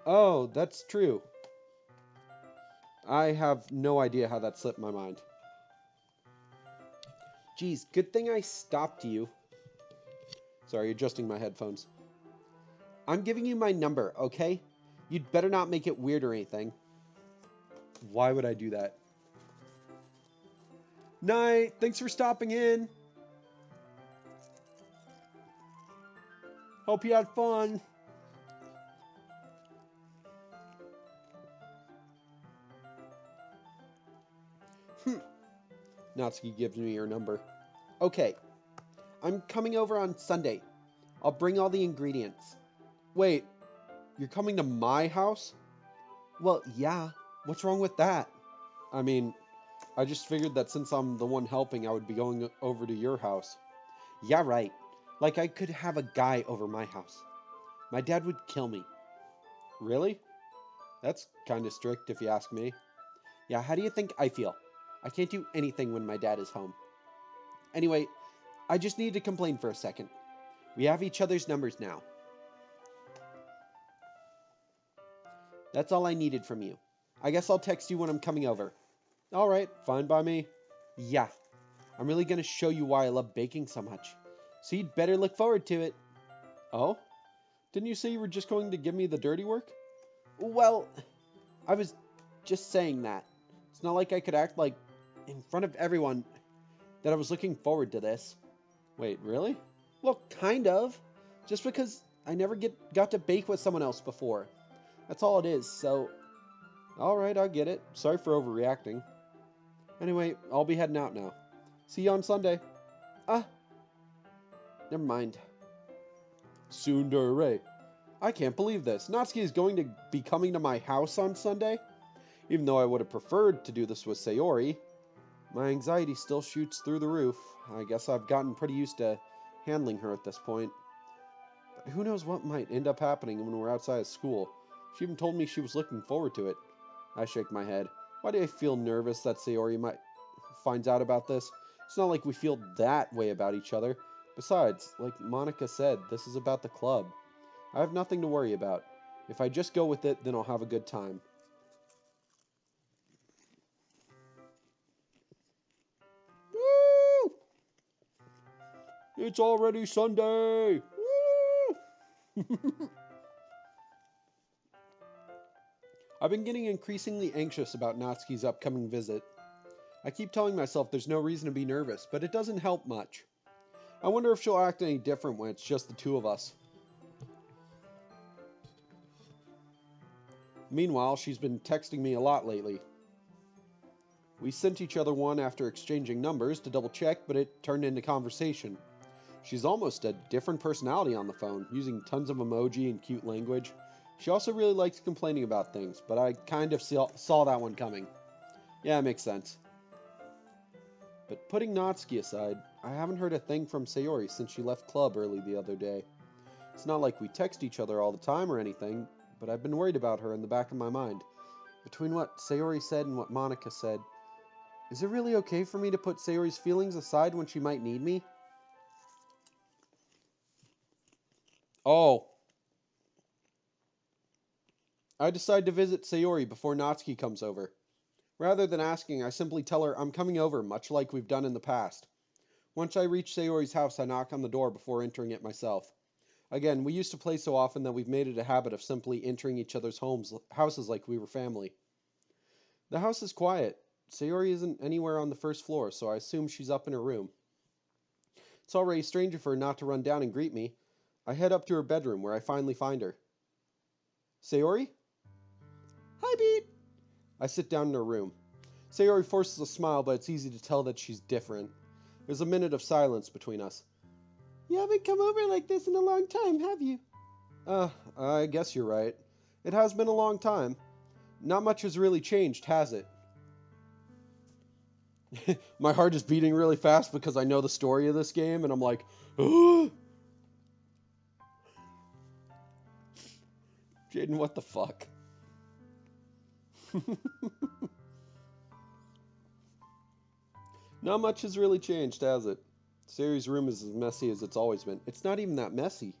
Oh, that's true. I have no idea how that slipped my mind. Geez, good thing I stopped you. Sorry, adjusting my headphones. I'm giving you my number, okay? You'd better not make it weird or anything. Why would I do that? Night. Thanks for stopping in. Hope you had fun. Natsuki gives me your number. Okay. I'm coming over on Sunday. I'll bring all the ingredients. Wait, you're coming to my house? Well, yeah. What's wrong with that? I mean, I just figured that since I'm the one helping, I would be going over to your house. Yeah, right. Like I could have a guy over my house. My dad would kill me. Really? That's kind of strict if you ask me. Yeah, how do you think I feel? I can't do anything when my dad is home. Anyway, I just need to complain for a second. We have each other's numbers now. That's all I needed from you. I guess I'll text you when I'm coming over. Alright, fine by me. Yeah, I'm really gonna show you why I love baking so much. So you'd better look forward to it. Oh? Didn't you say you were just going to give me the dirty work? Well, I was just saying that. It's not like I could act like, in front of everyone, that I was looking forward to this. Wait, really? Well, kind of. Just because I never got to bake with someone else before. That's all it is, so... Alright, I get it. Sorry for overreacting. Anyway, I'll be heading out now. See you on Sunday. Never mind. Tsundere. I can't believe this. Natsuki is going to be coming to my house on Sunday? Even though I would have preferred to do this with Sayori. My anxiety still shoots through the roof. I guess I've gotten pretty used to handling her at this point. But who knows what might end up happening when we're outside of school. She even told me she was looking forward to it. I shake my head. Why do I feel nervous that Sayori might finds out about this? It's not like we feel that way about each other. Besides, like Monica said, this is about the club. I have nothing to worry about. If I just go with it, then I'll have a good time. Woo! It's already Sunday! Woo! I've been getting increasingly anxious about Natsuki's upcoming visit. I keep telling myself there's no reason to be nervous, but it doesn't help much. I wonder if she'll act any different when it's just the two of us. Meanwhile, she's been texting me a lot lately. We sent each other one after exchanging numbers to double check, but it turned into conversation. She's almost a different personality on the phone, using tons of emoji and cute language. She also really likes complaining about things, but I kind of saw that one coming. Yeah, it makes sense. But putting Natsuki aside, I haven't heard a thing from Sayori since she left club early the other day. It's not like we text each other all the time or anything, but I've been worried about her in the back of my mind. Between what Sayori said and what Monica said, is it really okay for me to put Sayori's feelings aside when she might need me? Oh. I decide to visit Sayori before Natsuki comes over. Rather than asking, I simply tell her I'm coming over, much like we've done in the past. Once I reach Sayori's house, I knock on the door before entering it myself. Again, we used to play so often that we've made it a habit of simply entering each other's houses like we were family. The house is quiet. Sayori isn't anywhere on the first floor, so I assume she's up in her room. It's already strange of her not to run down and greet me. I head up to her bedroom, where I finally find her. Sayori? Hi, Pete. I sit down in her room. Sayori forces a smile, but it's easy to tell that she's different. There's a minute of silence between us. You haven't come over like this in a long time, have you? I guess you're right. It has been a long time. Not much has really changed, has it? My heart is beating really fast because I know the story of this game, and I'm like, Jaden, what the fuck? Not much has really changed, has it? Sayori's room is as messy as it's always been. It's not even that messy.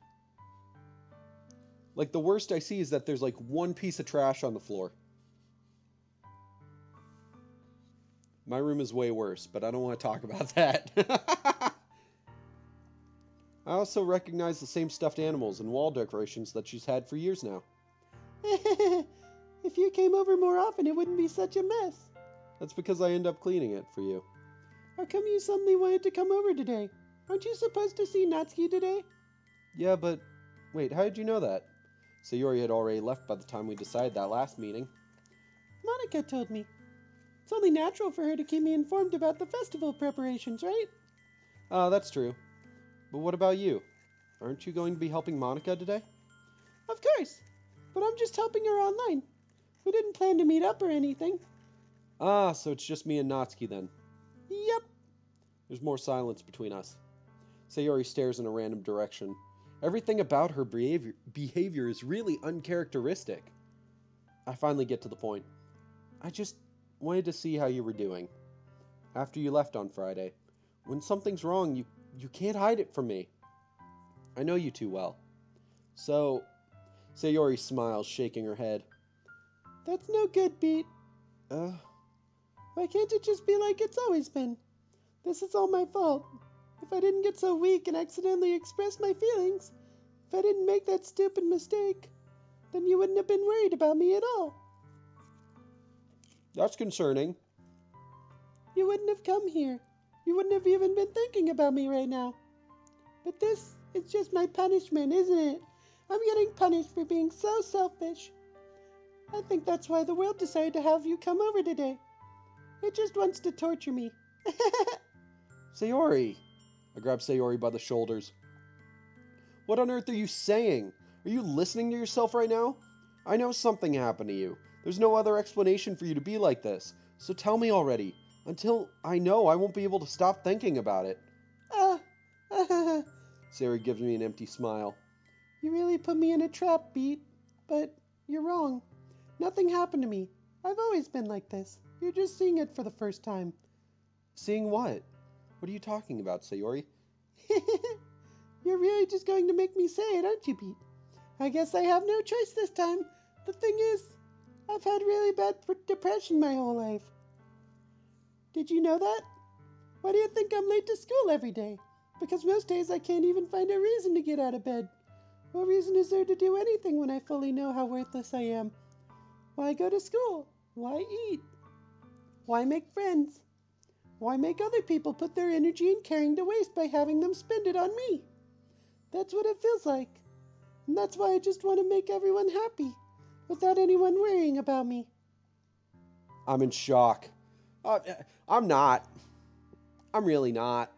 Like, the worst I see is that there's like one piece of trash on the floor. My room is way worse, but I don't want to talk about that. I also recognize the same stuffed animals and wall decorations that she's had for years now. If you came over more often, it wouldn't be such a mess. That's because I end up cleaning it for you. How come you suddenly wanted to come over today? Aren't you supposed to see Natsuki today? Yeah, but wait, how did you know that? Sayori had already left by the time we decided that last meeting. Monica told me. It's only natural for her to keep me informed about the festival preparations, right? That's true. But what about you? Aren't you going to be helping Monica today? Of course. But I'm just helping her online. We didn't plan to meet up or anything. So it's just me and Natsuki then. Yep. There's more silence between us. Sayori stares in a random direction. Everything about her behavior is really uncharacteristic. I finally get to the point. I just wanted to see how you were doing. After you left on Friday. When something's wrong, you can't hide it from me. I know you too well. So, Sayori smiles, shaking her head. That's no good, Pete. Why can't it just be like it's always been? This is all my fault. If I didn't get so weak and accidentally express my feelings, if I didn't make that stupid mistake, then you wouldn't have been worried about me at all. That's concerning. You wouldn't have come here. You wouldn't have even been thinking about me right now. But this is just my punishment, isn't it? I'm getting punished for being so selfish. I think that's why the world decided to have you come over today. It just wants to torture me. Sayori! I grab Sayori by the shoulders. What on earth are you saying? Are you listening to yourself right now? I know something happened to you. There's no other explanation for you to be like this. So tell me already. Until I know, I won't be able to stop thinking about it. Sayori gives me an empty smile. You really put me in a trap, Pete. But you're wrong. Nothing happened to me. I've always been like this. You're just seeing it for the first time. Seeing what? What are you talking about, Sayori? You're really just going to make me say it, aren't you, Pete? I guess I have no choice this time. The thing is, I've had really bad depression my whole life. Did you know that? Why do you think I'm late to school every day? Because most days I can't even find a reason to get out of bed. What reason is there to do anything when I fully know how worthless I am? Why go to school? Why eat? Why make friends? Why make other people put their energy and caring to waste by having them spend it on me? That's what it feels like. And that's why I just want to make everyone happy, without anyone worrying about me. I'm in shock. I'm not. I'm really not.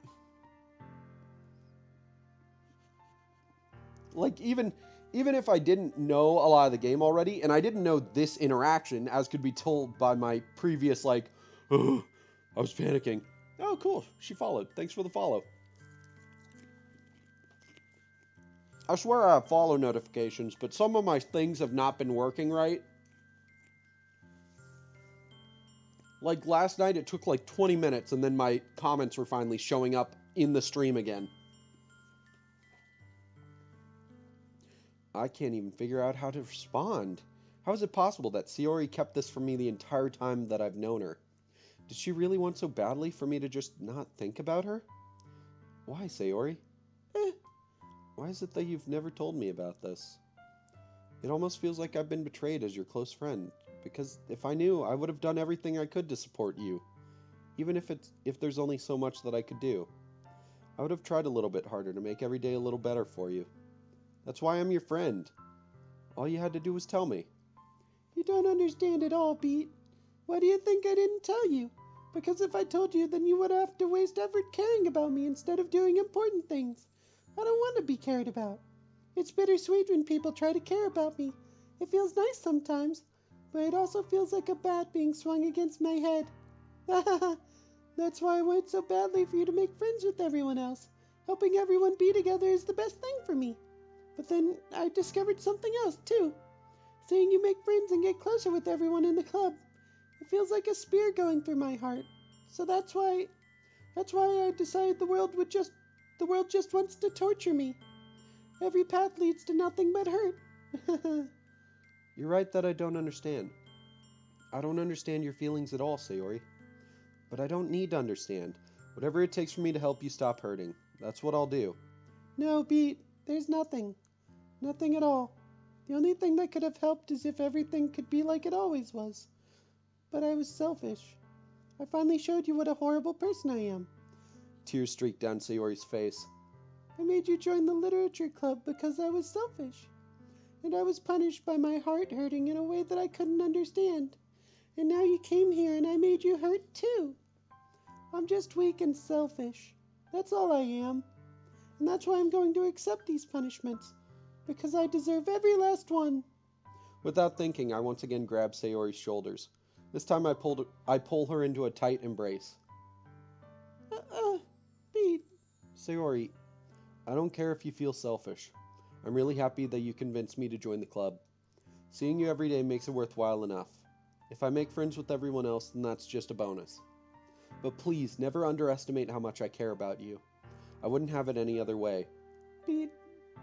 Like, even if I didn't know a lot of the game already, and I didn't know this interaction, as could be told by my previous, like, oh, I was panicking. Oh, cool. She followed. Thanks for the follow. I swear I have follow notifications, but some of my things have not been working right. Like, last night it took like 20 minutes, and then my comments were finally showing up in the stream again. I can't even figure out how to respond. How is it possible that Sayori kept this from me the entire time that I've known her? Did she really want so badly for me to just not think about her? Why, Sayori? Eh, Why is it that you've never told me about this? It almost feels like I've been betrayed as your close friend, because if I knew, I would have done everything I could to support you, even if there's only so much that I could do. I would have tried a little bit harder to make every day a little better for you. That's why I'm your friend. All you had to do was tell me. you don't understand at all, Pete. Why do you think I didn't tell you? Because if I told you, then you would have to waste effort caring about me instead of doing important things. I don't want to be cared about. It's bittersweet when people try to care about me. It feels nice sometimes, but it also feels like a bat being swung against my head. That's why I want so badly for you to make friends with everyone else. Helping everyone be together is the best thing for me. But then I discovered something else, too. Seeing you make friends and get closer with everyone in the club. It feels like a spear going through my heart. So that's why I decided the world just wants to torture me. Every path leads to nothing but hurt. You're right that I don't understand. I don't understand your feelings at all, Sayori. But I don't need to understand. Whatever it takes for me to help you stop hurting, that's what I'll do. No, Pete, there's nothing. Nothing at all. The only thing that could have helped is if everything could be like it always was. But I was selfish. I finally showed you what a horrible person I am. Tears streaked down Sayori's face. I made you join the literature club because I was selfish. And I was punished by my heart hurting in a way that I couldn't understand. And now you came here and I made you hurt too. I'm just weak and selfish. That's all I am. And that's why I'm going to accept these punishments. Because I deserve every last one. Without thinking, I once again grabbed Sayori's shoulders. This time I pull her into a tight embrace. Pete. Sayori, I don't care if you feel selfish. I'm really happy that you convinced me to join the club. Seeing you every day makes it worthwhile enough. If I make friends with everyone else, then that's just a bonus. But please, never underestimate how much I care about you. I wouldn't have it any other way. Pete.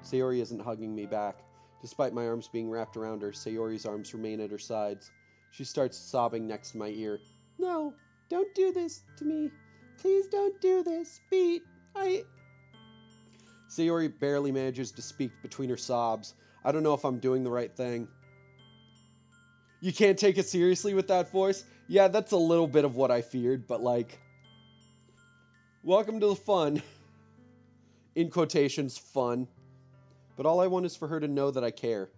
Sayori isn't hugging me back. Despite my arms being wrapped around her, Sayori's arms remain at her sides. She starts sobbing next to my ear. No, don't do this to me. Please don't do this, Pete. Sayori barely manages to speak between her sobs. I don't know if I'm doing the right thing. You can't take it seriously with that voice? Yeah, that's a little bit of what I feared, but like... Welcome to the fun. In quotations, fun. But all I want is for her to know that I care.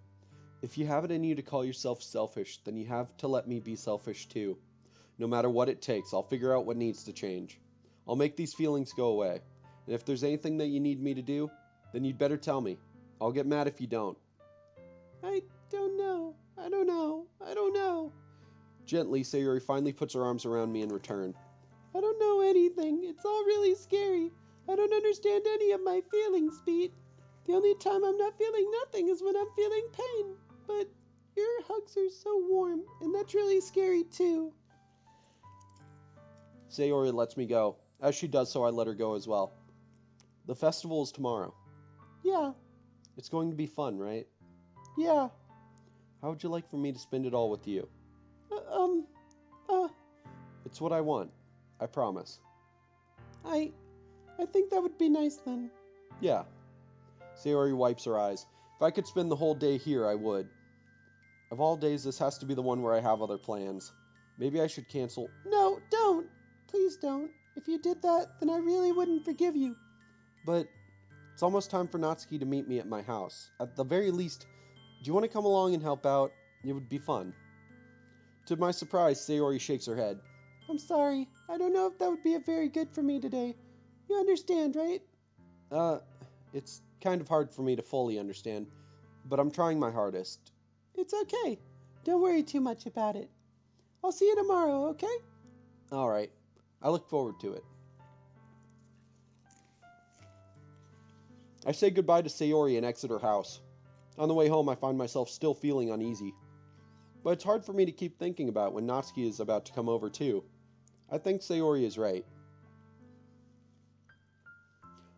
If you have it in you to call yourself selfish, then you have to let me be selfish too. No matter what it takes, I'll figure out what needs to change. I'll make these feelings go away. And if there's anything that you need me to do, then you'd better tell me. I'll get mad if you don't. I don't know. I don't know. I don't know. Gently, Sayori finally puts her arms around me in return. I don't know anything. It's all really scary. I don't understand any of my feelings, Pete. The only time I'm not feeling nothing is when I'm feeling pain. But your hugs are so warm, and that's really scary too. Sayori lets me go. As she does so, I let her go as well. The festival is tomorrow. Yeah. It's going to be fun, right? Yeah. How would you like for me to spend it all with you? Uh, It's what I want. I promise. I think that would be nice then. Yeah. Sayori wipes her eyes. If I could spend the whole day here, I would. Of all days, this has to be the one where I have other plans. Maybe I should cancel. No, don't. Please don't. If you did that, then I really wouldn't forgive you. But it's almost time for Natsuki to meet me at my house. At the very least, do you want to come along and help out? It would be fun. To my surprise, Sayori shakes her head. I'm sorry. I don't know if that would be a very good for me today. You understand, right? It's kind of hard for me to fully understand, but I'm trying my hardest. It's okay. Don't worry too much about it. I'll see you tomorrow, okay? Alright. I look forward to it. I say goodbye to Sayori and exit her house. On the way home, I find myself still feeling uneasy. But it's hard for me to keep thinking about when Natsuki is about to come over too. I think Sayori is right.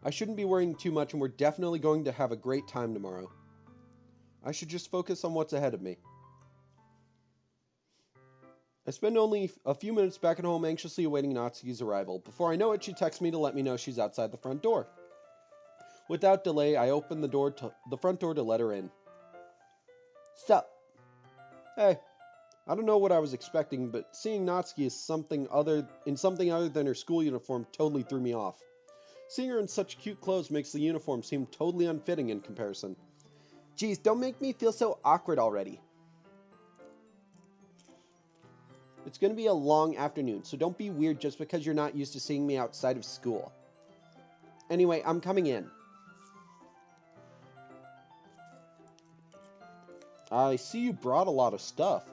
I shouldn't be worrying too much, and we're definitely going to have a great time tomorrow. I should just focus on what's ahead of me. I spend only a few minutes back at home anxiously awaiting Natsuki's arrival. Before I know it, she texts me to let me know she's outside the front door. Without delay, I open the front door to let her in. Sup? Hey, I don't know what I was expecting, but seeing Natsuki is something other than her school uniform totally threw me off. Seeing her in such cute clothes makes the uniform seem totally unfitting in comparison. Geez, don't make me feel so awkward already. It's going to be a long afternoon, so don't be weird just because you're not used to seeing me outside of school. Anyway, I'm coming in. I see you brought a lot of stuff.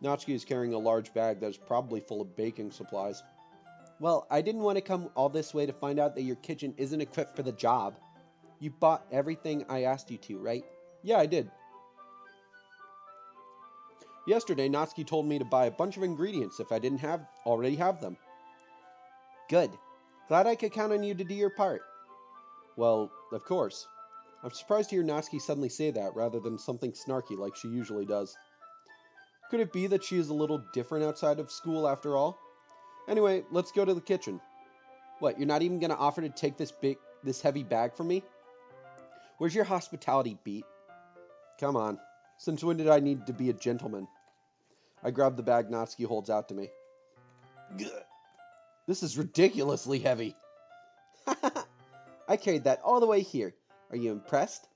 Natsuki is carrying a large bag that is probably full of baking supplies. Well, I didn't want to come all this way to find out that your kitchen isn't equipped for the job. You bought everything I asked you to, right? Yeah, I did. Yesterday, Natsuki told me to buy a bunch of ingredients if I didn't already have them. Good. Glad I could count on you to do your part. Well, of course. I'm surprised to hear Natsuki suddenly say that rather than something snarky like she usually does. Could it be that she is a little different outside of school after all? Anyway, let's go to the kitchen. What, you're not even going to offer to take this heavy bag from me? Where's your hospitality, Beat? Come on. Since when did I need to be a gentleman? I grab the bag Natsuki holds out to me. Gah. This is ridiculously heavy. I carried that all the way here. Are you impressed?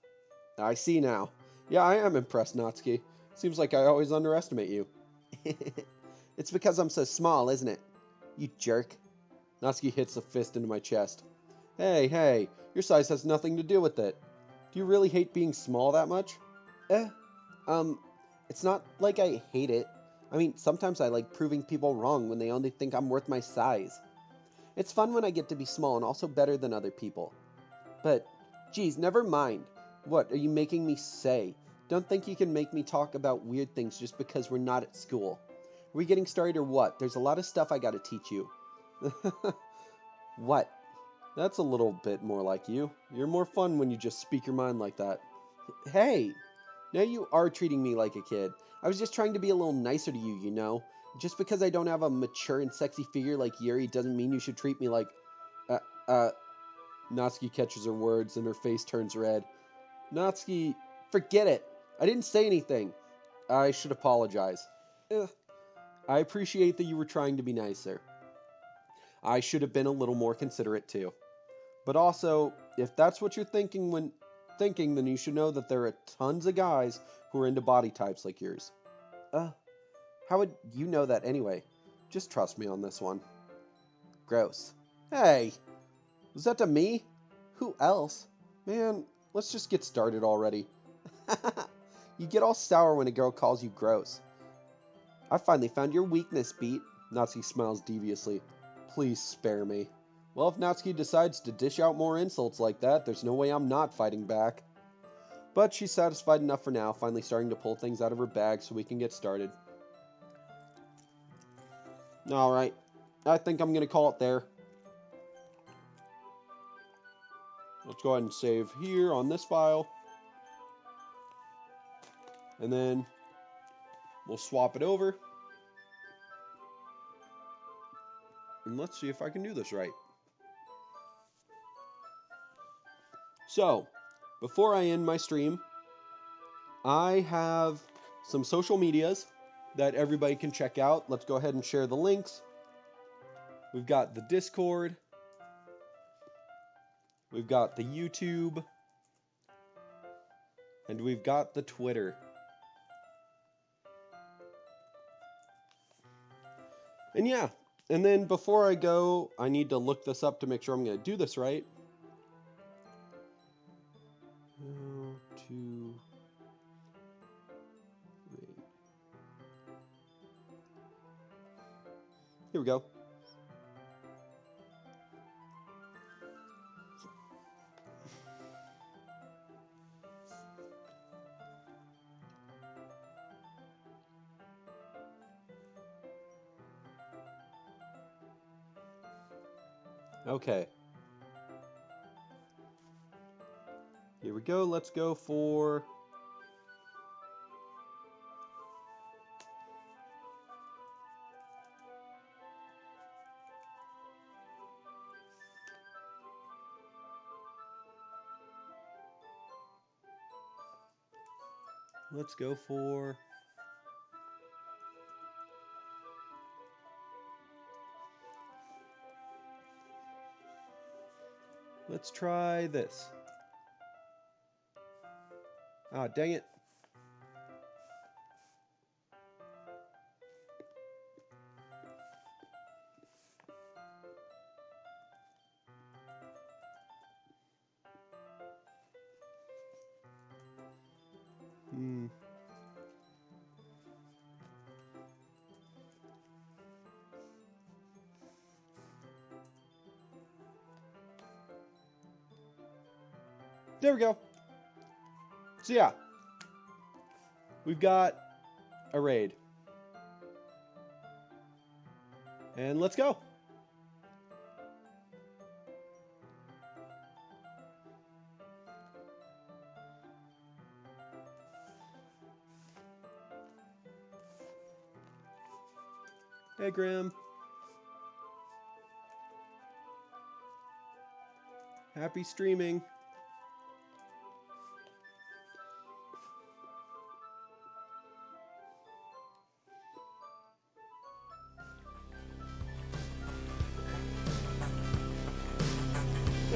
I see now. Yeah, I am impressed, Natsuki. Seems like I always underestimate you. It's because I'm so small, isn't it? You jerk. Natsuki hits a fist into my chest. Hey, your size has nothing to do with it. Do you really hate being small that much? Eh, it's not like I hate it. I mean, sometimes I like proving people wrong when they only think I'm worth my size. It's fun when I get to be small and also better than other people. But, geez, never mind. What are you making me say? Don't think you can make me talk about weird things just because we're not at school. Are we getting started or what? There's a lot of stuff I gotta teach you. What? That's a little bit more like you. You're more fun when you just speak your mind like that. Hey! Now you are treating me like a kid. I was just trying to be a little nicer to you, you know? Just because I don't have a mature and sexy figure like Yuri doesn't mean you should treat me like... Natsuki catches her words and her face turns red. Natsuki, forget it. I didn't say anything. I should apologize. Ugh. I appreciate that you were trying to be nicer. I should have been a little more considerate too. But also, if that's what you're thinking, then you should know that there are tons of guys who are into body types like yours. How would you know that anyway? Just trust me on this one. Gross. Hey! Was that to me? Who else? Man, let's just get started already. You get all sour when a girl calls you gross. I finally found your weakness, Beat. Natsuki smiles deviously. Please spare me. Well, if Natsuki decides to dish out more insults like that, there's no way I'm not fighting back. But she's satisfied enough for now, finally starting to pull things out of her bag so we can get started. Alright, I think I'm going to call it there. Let's go ahead and save here on this file. And then we'll swap it over. And let's see if I can do this right. So, before I end my stream, I have some social medias that everybody can check out. Let's go ahead and share the links. We've got the Discord. We've got the YouTube. And we've got the Twitter. And yeah, and then before I go, I need to look this up to make sure I'm going to do this right. Here we go. Okay. Here we go. Let's go for Let's go for... Let's try this. Ah, dang it. There we go. So yeah, we've got a raid. And let's go. Hey, Grim. Happy streaming.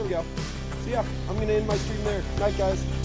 There we go. So yeah, I'm going to end my stream there. Night, guys.